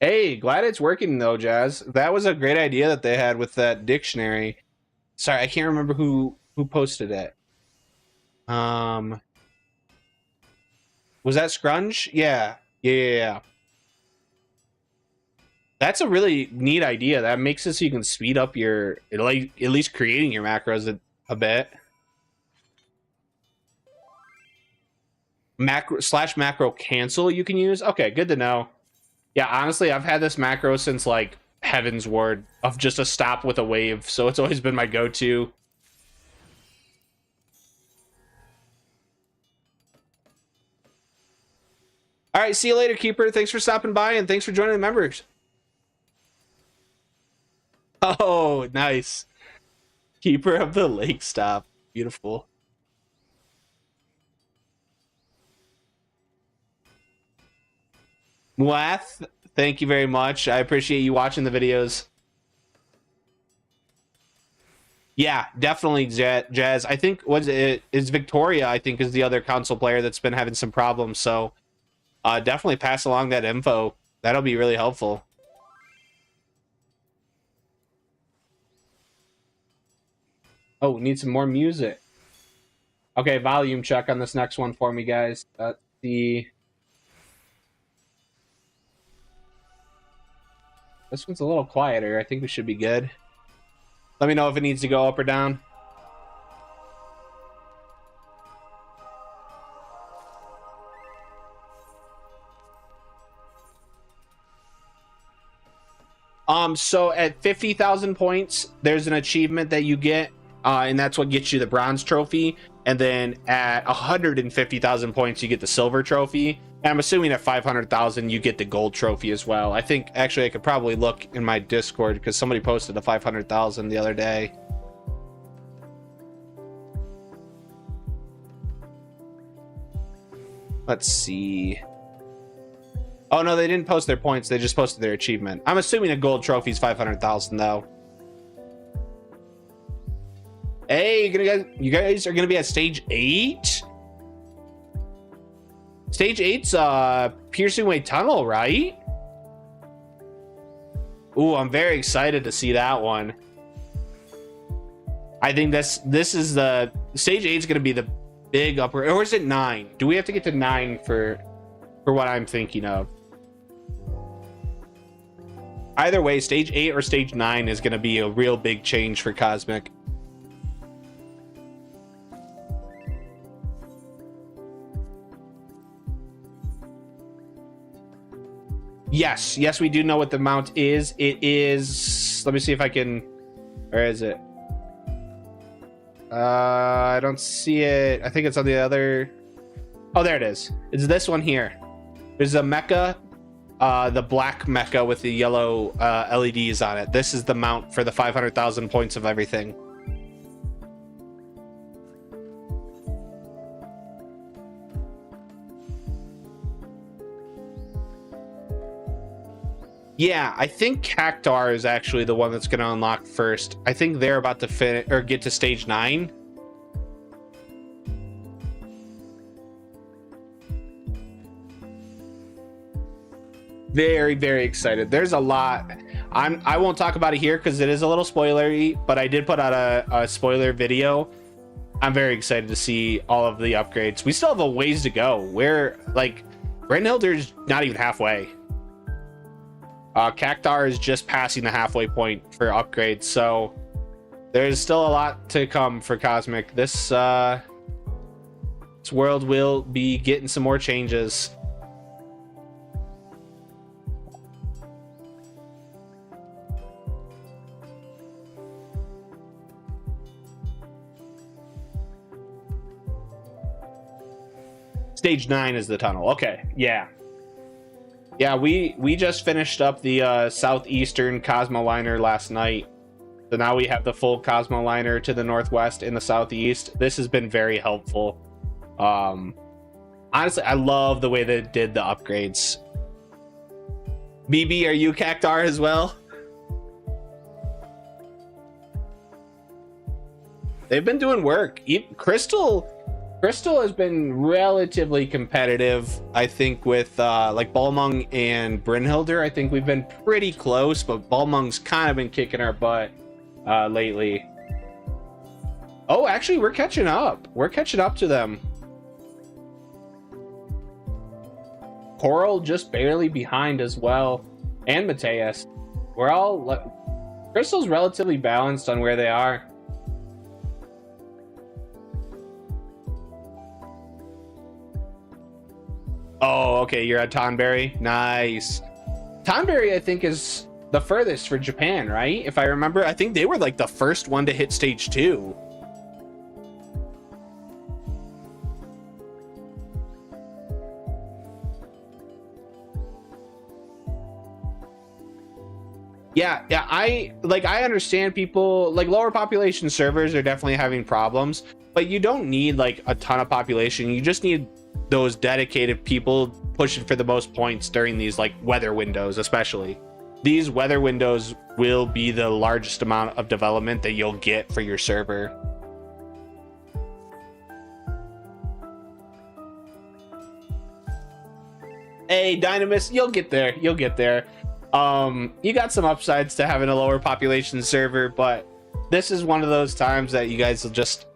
Hey, glad it's working though, Jazz. That was a great idea that they had with that dictionary. Sorry, I can't remember who posted it. Was that Scrunch? Yeah. That's a really neat idea. That makes it so you can speed up your, like, at least creating your macros a bit. Macro cancel you can use. Okay, good to know. Yeah, honestly, I've had this macro since like Heaven's Ward of just a stop with a wave, so it's always been my go-to. All right, see you later, Keeper. Thanks for stopping by and thanks for joining the members. Oh, nice. Keeper of the lake stop. Beautiful. Muath, thank you very much. I appreciate you watching the videos. Yeah, definitely, Jazz. I think is Victoria. I think is the other console player that's been having some problems. So, definitely pass along that info. That'll be really helpful. Oh, need some more music. Okay, volume check on this next one for me, guys. This one's a little quieter. I think we should be good. Let me know if it needs to go up or down. So at 50,000 points, there's an achievement that you get, and that's what gets you the bronze trophy. And then at 150,000 points, you get the silver trophy. And I'm assuming at 500,000, you get the gold trophy as well. I think, actually, I could probably look in my Discord because somebody posted the 500,000 the other day. Let's see. Oh, no, they didn't post their points. They just posted their achievement. I'm assuming a gold trophy is 500,000, though. Hey, you guys are going to be at stage 8? Stage 8's Piercing Way Tunnel, right? Ooh, I'm very excited to see that one. I think this is the... Stage 8 is going to be the big upper... Or is it 9? Do we have to get to 9 for what I'm thinking of? Either way, stage 8 or stage 9 is going to be a real big change for Cosmic. Yes, we do know what the mount is. It is... Let me see if I can... Where is it? I don't see it. I think it's on the other... Oh, there it is. It's this one here. There's a mecha, the black mecha with the yellow LEDs on it. This is the mount for the 500,000 points of everything. Yeah, I think Cactar is actually the one that's going to unlock first. I think they're about to finish or get to stage 9. Very, very excited. There's a lot. I won't talk about it here because it is a little spoilery, but I did put out a spoiler video. I'm very excited to see all of the upgrades. We still have a ways to go. We're like, Brynhilder's not even halfway. Cactar is just passing the halfway point for upgrades, so there's still a lot to come for Cosmic. This world will be getting some more changes. Stage 9 is the tunnel. Okay, yeah. Yeah, we just finished up the southeastern Cosmo liner last night. So now we have the full Cosmo liner to the northwest and the southeast. This has been very helpful. Honestly, I love the way they did the upgrades. BB, are you Cactar as well? They've been doing work. Crystal has been relatively competitive, I think, with like Balmung and Brynhilder. I think we've been pretty close, but Balmung's kind of been kicking our butt lately. Oh, actually, we're catching up. We're catching up to them. Coral just barely behind as well, and Mateus. We're all... Crystal's relatively balanced on where they are. Oh, okay, you're at Tonberry. Nice. Tonberry, I think, is the furthest for Japan, right? If I remember, I think they were like the first one to hit stage 2. Yeah, I understand people like lower population servers are definitely having problems, but you don't need like a ton of population. You just need those dedicated people pushing for the most points during these like weather windows. Especially these weather windows will be the largest amount of development that you'll get for your server. Hey Dynamis, you'll get there, you'll get there. You got some upsides to having a lower population server, but this is one of those times that you guys will just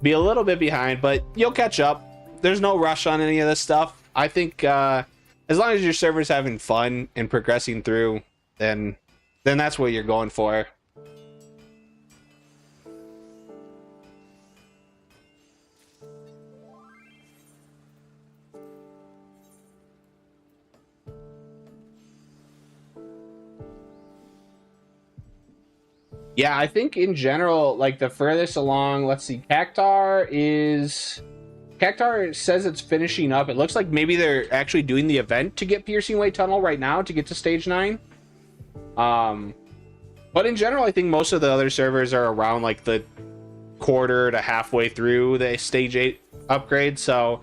be a little bit behind, but you'll catch up. There's no rush on any of this stuff. I think as long as your server's having fun and progressing through, then that's what you're going for. Yeah, I think in general, like the furthest along, let's see, Cactar says it's finishing up. It looks like maybe they're actually doing the event to get Piercing Way Tunnel right now to get to stage 9. But in general, I think most of the other servers are around like the quarter to halfway through the stage 8 upgrade. So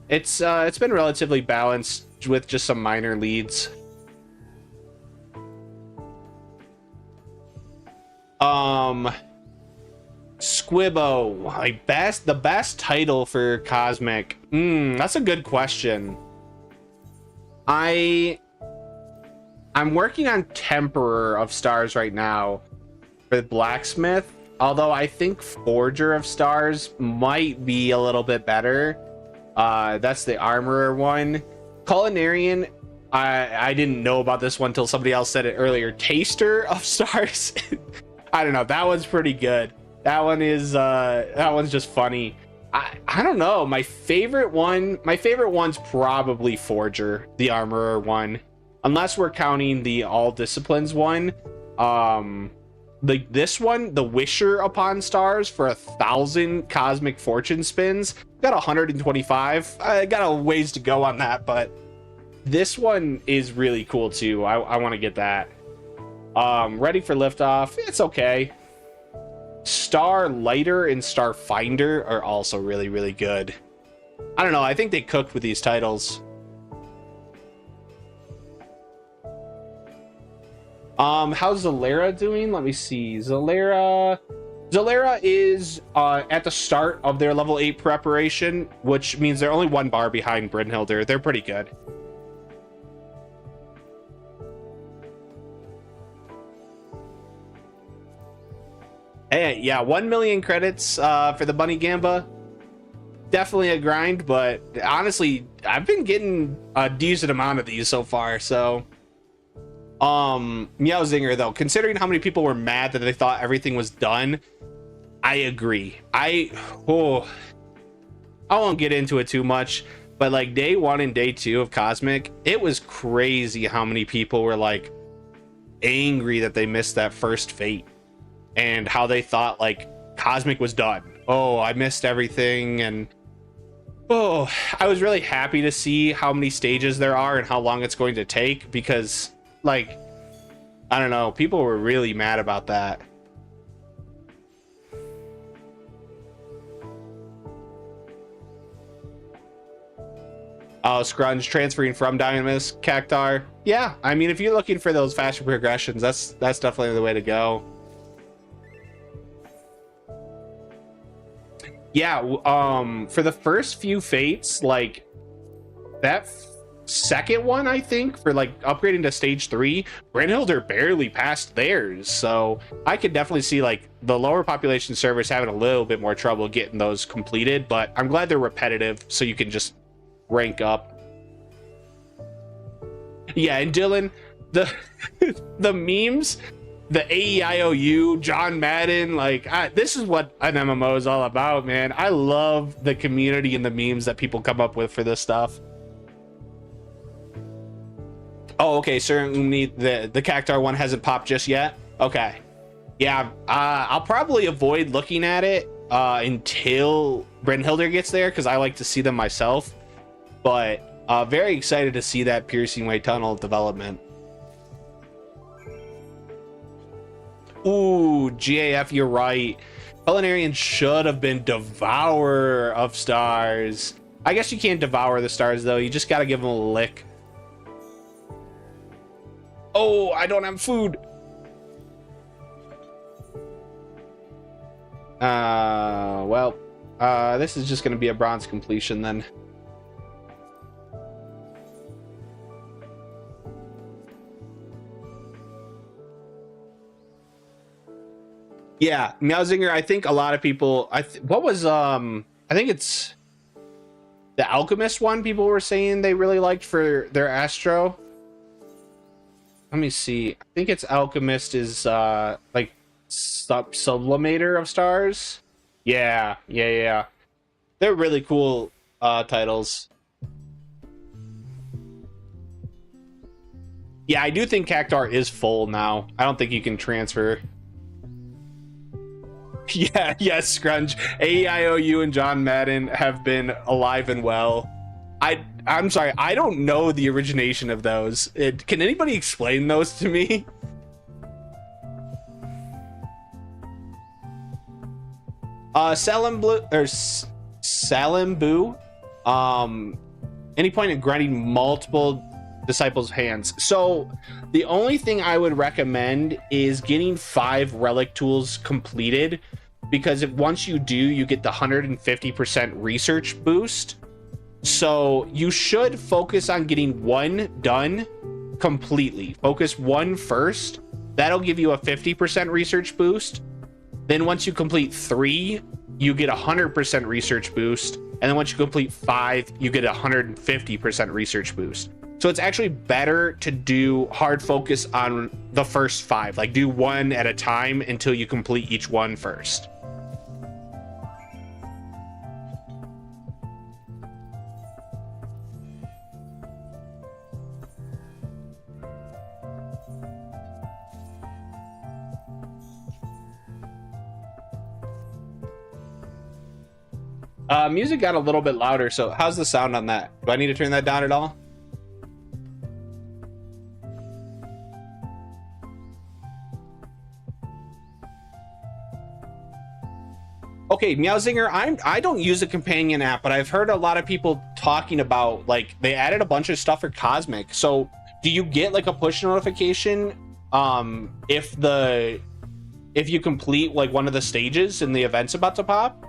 it's been relatively balanced with just some minor leads. Squibbo, like the best title for Cosmic. That's a good question. I'm working on Temperer of Stars right now for Blacksmith, although I think Forger of Stars might be a little bit better. That's the Armorer one. Culinarian, I didn't know about this one until somebody else said it earlier. Taster of Stars. I don't know. That one's pretty good. That one's just funny. I don't know. My favorite one's probably Forger, the Armorer one. Unless we're counting the All Disciplines one. This one, the Wisher Upon Stars for 1,000 Cosmic Fortune spins. Got 125. I got a ways to go on that, but this one is really cool too. I want to get that. Ready for liftoff. It's okay. Star Lighter and Star Finder are also really, really good. I don't know. I think they cooked with these titles. How's Zalera doing? Let me see. Zalera is at the start of their level 8 preparation, which means they're only 1 bar behind Brynhilder. They're pretty good. Hey, yeah, 1 million credits for the Bunny Gamba. Definitely a grind, but honestly, I've been getting a decent amount of these so far, so... Meowzinger, though, considering how many people were mad that they thought everything was done, I agree. I won't get into it too much, but like day 1 and day 2 of Cosmic, it was crazy how many people were like angry that they missed that first fate and how they thought like Cosmic was done. Oh, I missed everything. And I was really happy to see how many stages there are and how long it's going to take, because like, I don't know, people were really mad about that. Oh, Scrunge transferring from Dynamis, Cactar. Yeah, I mean, if you're looking for those faster progressions, that's definitely the way to go. Yeah, for the first few fates, like that second one, I think, for like upgrading to stage 3, Brynhilder barely passed theirs, so I could definitely see like the lower population servers having a little bit more trouble getting those completed, but I'm glad they're repetitive so you can just rank up. Yeah, and Dylan, the memes, the AEIOU, John Madden, like this is what an MMO is all about, man. I love the community and the memes that people come up with for this stuff. Oh, okay, Sir Umni, the Cactar one hasn't popped just yet. Okay, yeah, I'll probably avoid looking at it until Brynhilder gets there, because I like to see them myself. But very excited to see that Piercing Way Tunnel development. Ooh, GAF, you're right. Culinarian should have been Devourer of Stars. I guess you can't devour the stars, though. You just got to give them a lick. Oh, I don't have food. Well, this is just going to be a bronze completion then. Yeah, Meowzinger, I think a lot of people, what was, I think it's the Alchemist one people were saying they really liked for their Astro. Let me see. I think it's Alchemist is, like, Sublimator of Stars. Yeah. They're really cool, titles. Yeah, I do think Cactuar is full now. I don't think you can transfer. Yeah, yes, Scrunch. AEIOU and John Madden have been alive and well. I'm sorry, I don't know the origination of those. Can anybody explain those to me? Salambu, any point in grinding multiple disciples' hands. So the only thing I would recommend is getting 5 relic tools completed, because once you do, you get the 150% research boost. So you should focus on getting 1 done completely. Focus 1 first. That'll give you a 50% research boost. Then once you complete 3, you get a 100% research boost. And then once you complete 5, you get a 150% research boost. So it's actually better to do hard focus on the first 5. Like, do 1 at a time until you complete each one first. Music got a little bit louder, so how's the sound on that? Do I need to turn that down at all? Okay, Meowzinger, I don't use a companion app, but I've heard a lot of people talking about, like, they added a bunch of stuff for Cosmic. So do you get like a push notification if you complete like one of the stages and the event's about to pop?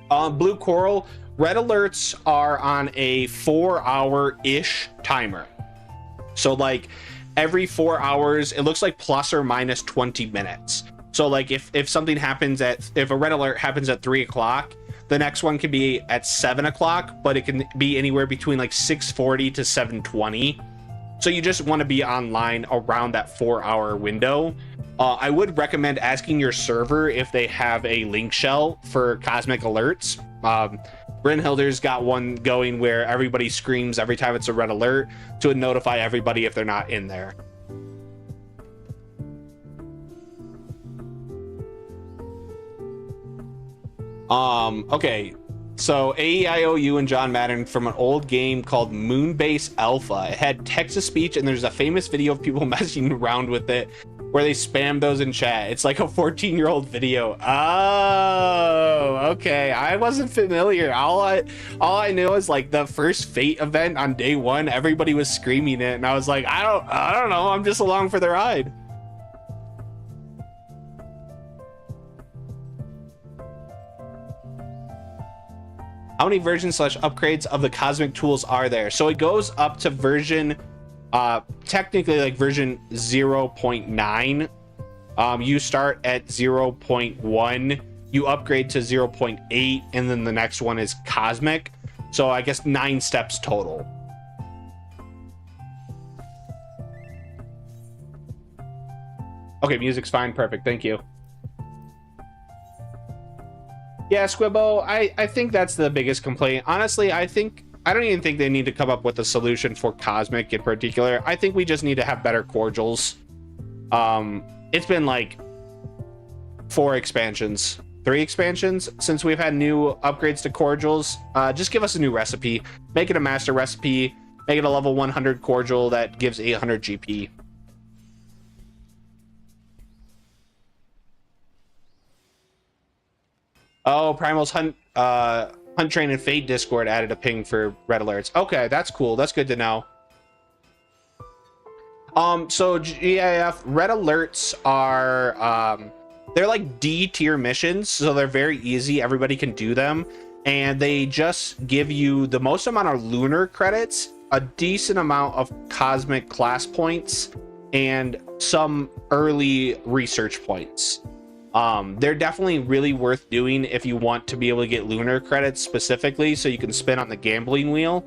Blue Coral, red alerts are on a 4-hour-ish timer. So like every 4 hours, it looks like plus or minus 20 minutes. So like if something happens if a red alert happens at 3 o'clock, the next one can be at 7 o'clock, but it can be anywhere between like 6:40 to 7:20. So you just want to be online around that 4-hour window. I would recommend asking your server if they have a link shell for Cosmic alerts. Brynhilder's got one going where everybody screams every time it's a red alert to notify everybody if they're not in there. Okay, so AEIOU and John Madden from an old game called Moonbase Alpha. It had text-to-speech, and there's a famous video of people messing around with it where they spam those in chat. It's like a 14-year-old video. Oh, okay. I wasn't familiar. All I knew is like the first Fate event on day 1, everybody was screaming it, and I was like, I don't know. I'm just along for the ride. How many versions / upgrades of the Cosmic tools are there? So it goes up to version, technically like version 0.9. You start at 0.1, you upgrade to 0.8, and then the next one is Cosmic. So I guess 9 steps total. Okay, music's fine. Perfect. Thank you. Yeah, Squibbo, I think that's the biggest complaint. Honestly, I don't even think they need to come up with a solution for Cosmic in particular. I think we just need to have better cordials. It's been like 3 expansions since we've had new upgrades to cordials. Just give us a new recipe, make it a master recipe, Make it a level 100 cordial that gives 800 GP. Oh, Primal's Hunt Train and Fate Discord added a ping for red alerts. Okay, that's cool. That's good to know. So GIF red alerts are they're like D tier missions, so they're very easy. Everybody can do them, and they just give you the most amount of lunar credits, a decent amount of cosmic class points, and some early research points. They're definitely really worth doing if you want to be able to get lunar credits specifically, so you can spin on the gambling wheel.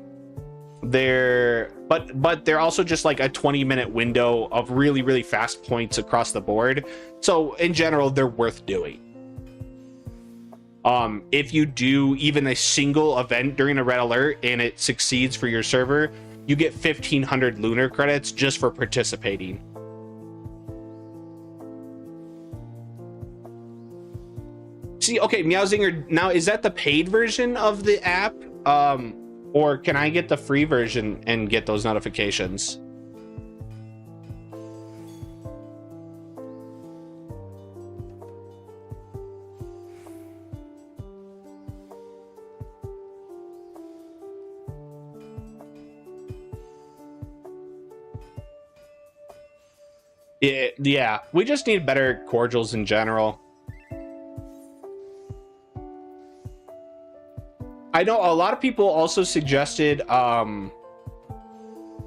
But they're also just like a 20-minute window of really fast points across the board. So in general, they're worth doing. If you do even a single event during a red alert and it succeeds for your server, you get 1,500 lunar credits just for participating. See, okay, Meowzinger, now is that the paid version of the app? Or can I get the free version and get those notifications? Yeah, we just need better cordials in general. I know a lot of people also suggested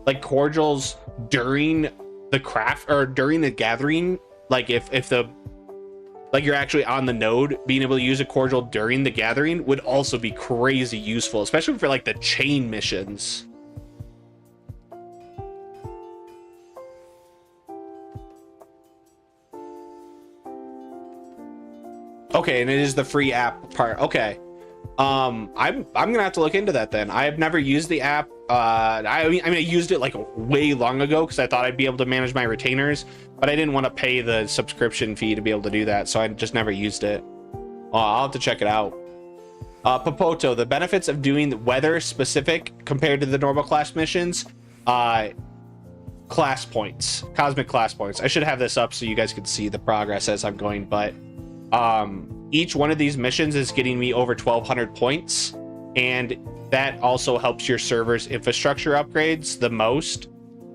like cordials during the craft or during the gathering, like if the like you're actually on the node, being able to use a cordial during the gathering would also be crazy useful, especially for like the chain missions. Okay, and it is the free app part. Okay. I'm gonna have to look into that then. I have never used the app. I mean I used it like way long ago because I thought I'd be able to manage my retainers, but I didn't want to pay the subscription fee to be able to do that, so I just never used it. I'll have to check it out. Popoto, the benefits of doing weather specific compared to the normal class missions. Class points, cosmic class points. I should have this up so you guys can see the progress as I'm going, but each one of these missions is getting me over 1,200 points, and that also helps your server's infrastructure upgrades the most.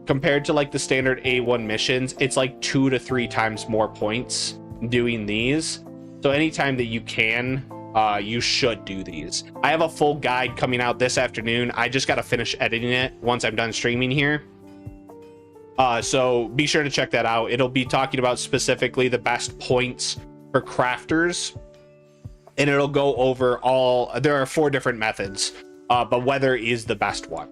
Compared to like the standard A1 missions, it's like 2 to 3 times more points doing these. So anytime that you can, you should do these. I have a full guide coming out this afternoon. I just got to finish editing it once I'm done streaming here. So be sure to check that out. It'll be talking about specifically the best points for crafters, and it'll go over all. There are 4 different methods, but weather is the best one.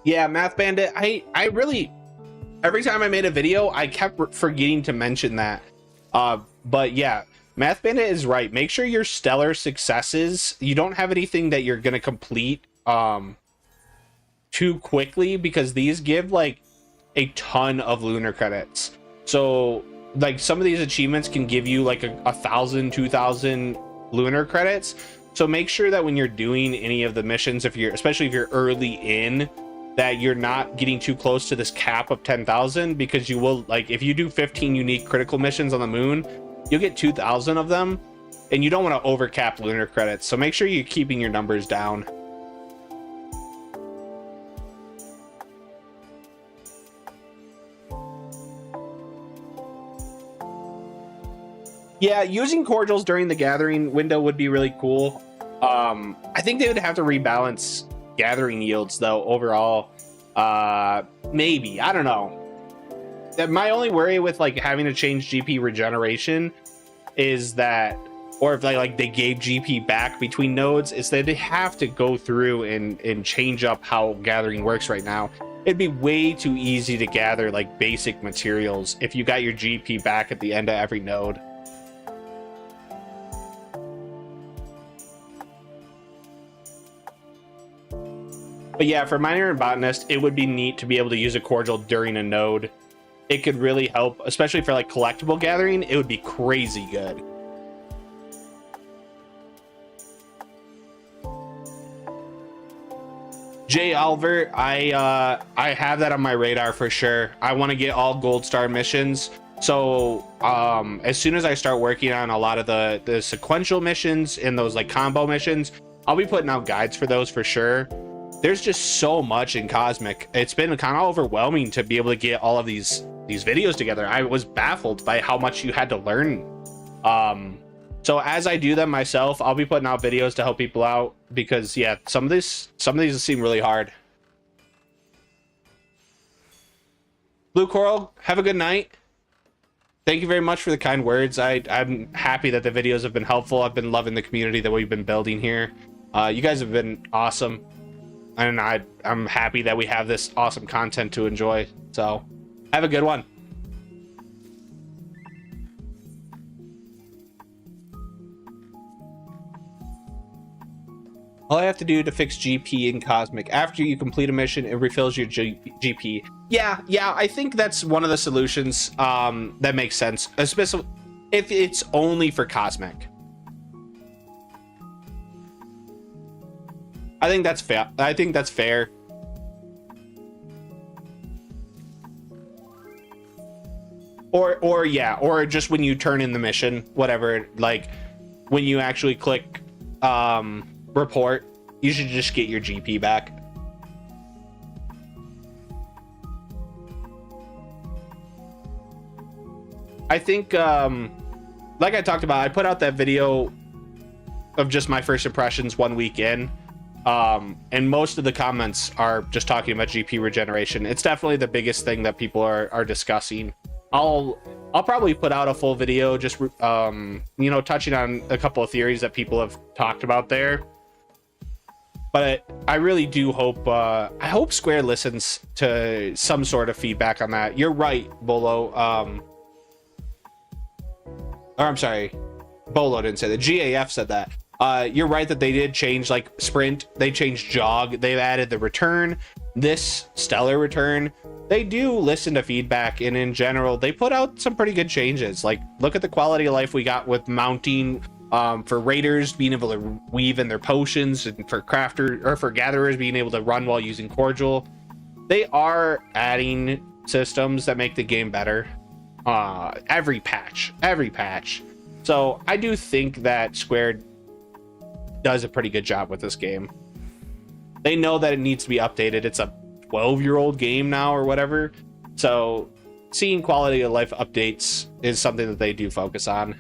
Yeah, Math Bandit, I really, every time I made a video I kept forgetting to mention that, but yeah, Math Bandit is right. Make sure your stellar successes, you don't have anything that you're gonna complete too quickly, because these give like a ton of lunar credits. So like some of these achievements can give you like 1,000, 2,000 lunar credits. So make sure that when you're doing any of the missions, especially if you're early in, that you're not getting too close to this cap of 10,000, because you will, like if you do 15 unique critical missions on the moon, you'll get 2,000 of them, and you don't want to overcap lunar credits. So make sure you're keeping your numbers down. Yeah, using cordials during the gathering window would be really cool. I think they would have to rebalance gathering yields though overall. Maybe, I don't know. My only worry with like having to change GP regeneration is that, or if they gave GP back between nodes, is that they have to go through and change up how gathering works right now. It'd be way too easy to gather like basic materials if you got your GP back at the end of every node. But yeah, for miner and botanist, it would be neat to be able to use a cordial during a node. It could really help, especially for like collectible gathering. It would be crazy good. Jay Albert, I have that on my radar for sure. I want to get all gold star missions. So as soon as I start working on a lot of the sequential missions and those like combo missions, I'll be putting out guides for those for sure. There's just so much in Cosmic. It's been kind of overwhelming to be able to get all of these videos together. I was baffled by how much you had to learn. So as I do them myself, I'll be putting out videos to help people out because yeah, some of these seem really hard. Blue Coral, have a good night. Thank you very much for the kind words. I'm happy that the videos have been helpful. I've been loving the community that we've been building here. You guys have been awesome. And I'm happy that we have this awesome content to enjoy. So have a good one. All I have to do to fix GP in Cosmic, after you complete a mission, it refills your GP. Yeah, I think that's one of the solutions that makes sense, especially if it's only for Cosmic. I think that's fair. Or just when you turn in the mission, whatever, like when you actually click report, you should just get your GP back. I think like I talked about, I put out that video of just my first impressions 1 week in, and most of the comments are just talking about GP regeneration. It's definitely the biggest thing that people are discussing. I'll probably put out a full video just you know, touching on a couple of theories that people have talked about there. But I really do hope I hope Square listens to some sort of feedback on that. You're right, Bolo. Or I'm sorry, Bolo didn't say that. GAF said that. You're right that they did change like sprint. They changed jog. They've added the return, this stellar return. They do listen to feedback, and in general, they put out some pretty good changes. Like, look at the quality of life we got with mounting. For raiders being able to weave in their potions, and for gatherers being able to run while using cordial. They are adding systems that make the game better. Every patch. So I do think that Square does a pretty good job with this game. They know that it needs to be updated. It's a 12-year-old game now or whatever. So seeing quality of life updates is something that they do focus on.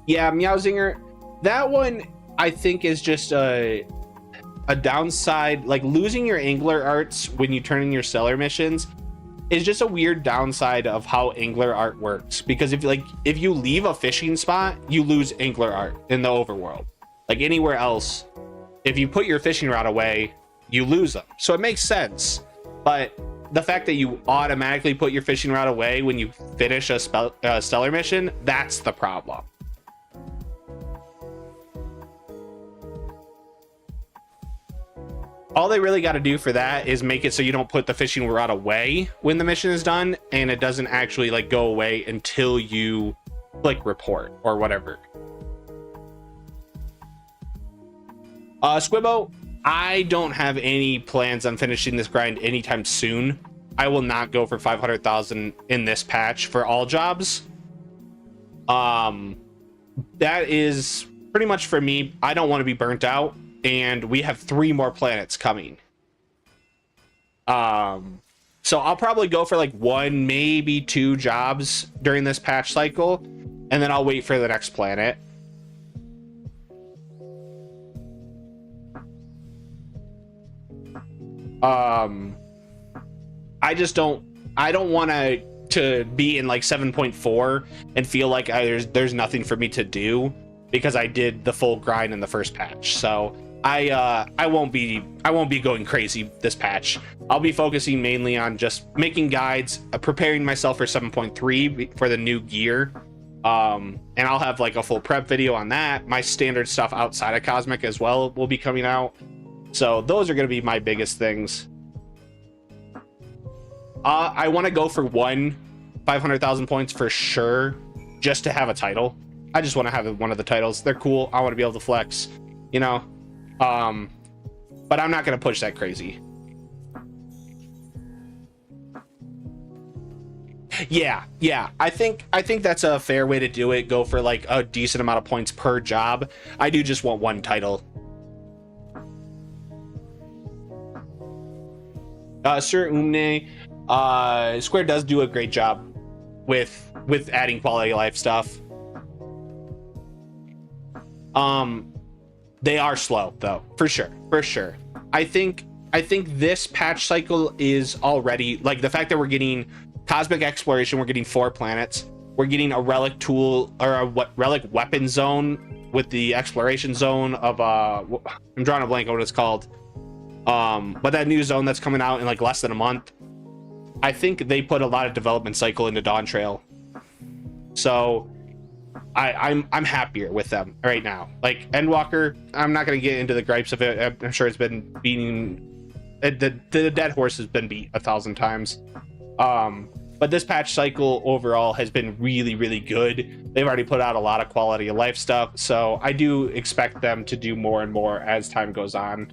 Yeah, Meowzinger, that one I think is just a downside. Like, losing your angler arts when you turn in your stellar missions is just a weird downside of how angler art works, because if you leave a fishing spot, you lose angler art in the overworld. Like anywhere else, if you put your fishing rod away, you lose them. So it makes sense. But the fact that you automatically put your fishing rod away when you finish a stellar mission, that's the problem. All they really got to do for that is make it so you don't put the fishing rod away when the mission is done, and it doesn't actually like go away until you click report or whatever. Squibbo, I don't have any plans on finishing this grind anytime soon. I will not go for 500,000 in this patch for all jobs. That is pretty much for me. I don't want to be burnt out. And we have 3 more planets coming. So I'll probably go for like 1, maybe 2 jobs during this patch cycle, and then I'll wait for the next planet. I don't want to be in like 7.4 and feel like there's nothing for me to do because I did the full grind in the first patch. So I won't be going crazy this patch. I'll be focusing mainly on just making guides, preparing myself for 7.3 for the new gear, And I'll have like a full prep video on that. My standard stuff outside of Cosmic as well will be coming out. So those are going to be my biggest things. I want to go for 500,000 points for sure, just to have a title. I just want to have one of the titles. They're cool. I want to be able to flex, you know. But I'm not going to push that crazy. Yeah, I think that's a fair way to do it. Go for like a decent amount of points per job. I do just want one title. Sir Umne, Square does do a great job with adding quality of life stuff. They are slow though, for sure. I think this patch cycle is already, like, the fact that we're getting Cosmic Exploration, we're getting 4 planets, we're getting a relic tool, or a relic weapon zone with the exploration zone of I'm drawing a blank on what it's called, but that new zone that's coming out in like less than a month. I think they put a lot of development cycle into Dawn Trail, so I'm happier with them right now. Like Endwalker, I'm not going to get into the gripes of it. I'm sure it's been beating, the dead horse has been beat 1,000 times. But this patch cycle overall has been really, really good. They've already put out a lot of quality of life stuff, so I do expect them to do more and more as time goes on.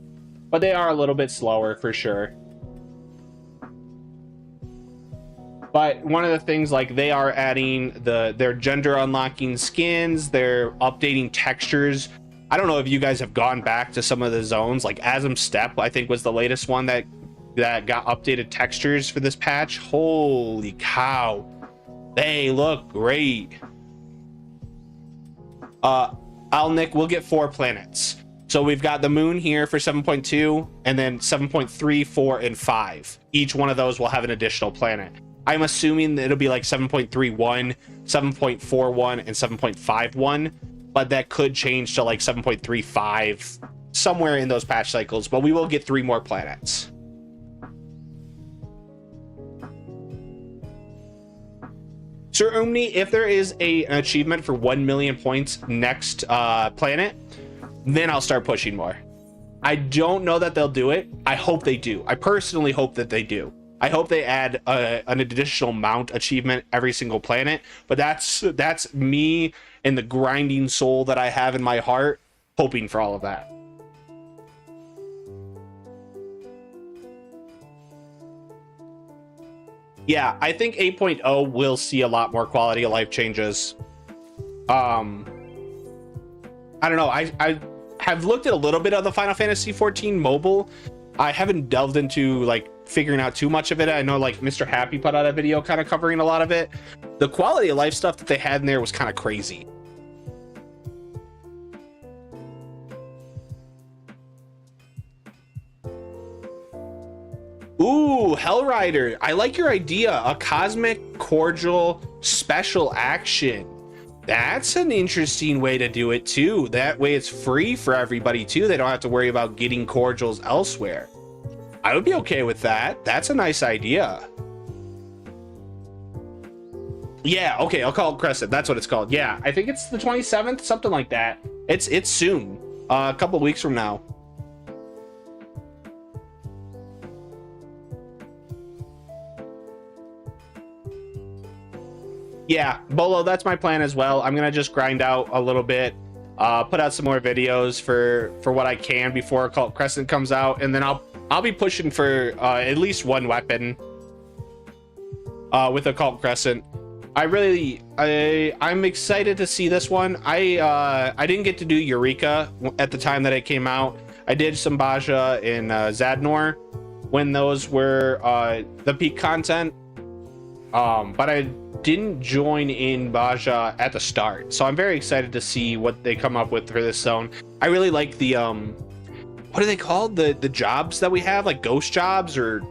But they are a little bit slower for sure. But one of the things, like, they are adding their gender unlocking skins, they're updating textures. I don't know if you guys have gone back to some of the zones, like Asm Step, I think was the latest one that got updated textures for this patch. Holy cow, they look great. Alnick will get 4 planets. So we've got the moon here for 7.2, and then 7.3, 4, and 5. Each one of those will have an additional planet. I'm assuming that it'll be like 7.31, 7.41, and 7.51, but that could change to like 7.35, somewhere in those patch cycles, but we will get 3 more planets. Sir Umni, if there is an achievement for 1 million points next planet, then I'll start pushing more. I don't know that they'll do it. I hope they do. I personally hope that they do. I hope they add an additional mount achievement every single planet, but that's me and the grinding soul that I have in my heart hoping for all of that. Yeah, I think 8.0 will see a lot more quality of life changes. I don't know. I have looked at a little bit of the Final Fantasy 14 mobile. I haven't delved into like figuring out too much of it. I know like Mr. Happy put out a video kind of covering a lot of it. The quality of life stuff that they had in there was kind of crazy. Ooh, Hellrider. I like your idea. A cosmic cordial special action. That's an interesting way to do it too. That way it's free for everybody too. They don't have to worry about getting cordials elsewhere. I would be okay with that. That's a nice idea. Yeah, okay, I'll call it Crescent. That's what it's called. Yeah, I think it's the 27th, something like that. It's soon. A couple of weeks from now. Yeah, Bolo, that's my plan as well. I'm gonna just grind out a little bit, put out some more videos for what I can before Occult Crescent comes out, and then I'll be pushing for at least 1 weapon with Occult Crescent. I'm excited to see this one. I didn't get to do Eureka at the time that it came out. I did some Baja in Zadnor when those were the peak content, but I didn't join in Baja at the start, so I'm very excited to see what they come up with for this zone. I really like the what are they called, the jobs that we have, like ghost jobs, or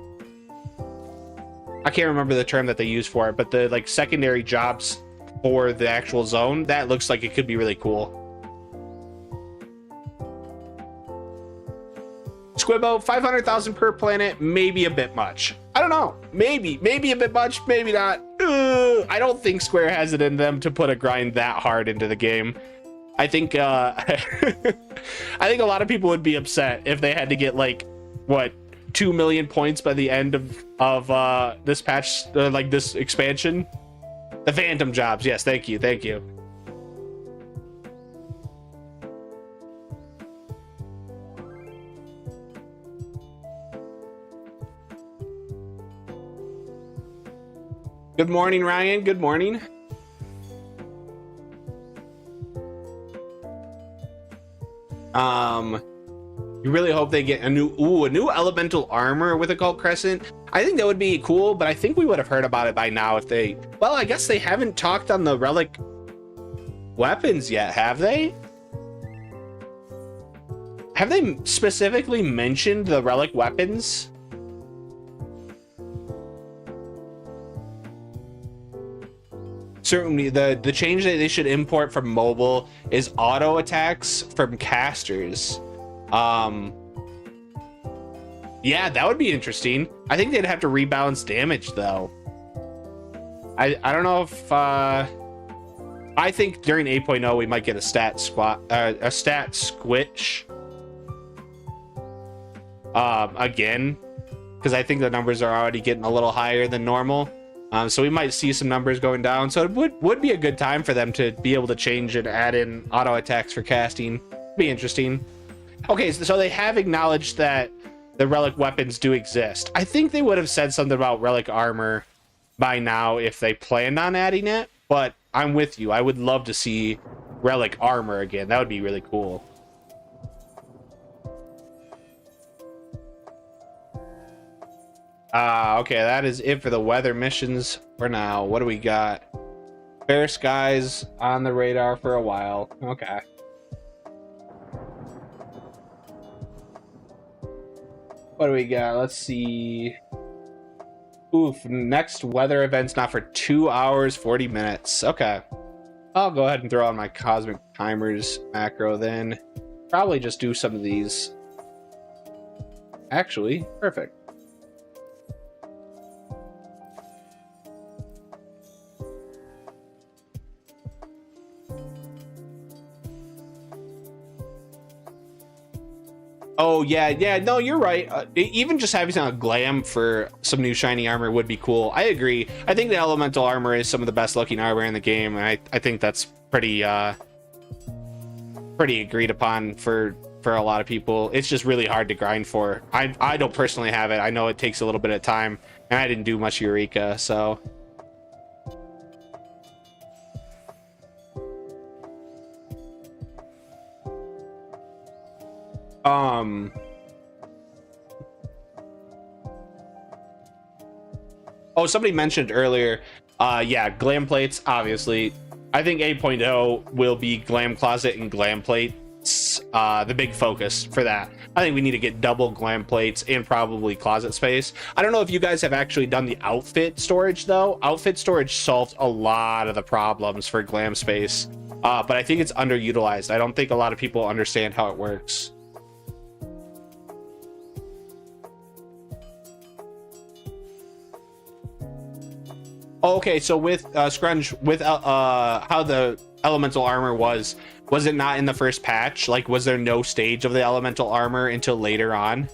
I can't remember the term that they use for it, but the like secondary jobs for the actual zone. That looks like it could be really cool. Squibbo, 500,000 per planet, maybe a bit much. I don't know. Maybe a bit much, maybe not. I don't think Square has it in them to put a grind that hard into the game. I think I think a lot of people would be upset if they had to get like what 2 million points by the end of this patch, like this expansion. The Phantom jobs, yes, thank you. Good morning, Ryan. Good morning. You really hope they get a new elemental armor with Occult Crescent. I think that would be cool, but I think we would have heard about it by now if they... Well, I guess they haven't talked on the relic weapons yet, have they? Have they specifically mentioned the relic weapons? Certainly, the change that they should import from mobile is auto attacks from casters. Yeah, that would be interesting. I think they'd have to rebalance damage though. I don't know if I think during 8.0 we might get a stat squat a stat squitch again, because I think the numbers are already getting a little higher than normal. So we might see some numbers going down. So it would be a good time for them to be able to change and add in auto attacks for casting. Be interesting. Okay, so they have acknowledged that the relic weapons do exist. I think they would have said something about relic armor by now if they planned on adding it, but I'm with you. I would love to see relic armor again. That would be really cool. Okay, that is it for the weather missions for now. What do we got? Fair skies on the radar for a while. Okay. What do we got? Let's see. Oof, next weather event's not for 2 hours, 40 minutes. Okay. I'll go ahead and throw on my cosmic timers macro then. Probably just do some of these. Actually, perfect. Oh, yeah, no, you're right. Even just having a glam for some new shiny armor would be cool. I agree. I think the elemental armor is some of the best looking armor in the game, and I think that's pretty agreed upon for a lot of people. It's just really hard to grind for. I don't personally have it. I know it takes a little bit of time, and I didn't do much Eureka, so... Oh, somebody mentioned earlier, yeah, glam plates, obviously. I think 8.0 will be glam closet and glam plates, the big focus for that. I think we need to get double glam plates and probably closet space. I don't know if you guys have actually done the outfit storage though. Outfit storage solved a lot of the problems for glam space, but I think it's underutilized. I don't think a lot of people understand how it works. Okay, so with Scrunch, with how the elemental armor was it not in the first patch? Like, was there no stage of the elemental armor until later on?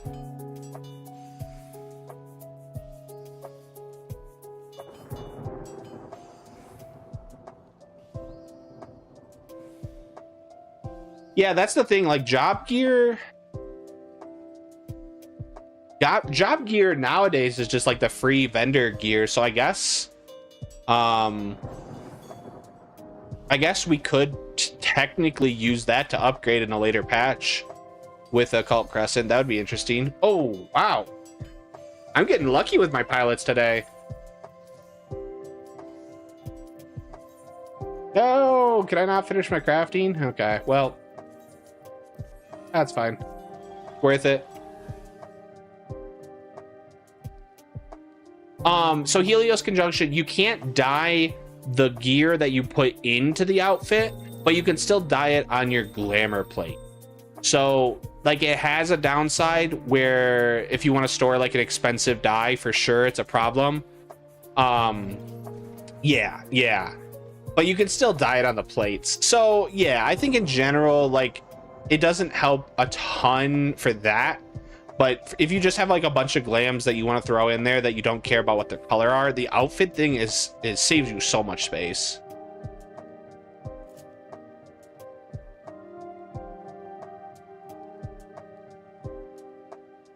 Yeah, that's the thing. Like, job gear nowadays is just like the free vendor gear, so I guess we could technically use that to upgrade in a later patch with Occult Crescent. That would be interesting. Oh, wow. I'm getting lucky with my pilots today. No, can I not finish my crafting? Okay, well, that's fine. Worth it. So Helios Conjunction, you can't dye the gear that you put into the outfit, but you can still dye it on your glamour plate. So like, it has a downside where if you want to store like an expensive dye, for sure it's a problem. Yeah, but you can still dye it on the plates. So yeah, I think in general, like, it doesn't help a ton for that. But if you just have like a bunch of glams that you want to throw in there that you don't care about what their color are, the outfit thing it saves you so much space.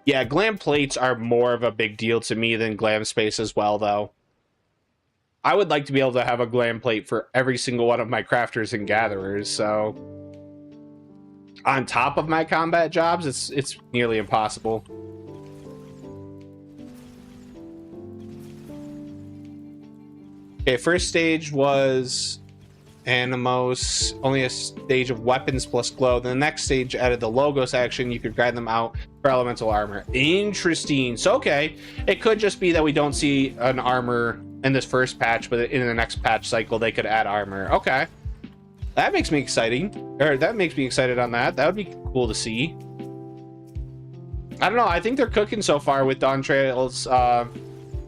Yeah, glam plates are more of a big deal to me than glam space as well, though. I would like to be able to have a glam plate for every single one of my crafters and gatherers, so on top of my combat jobs, it's nearly impossible. Okay, first stage was animos, only a stage of weapons plus glow. The next stage added the logos action. You could grab them out for elemental armor. Interesting. So okay, it could just be that we don't see an armor in this first patch, but in the next patch cycle they could add armor. Okay, that makes me exciting, or that makes me excited on that. That would be cool to see. I don't know, I think they're cooking so far with Dawn Trail's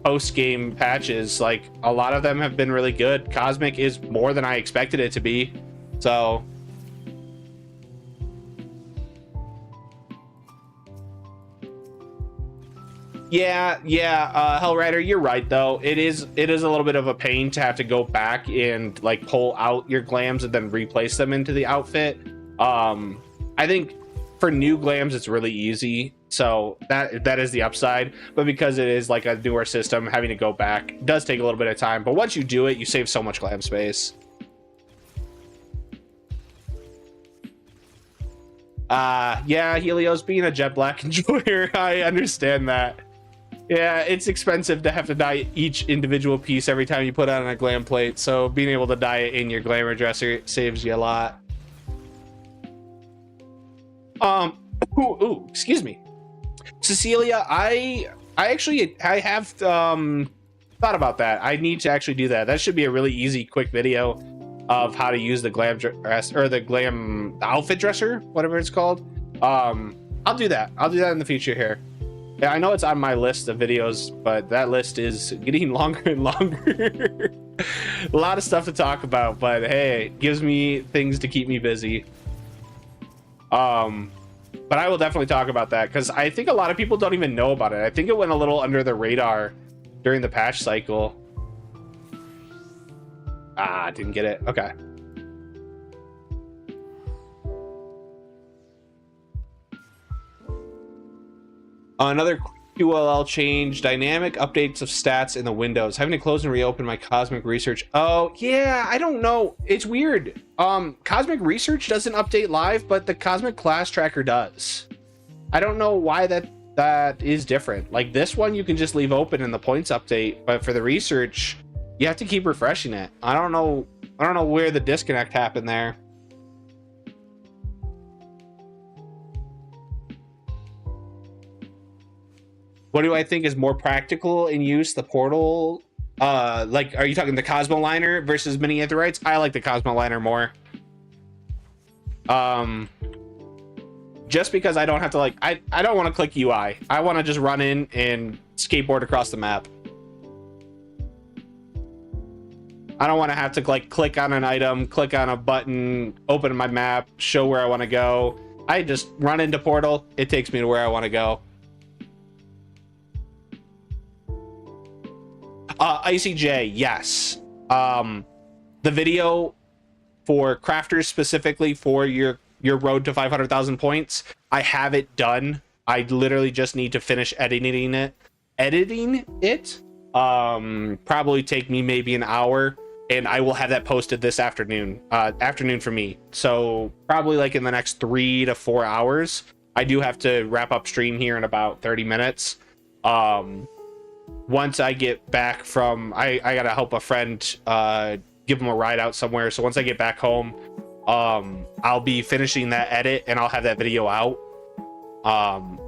post-game patches. Like, a lot of them have been really good. Cosmic is more than I expected it to be, so yeah, Hellrider, you're right though. It is a little bit of a pain to have to go back and like pull out your glams and then replace them into the outfit. I think for new glams it's really easy, so that is the upside. But because it is like a newer system, having to go back does take a little bit of time, but once you do it, you save so much glam space. Yeah, Helios, being a jet black enjoyer, I understand that. Yeah, it's expensive to have to dye each individual piece every time you put on a glam plate, so being able to dye it in your glamour dresser saves you a lot. Ooh, excuse me, Cecilia, I have thought about that. I need to actually do that. That should be a really easy, quick video of how to use the glam dress, or the glam outfit dresser, whatever it's called. I'll do that in the future here. Yeah, I know it's on my list of videos, but that list is getting longer and longer. A lot of stuff to talk about, but hey, it gives me things to keep me busy. But I will definitely talk about that, because I think a lot of people don't even know about it. I think it went a little under the radar during the patch cycle. Didn't get it. Okay. Another QLL change, dynamic updates of stats in the windows. Having to close and reopen my Cosmic Research. Oh, yeah, I don't know. It's weird. Cosmic Research doesn't update live, but the Cosmic Class Tracker does. I don't know why that is different. Like, this one you can just leave open in the points update, but for the research, you have to keep refreshing it. I don't know where the disconnect happened there. What do I think is more practical in use? The portal? Like, are you talking the Cosmo Liner versus Mini Aetherytes? I like the Cosmo Liner more. Just because I don't have to, like, I don't want to click UI. I want to just run in and skateboard across the map. I don't want to have to, like, click on an item, click on a button, open my map, show where I want to go. I just run into portal. It takes me to where I want to go. ICJ, yes. The video for crafters, specifically for your road to 500,000 points, I have it done. I literally just need to finish editing it. Probably take me maybe an hour, and I will have that posted this afternoon. Afternoon for me. So probably like in the next 3 to 4 hours. I do have to wrap up stream here in about 30 minutes. Once I get back from, I gotta help a friend give him a ride out somewhere. So once I get back home, I'll be finishing that edit and I'll have that video out.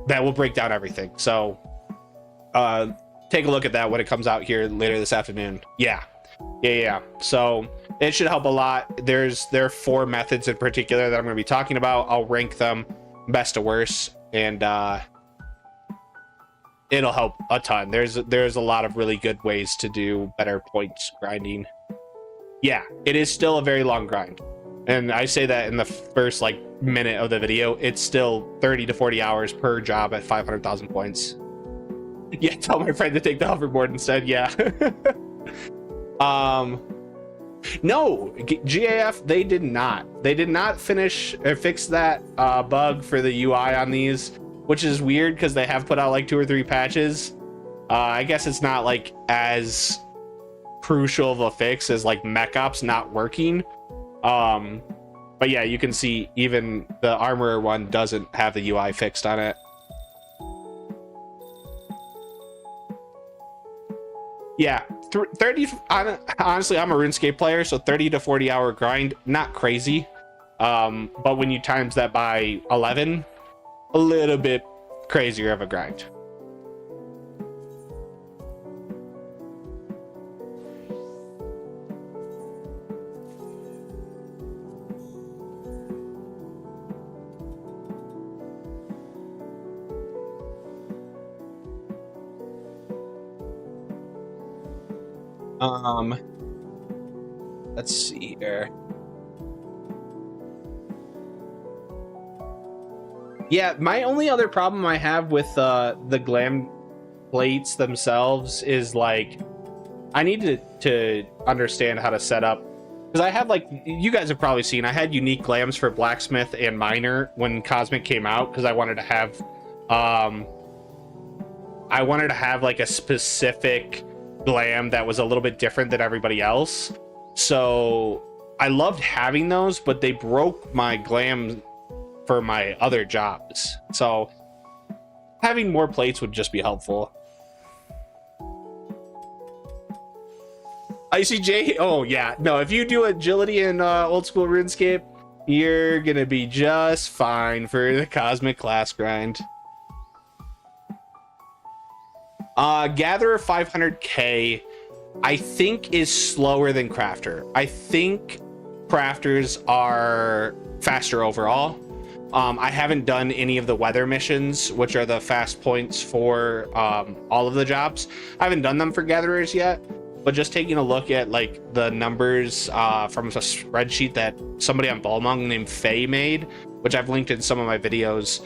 That will break down everything. So take a look at that when it comes out here later this afternoon. Yeah. So it should help a lot. There are 4 methods in particular that I'm going to be talking about. I'll rank them best to worst, and it'll help a ton. There's a lot of really good ways to do better points grinding. Yeah, it is still a very long grind. And I say that in the first like minute of the video. It's still 30 to 40 hours per job at 500,000 points. Yeah, tell my friend to take the hoverboard instead. Yeah. No, GAF, they did not finish or fix that bug for the UI on these, which is weird because they have put out like 2 or 3 patches. I guess it's not like as crucial of a fix as like mech ops not working. But yeah, you can see even the armorer one doesn't have the UI fixed on it. Yeah, 30, honestly, I'm a RuneScape player, so 30 to 40 hour grind, not crazy. But when you times that by 11, a little bit crazier of a grind. Let's see here. Yeah, my only other problem I have with the glam plates themselves is like I need to understand how to set up, because I have, like, you guys have probably seen, I had unique glams for blacksmith and miner when Cosmic came out, because I wanted to have like a specific glam that was a little bit different than everybody else. So I loved having those, but they broke my glam for my other jobs. So having more plates would just be helpful. ICJ, oh yeah, no, if you do agility in old school RuneScape, you're gonna be just fine for the Cosmic class grind. Gatherer 500k, I think is slower than Crafter. I think Crafters are faster overall. I haven't done any of the weather missions, which are the fast points for all of the jobs. I haven't done them for Gatherers yet, but just taking a look at like the numbers from a spreadsheet that somebody on Balmung named Faye made, which I've linked in some of my videos,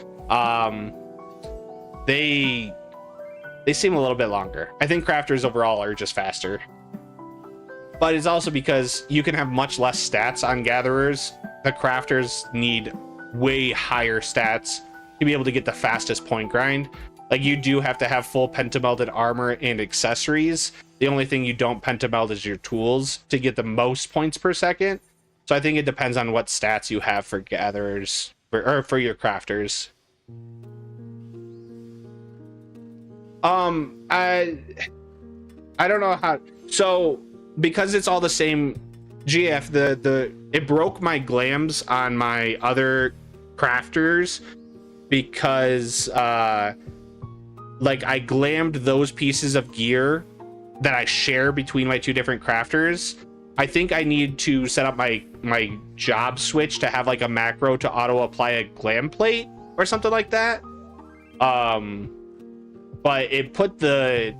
they seem a little bit longer. I think Crafters overall are just faster. But it's also because you can have much less stats on Gatherers. The Crafters need way higher stats to be able to get the fastest point grind. Like, you do have to have full pentamelded armor and accessories. The only thing you don't pentameld is your tools to get the most points per second. So I think it depends on what stats you have for Gatherers, or for your Crafters. I don't know how. So because it's all the same GF, it broke my glams on my other crafters because like I glammed those pieces of gear that I share between my 2 different crafters. I think I need to set up my job switch to have like a macro to auto apply a glam plate or something like that. But it put the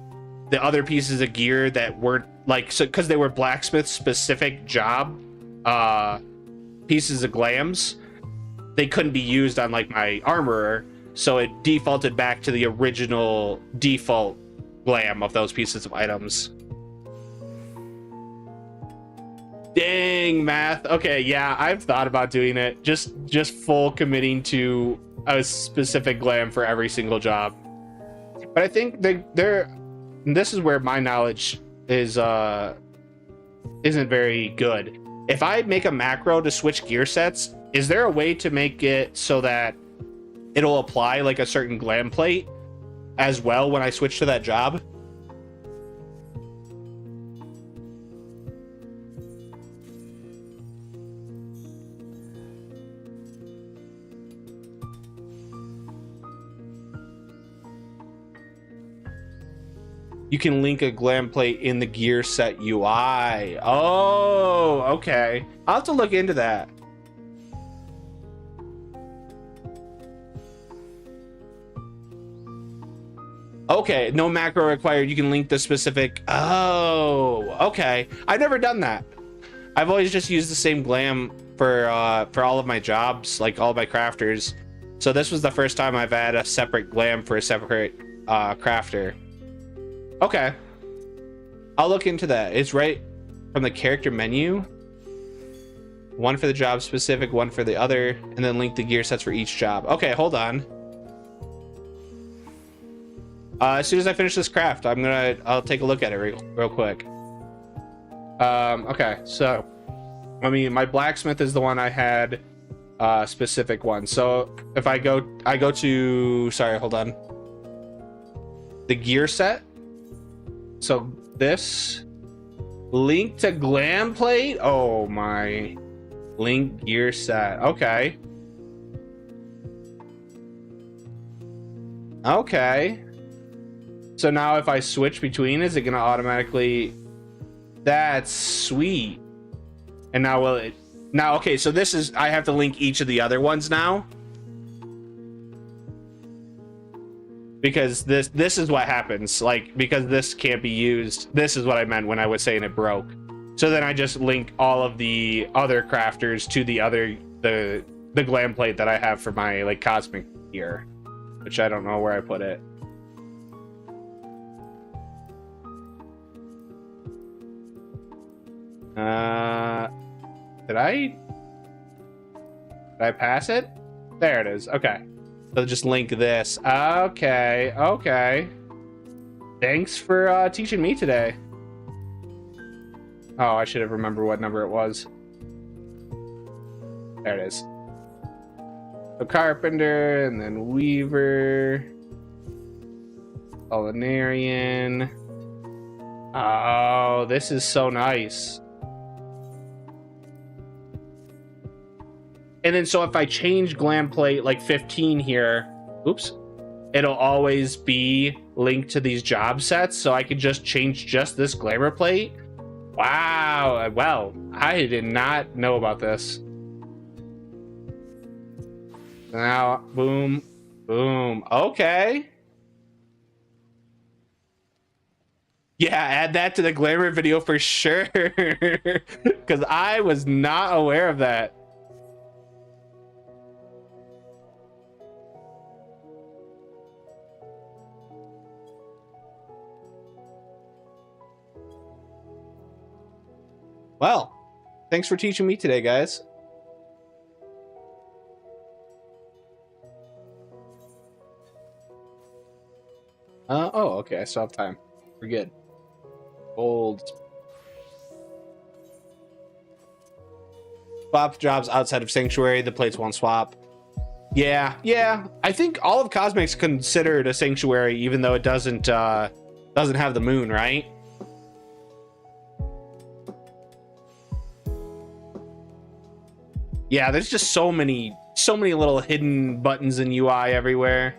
other pieces of gear that weren't like, so because they were blacksmith specific job pieces of glams, they couldn't be used on like my armorer, so it defaulted back to the original default glam of those pieces of items. Dang, math. Okay, yeah, I've thought about doing it, just full committing to a specific glam for every single job. But I think this is where my knowledge is isn't very good. If I make a macro to switch gear sets, is there a way to make it so that it'll apply like a certain glam plate as well when I switch to that job? You can link a glam plate in the gear set UI. Oh, okay. I'll have to look into that. Okay, no macro required. You can link the specific. Oh, okay. I've never done that. I've always just used the same glam for all of my jobs, like all of my crafters. So this was the first time I've had a separate glam for a separate crafter. Okay, I'll look into that. It's right from the character menu. One for the job specific, one for the other, and then link the gear sets for each job. Okay, hold on. As soon as I finish this craft, I'll take a look at it real quick. Okay, so I mean, my blacksmith is the one I had specific one. So if I go to, sorry, hold on, the gear set. So this link to glam plate. Oh my, link gear set. Okay. Okay. So now if I switch between, is it gonna automatically? That's sweet. And now will it? Now, okay, so this is, I have to link each of the other ones now. Because this is what happens, like, because this can't be used. This is what I meant when I was saying it broke. So then I just link all of the other crafters to the glam plate that I have for my like cosmic gear, which I don't know where I put it. Did I pass it? There it is. Okay. So just link this. Okay. Okay. Thanks for teaching me today. Oh, I should have remembered what number it was. There it is. So carpenter, and then weaver, culinarian. Oh, this is so nice. And then so if I change glam plate like 15 here, oops, it'll always be linked to these job sets. So I could just change just this glamour plate. Wow. Well, I did not know about this. Now, boom, boom. Okay. Yeah, add that to the glamour video for sure. Because I was not aware of that. Well, thanks for teaching me today, guys. Oh, okay, I still have time. We're good. Gold. Swap jobs outside of Sanctuary, the plates won't swap. Yeah. I think all of Cosmic's considered a Sanctuary, even though it doesn't have the moon, right? Yeah, there's just so many little hidden buttons in UI everywhere.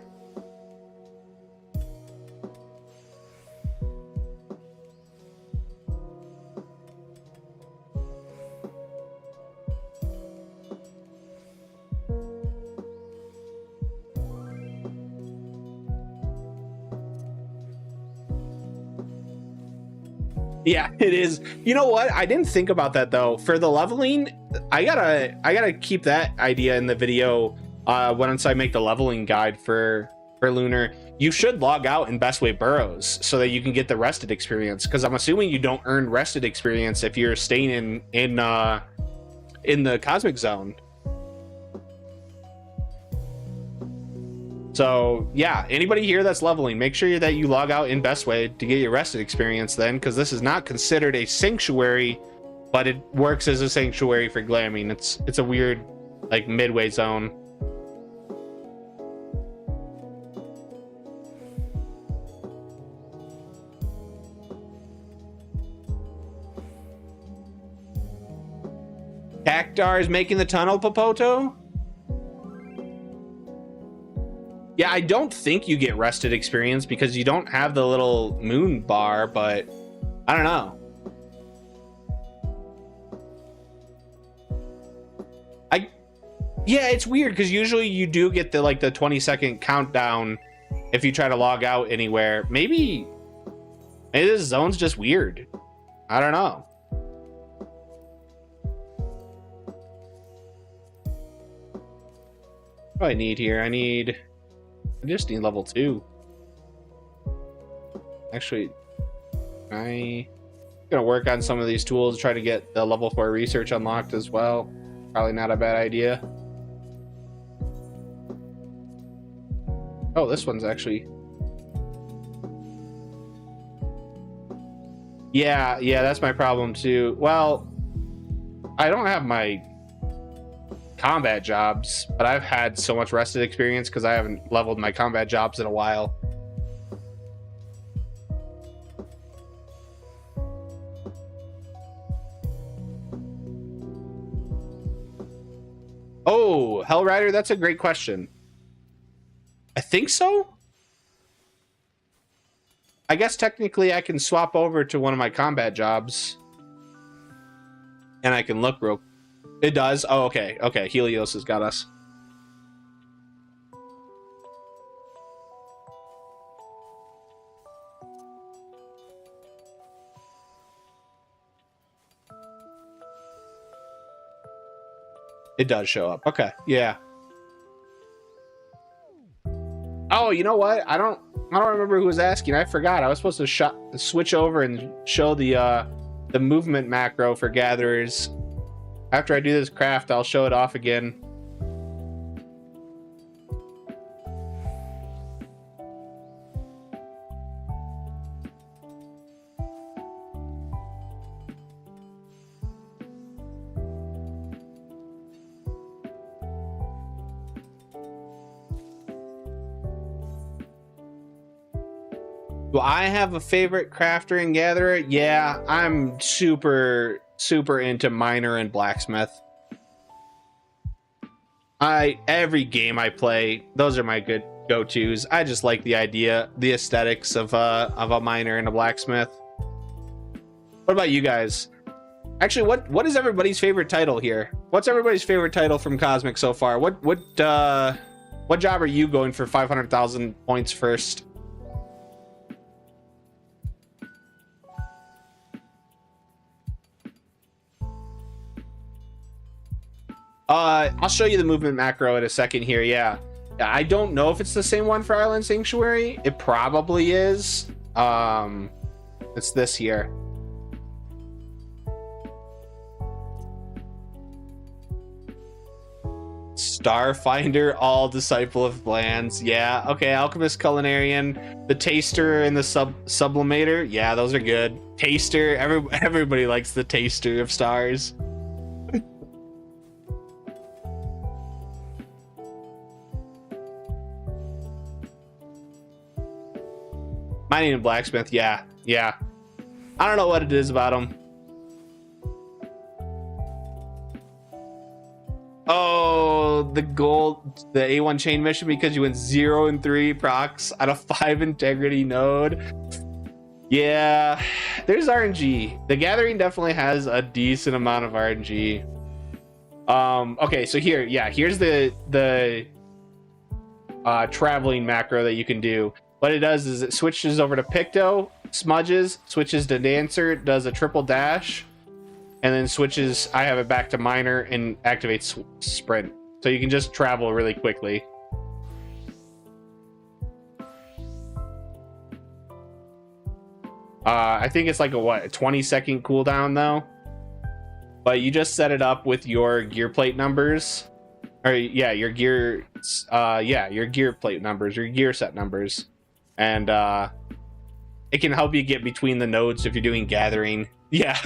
Yeah, it is. You know what? I didn't think about that though. For the leveling, I gotta keep that idea in the video once I make the leveling guide for Lunar. You should log out in Best Way Burrows so that you can get the rested experience. Because I'm assuming you don't earn rested experience if you're staying in the Cosmic Zone. So yeah, anybody here that's leveling, make sure that you log out in Best Way to get your rested experience then, because this is not considered a sanctuary, but it works as a sanctuary for glamming. It's a weird like midway zone. Cactar is making the tunnel, Popoto? Yeah, I don't think you get rested experience because you don't have the little moon bar, but I don't know. Yeah, it's weird because usually you do get the 20-second countdown if you try to log out anywhere. Maybe this zone's just weird. I don't know. What do I need here? I just need level 2. Actually, I'm gonna work on some of these tools, try to get the level 4 research unlocked as well. Probably not a bad idea. Oh, this one's actually... Yeah, that's my problem too. Well, I don't have my combat jobs, but I've had so much rested experience because I haven't leveled my combat jobs in a while. Oh, Hellrider, that's a great question. I think so. I guess technically I can swap over to one of my combat jobs and I can look real. It does. Oh, okay. Okay. Helios has got us. It does show up. Okay. Yeah. Oh, you know what? I don't remember who was asking. I forgot. I was supposed to switch over and show the movement macro for gatherers. After I do this craft, I'll show it off again. Do I have a favorite crafter and gatherer? Yeah, I'm super into miner and blacksmith. Every game I play, those are my good go-tos. I just like the idea, the aesthetics of a miner and a blacksmith. What about you guys? Actually, what is everybody's favorite title here? What's everybody's favorite title from Cosmic so far? What job are you going for 500,000 points first? I'll show you the movement macro in a second here. Yeah, I don't know if it's the same one for Island Sanctuary. It probably is. It's this here. Starfinder, all disciple of lands. Yeah, okay. Alchemist, Culinarian, the Taster, and the Sublimator. Yeah, those are good. Taster. Everybody likes the Taster of stars. Mining and blacksmith, yeah. I don't know what it is about them. Oh, the gold, the A1 chain mission because you went 0 and 3 procs on a 5 integrity node. Yeah, there's RNG. The gathering definitely has a decent amount of RNG. Okay, so here's the traveling macro that you can do. What it does is it switches over to Picto, smudges, switches to Dancer, does a triple dash, and then switches, I have it back to Miner and activates Sprint. So you can just travel really quickly. I think it's like a 20-second cooldown though. But you just set it up with your gear plate numbers. Or yeah, your gear plate numbers, your gear set numbers. And it can help you get between the nodes if you're doing gathering. Yeah.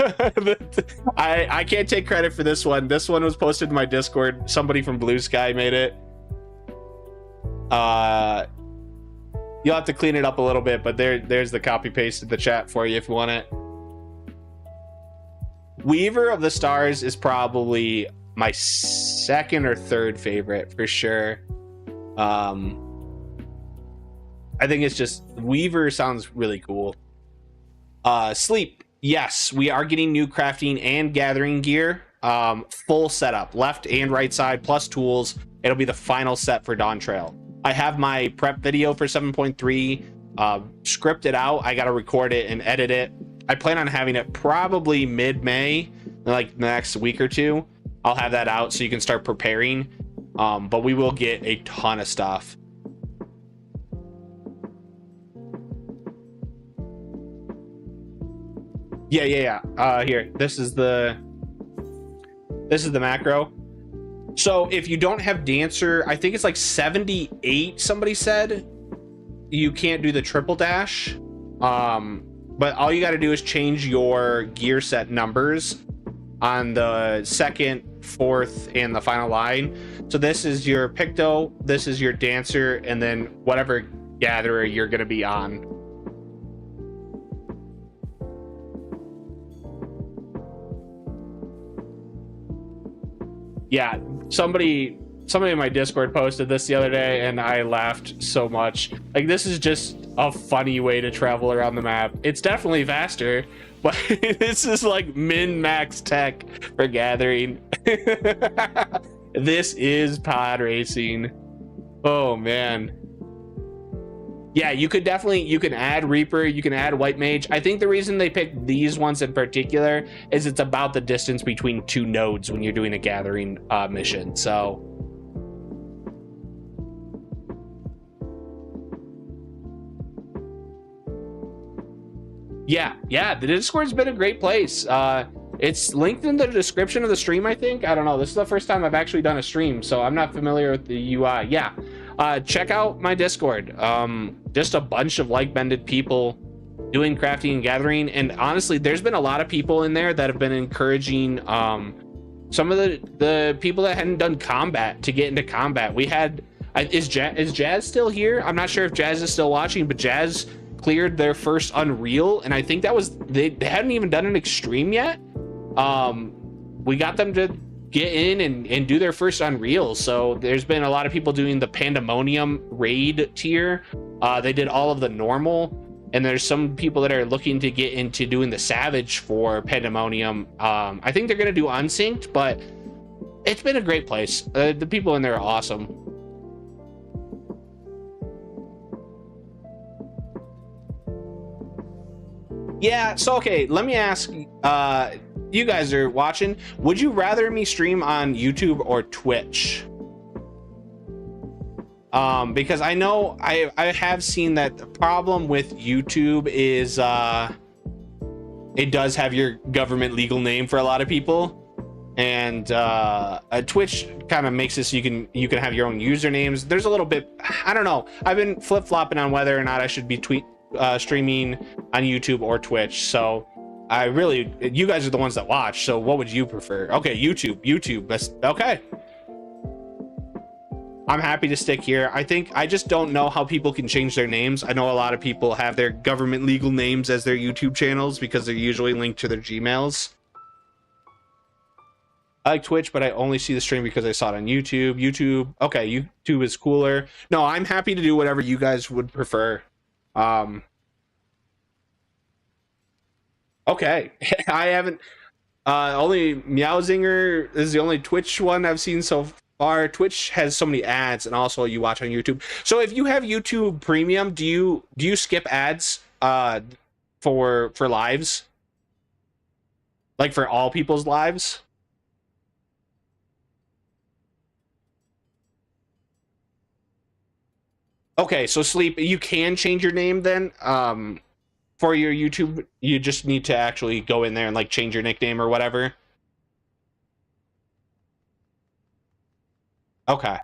I can't take credit for this one. This one was posted in my Discord. Somebody from Blue Sky made it. You'll have to clean it up a little bit, but there's the copy paste in the chat for you if you want it. Weaver of the Stars is probably my second or third favorite for sure. I think it's just Weaver sounds really cool. Sleep. Yes, we are getting new crafting and gathering gear. Full setup, left and right side, plus tools. It'll be the final set for Dawn Trail. I have my prep video for 7.3 scripted out. I got to record it and edit it. I plan on having it probably mid-May, like the next week or two. I'll have that out so you can start preparing. But we will get a ton of stuff. Yeah. Here, this is the macro. So if you don't have dancer, I think it's like 78, somebody said, you can't do the triple dash. But all you got to do is change your gear set numbers on the second, fourth, and the final line. So this is your picto, this is your dancer, and then whatever gatherer you're going to be on. Yeah, somebody in my Discord posted this the other day, and I laughed so much. Like, this is just a funny way to travel around the map. It's definitely faster, but this is like min-max tech for gathering. This is pod racing. Oh man. Yeah, you can add Reaper, you can add White Mage. I think the reason they picked these ones in particular is it's about the distance between two nodes when you're doing a gathering mission. So yeah, the Discord's been a great place. It's linked in the description of the stream, I think. I don't know. This is the first time I've actually done a stream, so I'm not familiar with the UI. Yeah. Check out my Discord. Just a bunch of like-minded people doing crafting and gathering, and honestly, there's been a lot of people in there that have been encouraging some of the people that hadn't done combat to get into combat. We had is Jazz still here? I'm not sure if Jazz is still watching, but Jazz cleared their first Unreal, and I think that was they hadn't even done an extreme yet. We got them to get in and do their first Unreal. So there's been a lot of people doing the Pandemonium raid tier. They did all of the normal, and there's some people that are looking to get into doing the Savage for Pandemonium. I think they're going to do Unsynced, but it's been a great place. The people in there are awesome. Yeah, so okay, let me ask, you guys are watching, would you rather me stream on YouTube or Twitch? Because I know I have seen that the problem with YouTube is it does have your government legal name for a lot of people, and Twitch kind of makes it so you can have your own usernames. There's a little bit, I don't know, I've been flip-flopping on whether or not I should be streaming on YouTube or Twitch. So I really, you guys are the ones that watch, so what would you prefer? Okay, YouTube, that's okay. I'm happy to stick here. I just don't know how people can change their names. I know a lot of people have their government legal names as their YouTube channels because they're usually linked to their Gmails. I like Twitch, but I only see the stream because I saw it on YouTube. Okay, YouTube is cooler. No, I'm happy to do whatever you guys would prefer. Okay. I haven't only Meowzinger is the only Twitch one I've seen so far. Twitch has so many ads, and also you watch on YouTube. So if you have YouTube Premium, do you skip ads for lives? Like for all people's lives? Okay, so Sleep, you can change your name then. For your YouTube, you just need to actually go in there and like change your nickname or whatever. Okay.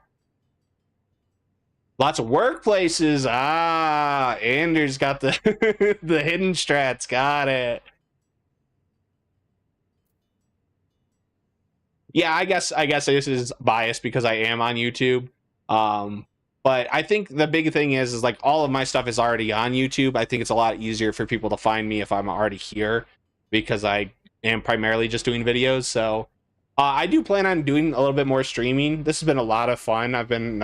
Lots of workplaces. Anders got the the hidden strats. Got it. Yeah, I guess this is biased because I am on YouTube. But I think the big thing is like all of my stuff is already on YouTube. I think it's a lot easier for people to find me if I'm already here because I am primarily just doing videos. So I do plan on doing a little bit more streaming. This has been a lot of fun. I've been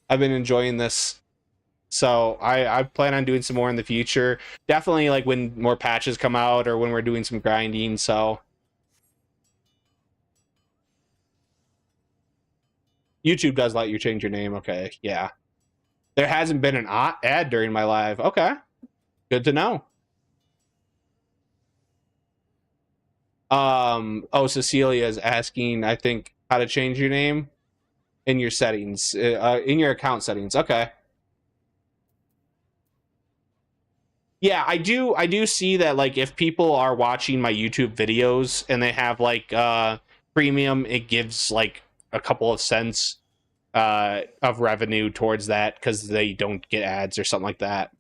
enjoying this. So I plan on doing some more in the future. Definitely like when more patches come out or when we're doing some grinding. So YouTube does let you change your name. Okay, yeah. There hasn't been an ad during my live. Okay, good to know. Oh, Cecilia is asking, I think, how to change your name. in your settings, in your account settings. Okay. Yeah, I do see that, like, if people are watching my YouTube videos and they have like premium, it gives like a couple of cents of revenue towards that because they don't get ads or something like that.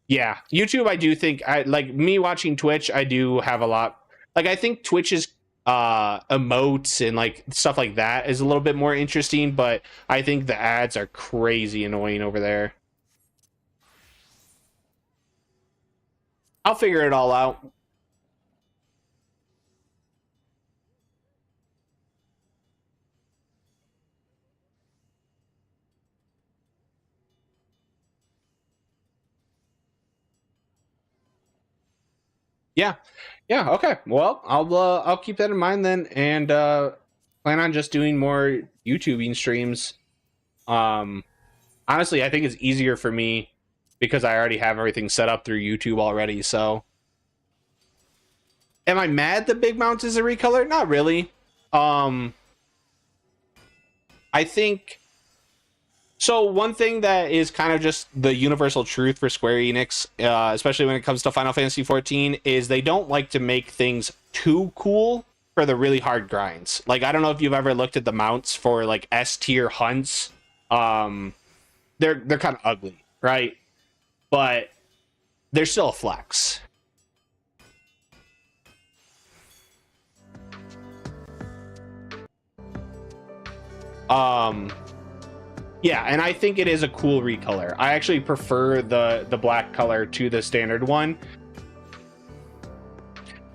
Yeah, YouTube, I do think, I like me watching Twitch, I do have a lot, like, I think Twitch's emotes and like stuff like that is a little bit more interesting, but I think the ads are crazy annoying over there. I'll figure it all out. Yeah. Yeah, okay. Well, I'll keep that in mind then, and plan on just doing more YouTubing streams. Um Honestly, I think it's easier for me because I already have everything set up through YouTube already. So, am I mad that Big Mount is a recolor? Not really. Um I think so. One thing that is kind of just the universal truth for Square Enix, especially when it comes to Final Fantasy 14, is they don't like to make things too cool for the really hard grinds. Like, I don't know if you've ever looked at the mounts for like S tier hunts. Um, they're kind of ugly, right? But they're still a flex. Um, Yeah, and I think it is a cool recolor. I actually prefer the black color to the standard one.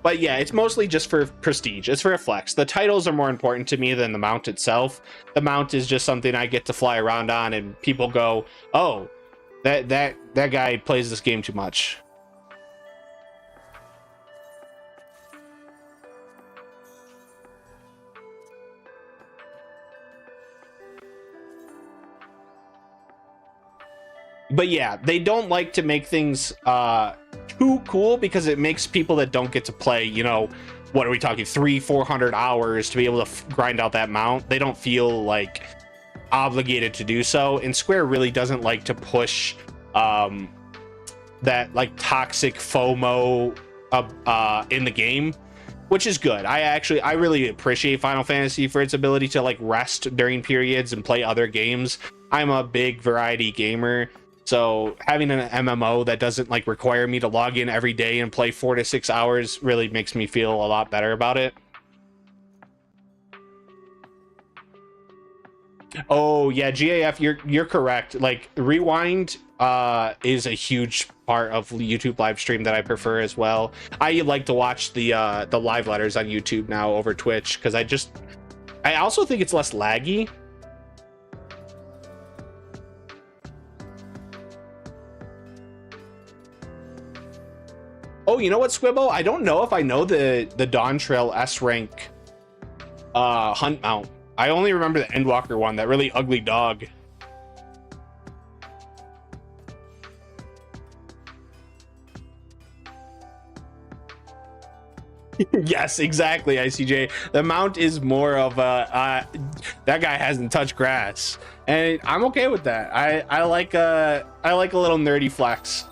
But yeah, it's mostly just for prestige. It's for a flex. The titles are more important to me than the mount itself. The mount is just something I get to fly around on, and people go, "Oh, that guy plays this game too much." But yeah, they don't like to make things too cool because it makes people that don't get to play, what are we talking, 300-400 hours to be able to grind out that mount, they don't feel like obligated to do so. And Square really doesn't like to push that like toxic FOMO in the game, which is good. I really appreciate Final Fantasy for its ability to like rest during periods and play other games. I'm a big variety gamer, so having an MMO that doesn't like require me to log in every day and play 4 to 6 hours really makes me feel a lot better about it. Oh yeah, GAF, you're correct. Like, rewind is a huge part of YouTube live stream that I prefer as well. I like to watch the live letters on YouTube now over Twitch because I also think it's less laggy. Oh, you know what, Squibbo? I don't know if I know the Dawn Trail S rank hunt mount. I only remember the Endwalker one, that really ugly dog. Yes, exactly, ICJ. The mount is more of a that guy hasn't touched grass, and I'm okay with that. I like a little nerdy flex.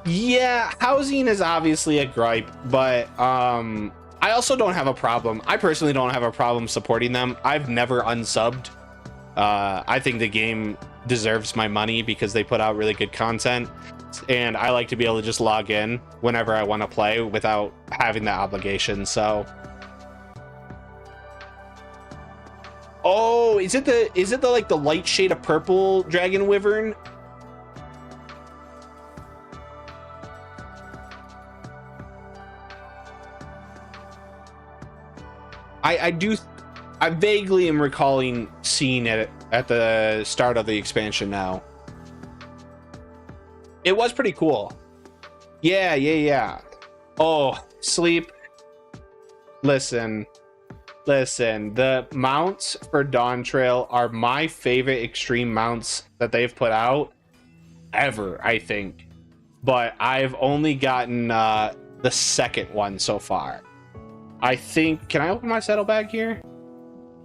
Yeah, housing is obviously a gripe, but I also don't have a problem. I personally don't have a problem supporting them. I've never unsubbed. I think the game deserves my money because they put out really good content, and I like to be able to just log in whenever I want to play without having the obligation. So, oh, is it the like the light shade of purple dragon wyvern? I vaguely am recalling seeing it at the start of the expansion now. It was pretty cool. Yeah. Oh, sleep. Listen. The mounts for Dawn Trail are my favorite extreme mounts that they've put out ever, I think. but I've only gotten the second one so far. I think, can I open my saddlebag here?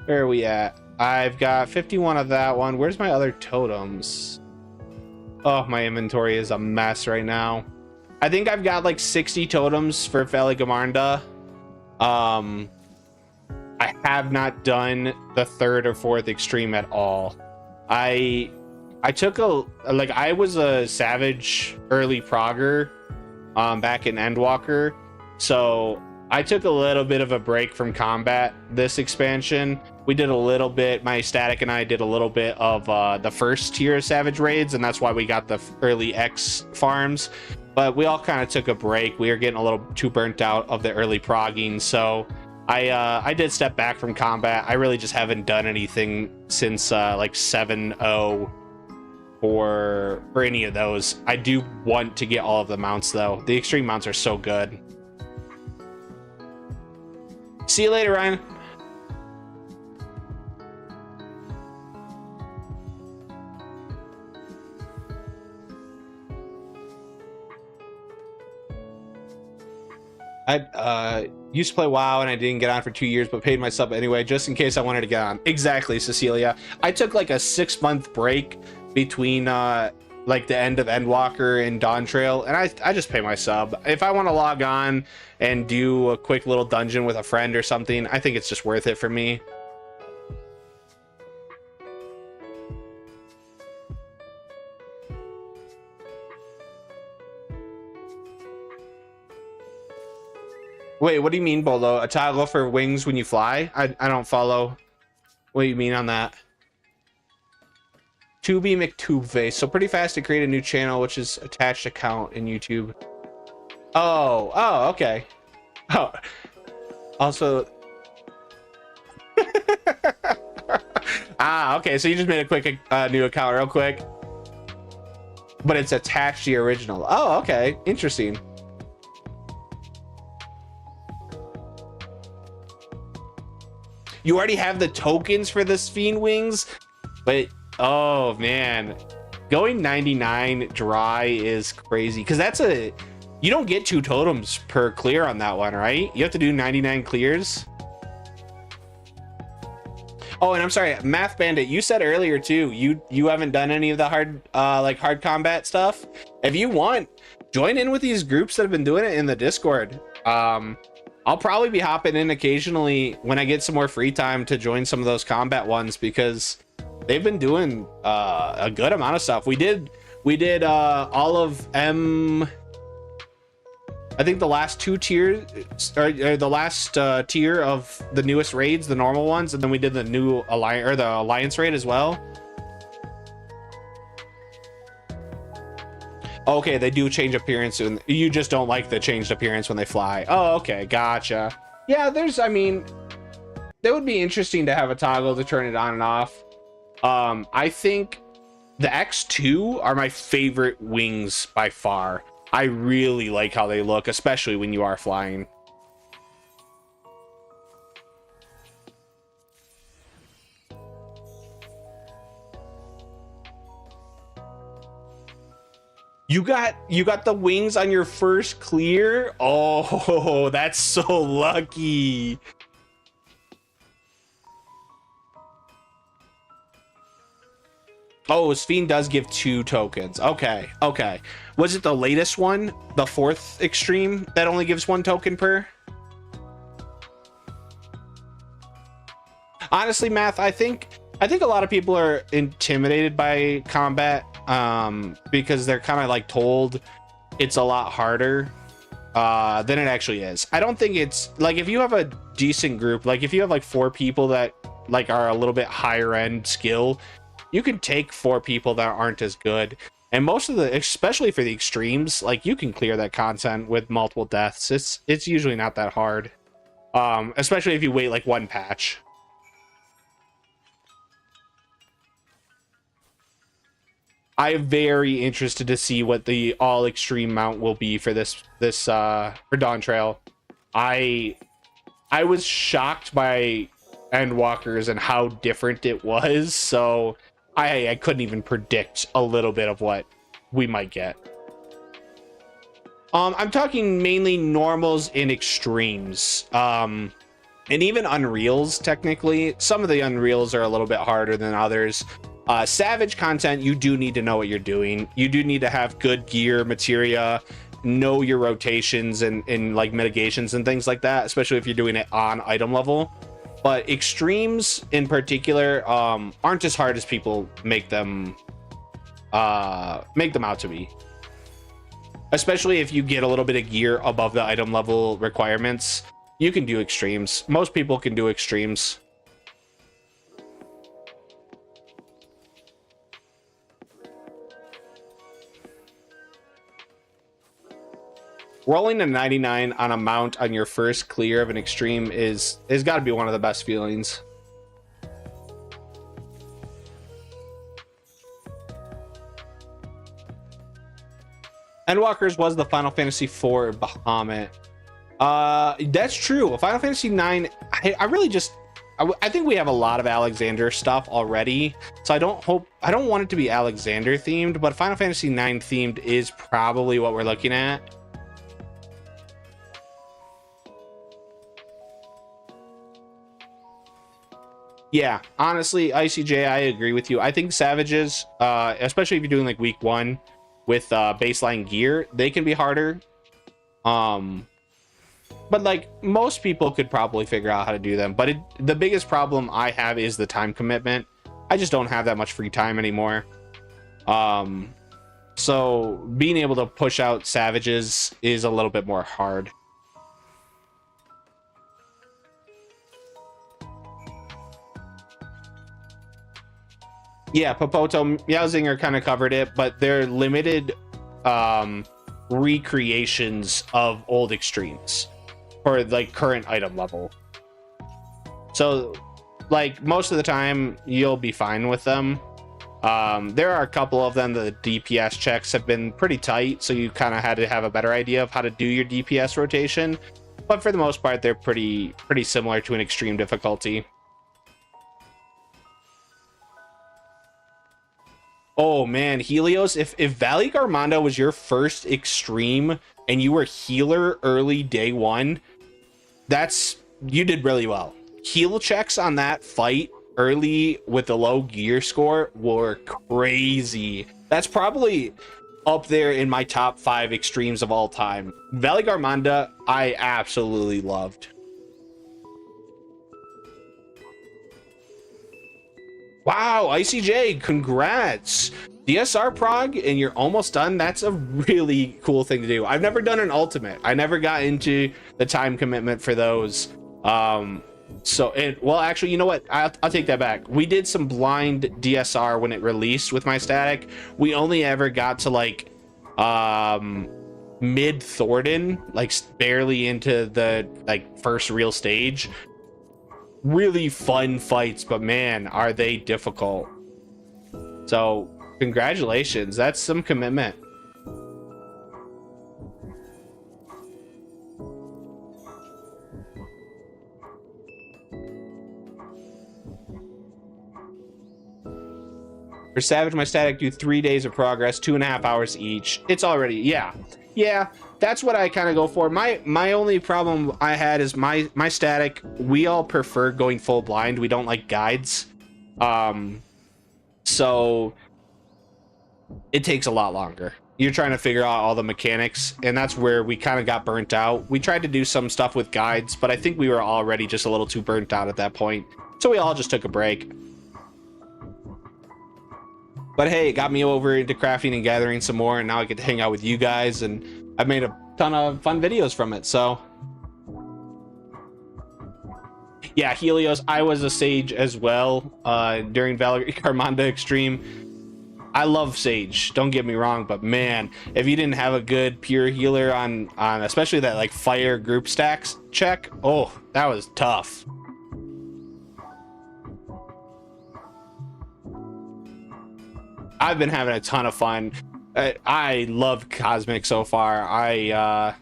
Where are we at? I've got 51 of that one. Where's my other totems? Oh, my inventory is a mess right now. I think I've got like 60 totems for Feligamarnda. I have not done the 3rd or 4th extreme at all. I took I was a savage early progger back in Endwalker, so I took a little bit of a break from combat this expansion. We did a little bit, my static and I did a little bit of the first tier of savage raids, and that's why we got the early X farms, but we all kind of took a break. We were getting a little too burnt out of the early progging, so I did step back from combat. I really just haven't done anything since like 7.0 for any of those. I do want to get all of the mounts though. The extreme mounts are so good. See you later, Ryan. I used to play WoW and I didn't get on for 2 years, but paid my sub anyway, just in case I wanted to get on. Exactly, Cecilia. I took like a 6-month break between like the end of Endwalker and Dawn Trail, and I just pay my sub. If I want to log on and do a quick little dungeon with a friend or something, I think it's just worth it for me. Wait, what do you mean, Bolo? A toggle for wings when you fly? I don't follow what you mean on that. Tubi McTubeface. So pretty fast to create a new channel, which is attached account in YouTube. Oh, okay. Oh, also. Okay. So you just made a quick new account real quick, but it's attached to your original. Oh, okay. Interesting. You already have the tokens for this Fiend Wings, but oh man, going 99 dry is crazy because that's you don't get 2 totems per clear on that one, right? You have to do 99 clears. Oh, and I'm sorry, Math Bandit, you said earlier too, you haven't done any of the hard combat stuff. If you want, join in with these groups that have been doing it in the Discord. I'll probably be hopping in occasionally when I get some more free time to join some of those combat ones because they've been doing a good amount of stuff. We did all of I think the last 2 tiers, or the last tier of the newest raids, the normal ones, and then we did the new alliance raid as well. Okay, they do change appearance, and you just don't like the changed appearance when they fly. Oh, okay, gotcha. Yeah, I mean, that would be interesting to have a toggle to turn it on and off. I think the X2 are my favorite wings by far. I really like how they look, especially when you are flying. You got the wings on your first clear? Oh, that's so lucky. Oh, Sphene does give 2 tokens. Okay. Was it the latest one, the 4th extreme, that only gives 1 token per? Honestly, Math, I think a lot of people are intimidated by combat because they're kind of like told it's a lot harder than it actually is. I don't think it's like, if you have a decent group, like if you have like 4 people that like are a little bit higher end skill, you can take 4 people that aren't as good, and most of the, especially for the extremes, like you can clear that content with multiple deaths. It's usually not that hard, especially if you wait like 1 patch. I'm very interested to see what the all extreme mount will be for this for Dawn Trail. I was shocked by Endwalkers and how different it was, so I couldn't even predict a little bit of what we might get. I'm talking mainly normals and extremes. And even unreals, technically. Some of the unreals are a little bit harder than others. Savage content, you do need to know what you're doing. You do need to have good gear, materia, know your rotations and like mitigations and things like that, especially if you're doing it on item level. But extremes in particular aren't as hard as people make them out to be. Especially if you get a little bit of gear above the item level requirements, you can do extremes. Most people can do extremes. Rolling a 99 on a mount on your first clear of an extreme is got to be one of the best feelings. Endwalkers was the Final Fantasy IV Bahamut. That's true. Final Fantasy 9, I really just I think we have a lot of Alexander stuff already, so I don't want it to be Alexander themed, but Final Fantasy 9 themed is probably what we're looking at. Yeah, honestly, ICJ, I agree with you. I think Savages, especially if you're doing like week 1 with baseline gear, they can be harder. But like most people could probably figure out how to do them. But the biggest problem I have is the time commitment. I just don't have that much free time anymore. So being able to push out Savages is a little bit more hard. Yeah, Popoto, Meowzinger kind of covered it, but they're limited recreations of old extremes for like current item level. So like most of the time you'll be fine with them. There are a couple of them that the DPS checks have been pretty tight, so you kind of had to have a better idea of how to do your DPS rotation, but for the most part they're pretty similar to an extreme difficulty. Oh man, Helios, if Valley Garmonda was your first extreme and you were healer early day 1, you did really well. Heal checks on that fight early with the low gear score were crazy. That's probably up there in my top 5 extremes of all time. Valley Garmonda, I absolutely loved. Wow, ICJ, congrats. DSR prog and you're almost done. That's a really cool thing to do. I've never done an ultimate. I never got into the time commitment for those. Well, actually, you know what? I'll take that back. We did some blind DSR when it released with my static. We only ever got to like mid Thornton, like barely into the like first real stage. Really fun fights, but man, are they difficult. So congratulations, that's some commitment. For Savage, my static do 3 days of progress, 2.5 hours each. It's already, yeah, that's what I kind of go for. My only problem I had is my static, we all prefer going full blind. We don't like guides. So it takes a lot longer. You're trying to figure out all the mechanics, and that's where we kind of got burnt out. We tried to do some stuff with guides, but I think we were already just a little too burnt out at that point. So we all just took a break. But hey, it got me over into crafting and gathering some more, and now I get to hang out with you guys, and I've made a ton of fun videos from it. So yeah, Helios, I was a sage as well during Valley Garmonda Extreme. I love Sage, don't get me wrong, but man, if you didn't have a good pure healer on especially that like fire group stacks check, oh, that was tough. I've been having a ton of fun. I love Cosmic so far.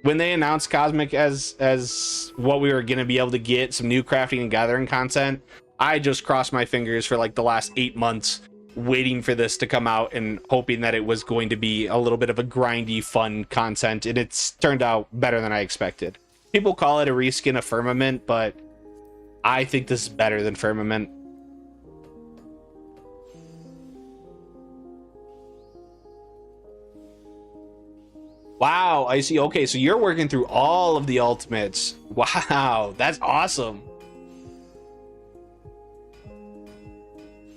When they announced Cosmic as what we were gonna be able to get some new crafting and gathering content, I just crossed my fingers for like the last 8 months waiting for this to come out and hoping that it was going to be a little bit of a grindy, fun content, and it's turned out better than I expected. People call it a reskin of Firmament, but I think this is better than Firmament. Wow, I see. Okay, so you're working through all of the ultimates. Wow, that's awesome.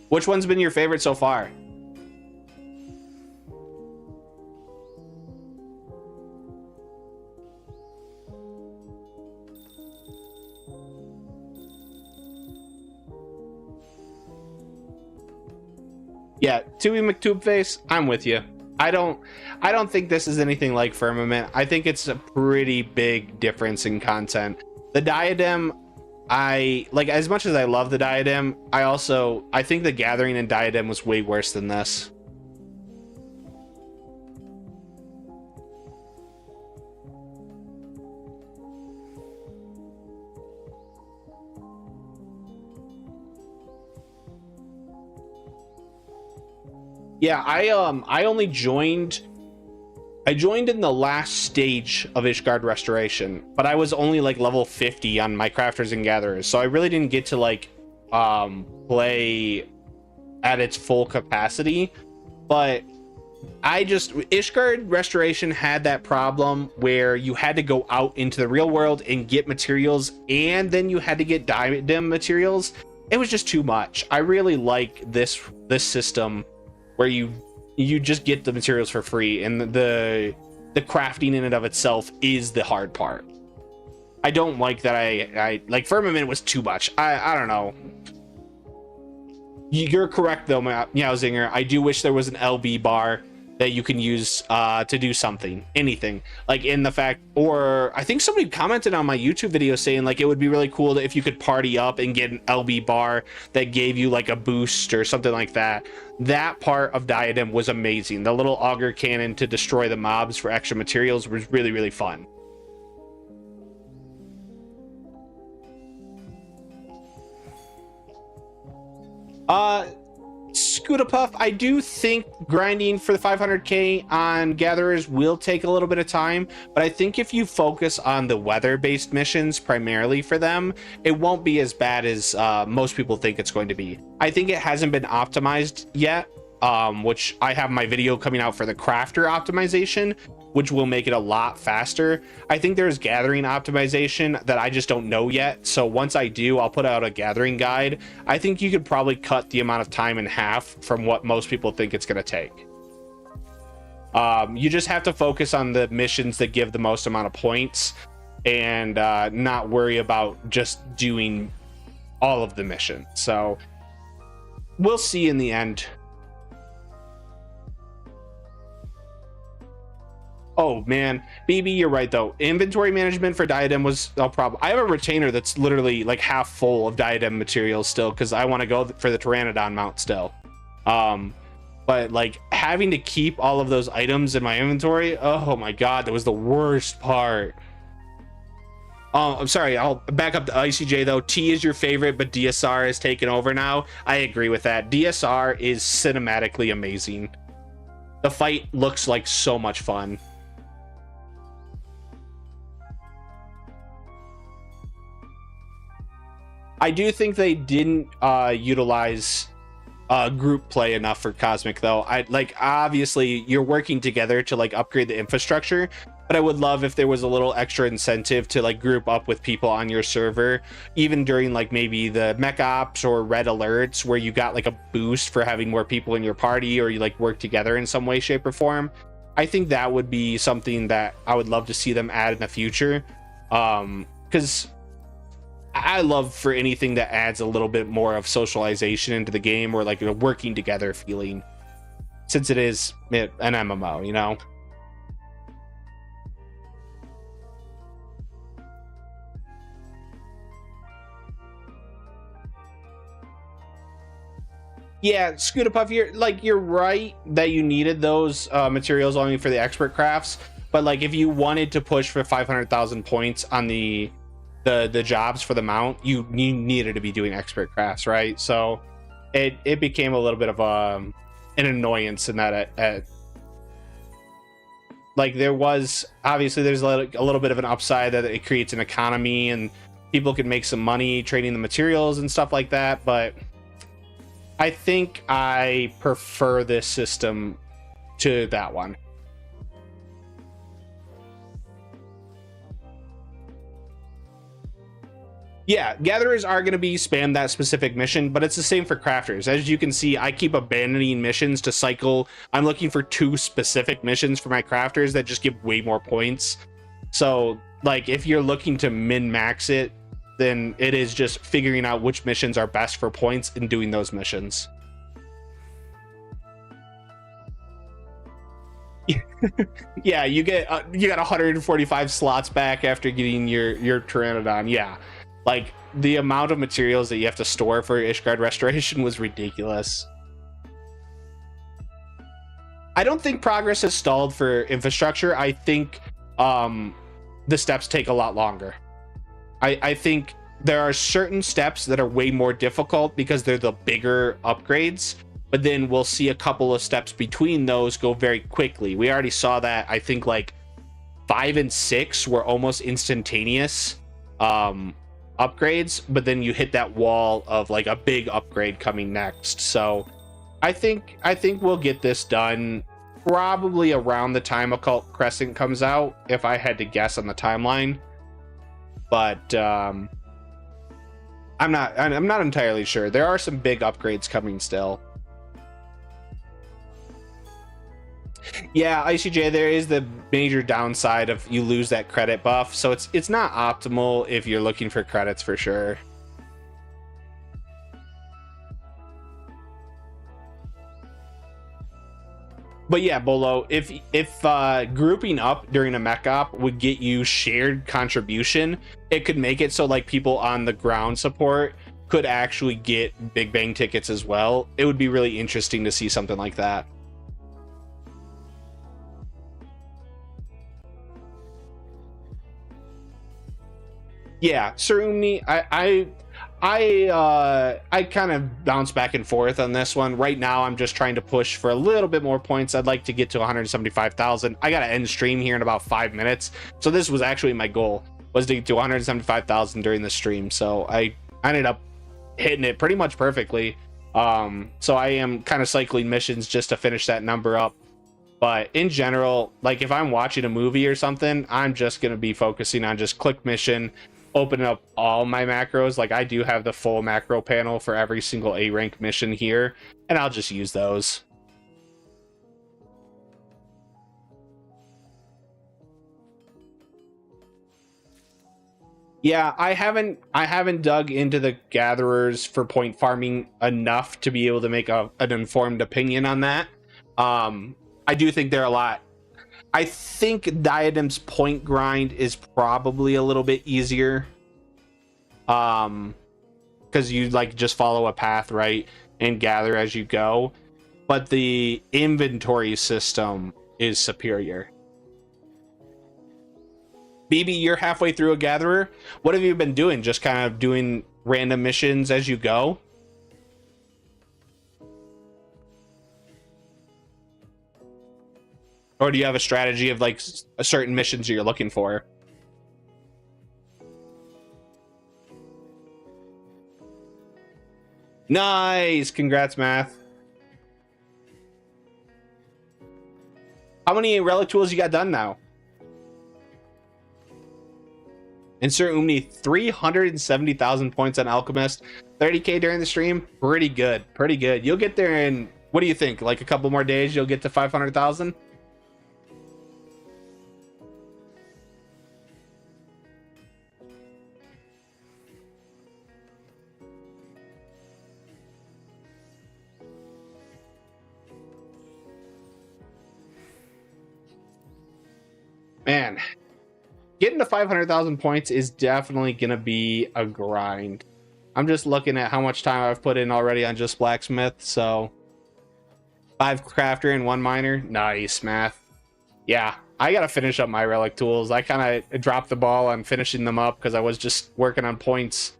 Which one's been your favorite so far? Yeah, Tui McTubeface, I'm with you. I don't think this is anything like Firmament. I think it's a pretty big difference in content. The diadem, I like, as much as I love the diadem, I think the gathering in diadem was way worse than this. Yeah, I only joined in the last stage of Ishgard Restoration, but I was only like level 50 on my crafters and gatherers, so I really didn't get to like play at its full capacity. But Ishgard Restoration had that problem where you had to go out into the real world and get materials, and then you had to get diadem materials. It was just too much. I really like this system where you just get the materials for free, and the crafting in and of itself is the hard part. I don't like that. I like Firmament was too much. I don't know. You're correct though, Meowzinger. I do wish there was an LB bar that you can use to do something, anything, like in the fact, or I think somebody commented on my YouTube video saying like it would be really cool if you could party up and get an LB bar that gave you like a boost or something like that. That part of diadem was amazing. The little auger cannon to destroy the mobs for extra materials was really, really fun. Scootapuff, I do think grinding for the 500k on gatherers will take a little bit of time, but I think if you focus on the weather-based missions primarily for them, it won't be as bad as most people think it's going to be. I think it hasn't been optimized yet, which I have my video coming out for the crafter optimization, which will make it a lot faster. I think there's gathering optimization that I just don't know yet. So once I do, I'll put out a gathering guide. I think you could probably cut the amount of time in half from what most people think it's gonna take. You just have to focus on the missions that give the most amount of points and not worry about just doing all of the missions. So we'll see in the end. Oh man, BB, you're right though. Inventory management for diadem was a problem. I have a retainer that's literally like half full of diadem materials still because I want to go for the Pteranodon mount still. But like having to keep all of those items in my inventory, oh my god, that was the worst part. Oh, I'm sorry, I'll back up to ICJ though. T is your favorite, but DSR is taken over now. I agree with that. DSR is cinematically amazing. The fight looks like so much fun. I do think they didn't utilize group play enough for Cosmic though. I like, obviously you're working together to like upgrade the infrastructure, but I would love if there was a little extra incentive to like group up with people on your server, even during like maybe the mech ops or red alerts where you got like a boost for having more people in your party, or you like work together in some way, shape, or form. I think that would be something that I would love to see them add in the future, because I love for anything that adds a little bit more of socialization into the game, or like a working together feeling, since it is an MMO, you know. Yeah, Scootapuff, you're right that you needed those materials only for the expert crafts, but like if you wanted to push for 500,000 points on the jobs for the mount, you needed to be doing expert crafts, right? So it became a little bit of an annoyance in that like there was obviously there's a little bit of an upside that it creates an economy and people can make some money trading the materials and stuff like that, but I think I prefer this system to that one. Yeah, gatherers are going to be spam that specific mission, but it's the same for crafters. As you can see, I keep abandoning missions to cycle. I'm looking for 2 specific missions for my crafters that just give way more points. So, like, if you're looking to min-max it, then it is just figuring out which missions are best for points and doing those missions. Yeah, you got 145 slots back after getting your Pteranodon. Yeah. Like, the amount of materials that you have to store for Ishgard Restoration was ridiculous. I don't think progress has stalled for infrastructure. I think the steps take a lot longer. I think there are certain steps that are way more difficult because they're the bigger upgrades, but then we'll see a couple of steps between those go very quickly. We already saw that. I think like 5 and 6 were almost instantaneous upgrades, but then you hit that wall of like a big upgrade coming next. So I think we'll get this done probably around the time Occult Crescent comes out, if I had to guess on the timeline. But I'm not entirely sure. There are some big upgrades coming still. Yeah, ICJ, there is the major downside of you lose that credit buff, so it's not optimal if you're looking for credits for sure. But yeah, Bolo, if grouping up during a mech op would get you shared contribution, it could make it so like people on the ground support could actually get Big Bang tickets as well. It would be really interesting to see something like that. Yeah, certainly. I kind of bounce back and forth on this one. Right now, I'm just trying to push for a little bit more points. I'd like to get to 175,000. I gotta end stream here in about 5 minutes, so this was actually my goal, was to get to 175,000 during the stream. So I ended up hitting it pretty much perfectly. So I am kind of cycling missions just to finish that number up. But in general, like if I'm watching a movie or something, I'm just gonna be focusing on just click mission, open up all my macros. Like I do have the full macro panel for every single A rank mission here, and I'll just use those. Yeah, I haven't dug into the gatherers for point farming enough to be able to make an informed opinion on that. I do think they're a lot. I think Diadem's point grind is probably a little bit easier. Because you like just follow a path, right? And gather as you go. But the inventory system is superior. BB, you're halfway through a gatherer. What have you been doing? Just kind of doing random missions as you go? Or do you have a strategy of like certain missions you're looking for? Nice! Congrats, Math. How many relic tools you got done now? Insert Umni, 370,000 points on Alchemist. 30k during the stream. Pretty good. Pretty good. You'll get there in, what do you think? Like a couple more days, you'll get to 500,000? Man, getting to 500,000 points is definitely going to be a grind. I'm just looking at how much time I've put in already on just blacksmith. So 5 crafter and 1 miner. Nice, Math. Yeah, I got to finish up my relic tools. I kind of dropped the ball on finishing them up because I was just working on points.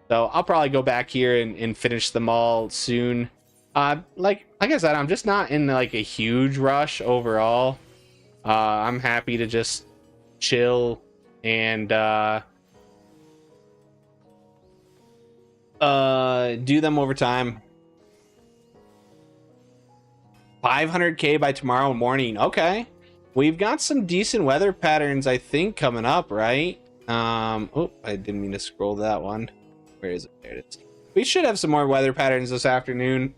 So I'll probably go back here and finish them all soon. Like I said, I'm just not in like a huge rush overall. I'm happy to just chill and do them over time. 500k by tomorrow morning. Okay, we've got some decent weather patterns, I think, coming up, right? Oh, I didn't mean to scroll that one. Where is it? There it is. We should have some more weather patterns this afternoon,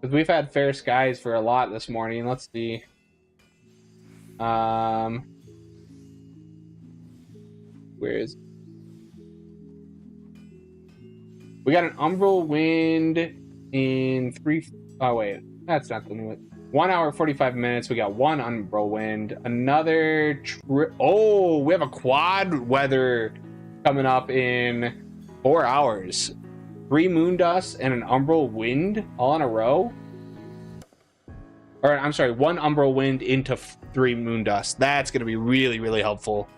because we've had fair skies for a lot this morning. Let's see. Where is it? We got an umbral wind in 3. Oh wait, that's not the new one. 1 hour 45 minutes. We got one umbral wind. Another oh, we have a quad weather coming up in 4 hours. 3 moon dust and an umbral wind all in a row. Or I'm sorry, 1 umbral wind into 3 moon dust. That's going to be really, really helpful.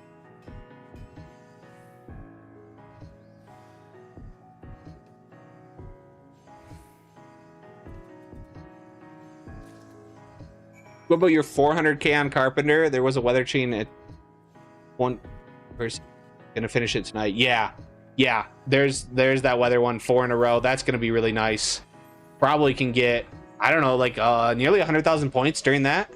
What about your 400k on Carpenter? There was a weather chain at one person gonna finish it tonight. Yeah, there's that weather one, 4 in a row. That's gonna be really nice. Probably can get, I don't know, like nearly 100,000 points during that.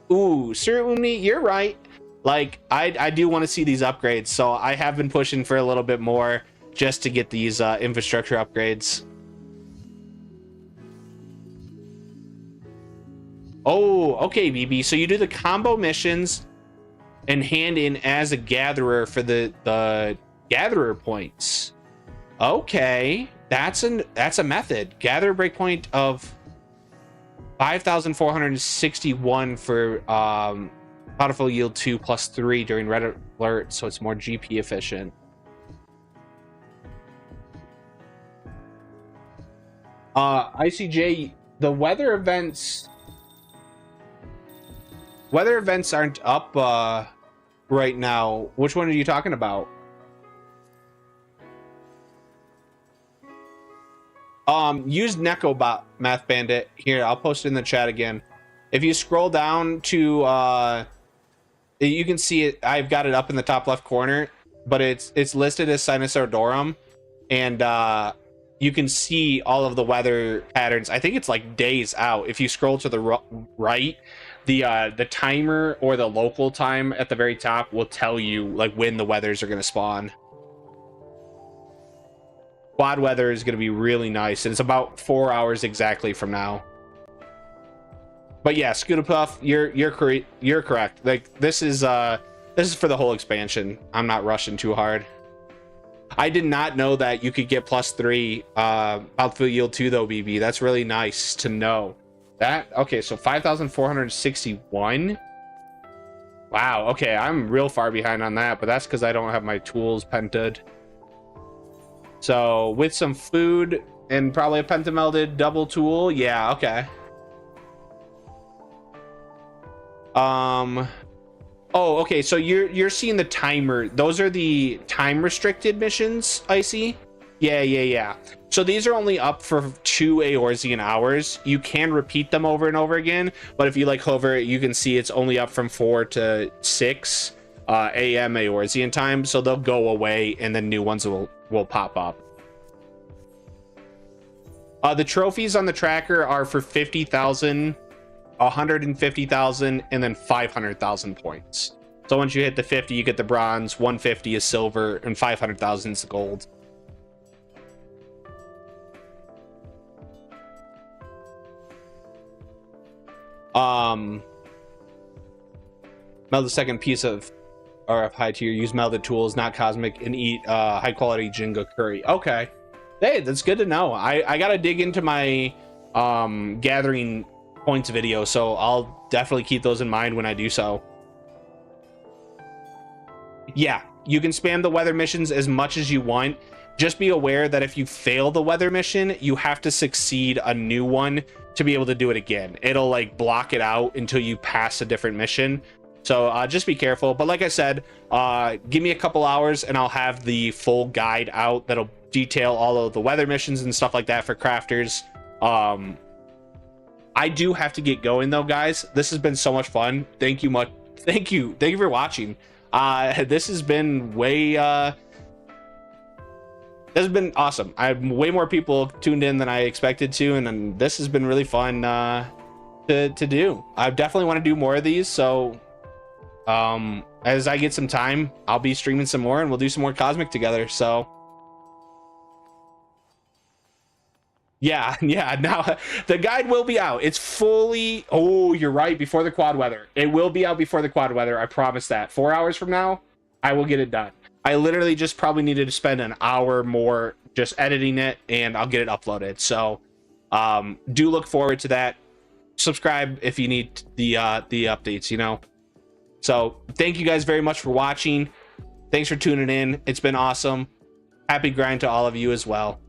Ooh, Sir Uni, you're right. Like I do want to see these upgrades, so I have been pushing for a little bit more just to get these infrastructure upgrades. Oh, okay, BB. So you do the combo missions and hand in as a gatherer for the gatherer points. Okay, that's a method. Gather breakpoint of 5,461 for bountiful yield 2 plus 3 during red alert, so it's more GP efficient. ICJ, the weather events aren't up right now. Which one are you talking about? Use Necobot, Math Bandit. Here, I'll post it in the chat again. If you scroll down to you can see it. I've got it up in the top left corner, but it's listed as Sinus Ardorum, and you can see all of the weather patterns. I think it's like days out. If you scroll to the right, the timer or the local time at the very top will tell you like when the weathers are going to spawn. Quad weather is going to be really nice, and it's about 4 hours exactly from now. But yeah, Scootapuff, you're correct. Like this is for the whole expansion. I'm not rushing too hard. I did not know that you could get +3 outfield yield 2 though, BB. That's really nice to know. That okay, so 5,461. Wow, okay, I'm real far behind on that, but that's because I don't have my tools pented. So with some food and probably a pentamelded double tool, yeah, okay. Oh, okay, so you're seeing the timer. Those are the time restricted missions, I see. Yeah. So these are only up for 2 Eorzean hours. You can repeat them over and over again, but if you like hover, you can see it's only up from 4 to 6 a.m. Eorzean time. So they'll go away, and then new ones will pop up. The trophies on the tracker are for 50,000, 150,000, and then 500,000 points. So once you hit the 50, you get the bronze, 150 is silver, and 500,000 is gold. Meld the second piece of RF high tier, use melded tools, not cosmic, and eat high quality Jingo curry. Okay. Hey, that's good to know. I gotta dig into my gathering points video, so I'll definitely keep those in mind when I do so. Yeah, you can spam the weather missions as much as you want. Just be aware that if you fail the weather mission, you have to succeed a new one to be able to do it again. It'll like block it out until you pass a different mission. So just be careful. But like I said, give me a couple hours and I'll have the full guide out that'll detail all of the weather missions and stuff like that for crafters. I do have to get going though, guys. This has been so much fun. Thank you for watching. This has been this has been awesome. I have way more people tuned in than I expected to, and this has been really fun to do. I definitely want to do more of these, so as I get some time, I'll be streaming some more and we'll do some more Cosmic together. So yeah, now the guide will be out. It's fully, oh, you're right, before the quad weather. It will be out before the quad weather, I promise that. 4 hours from now, I will get it done. I literally just probably needed to spend an hour more just editing it, and I'll get it uploaded. So do look forward to that. Subscribe if you need the updates, you know. So thank you guys very much for watching. Thanks for tuning in. It's been awesome. Happy grind to all of you as well.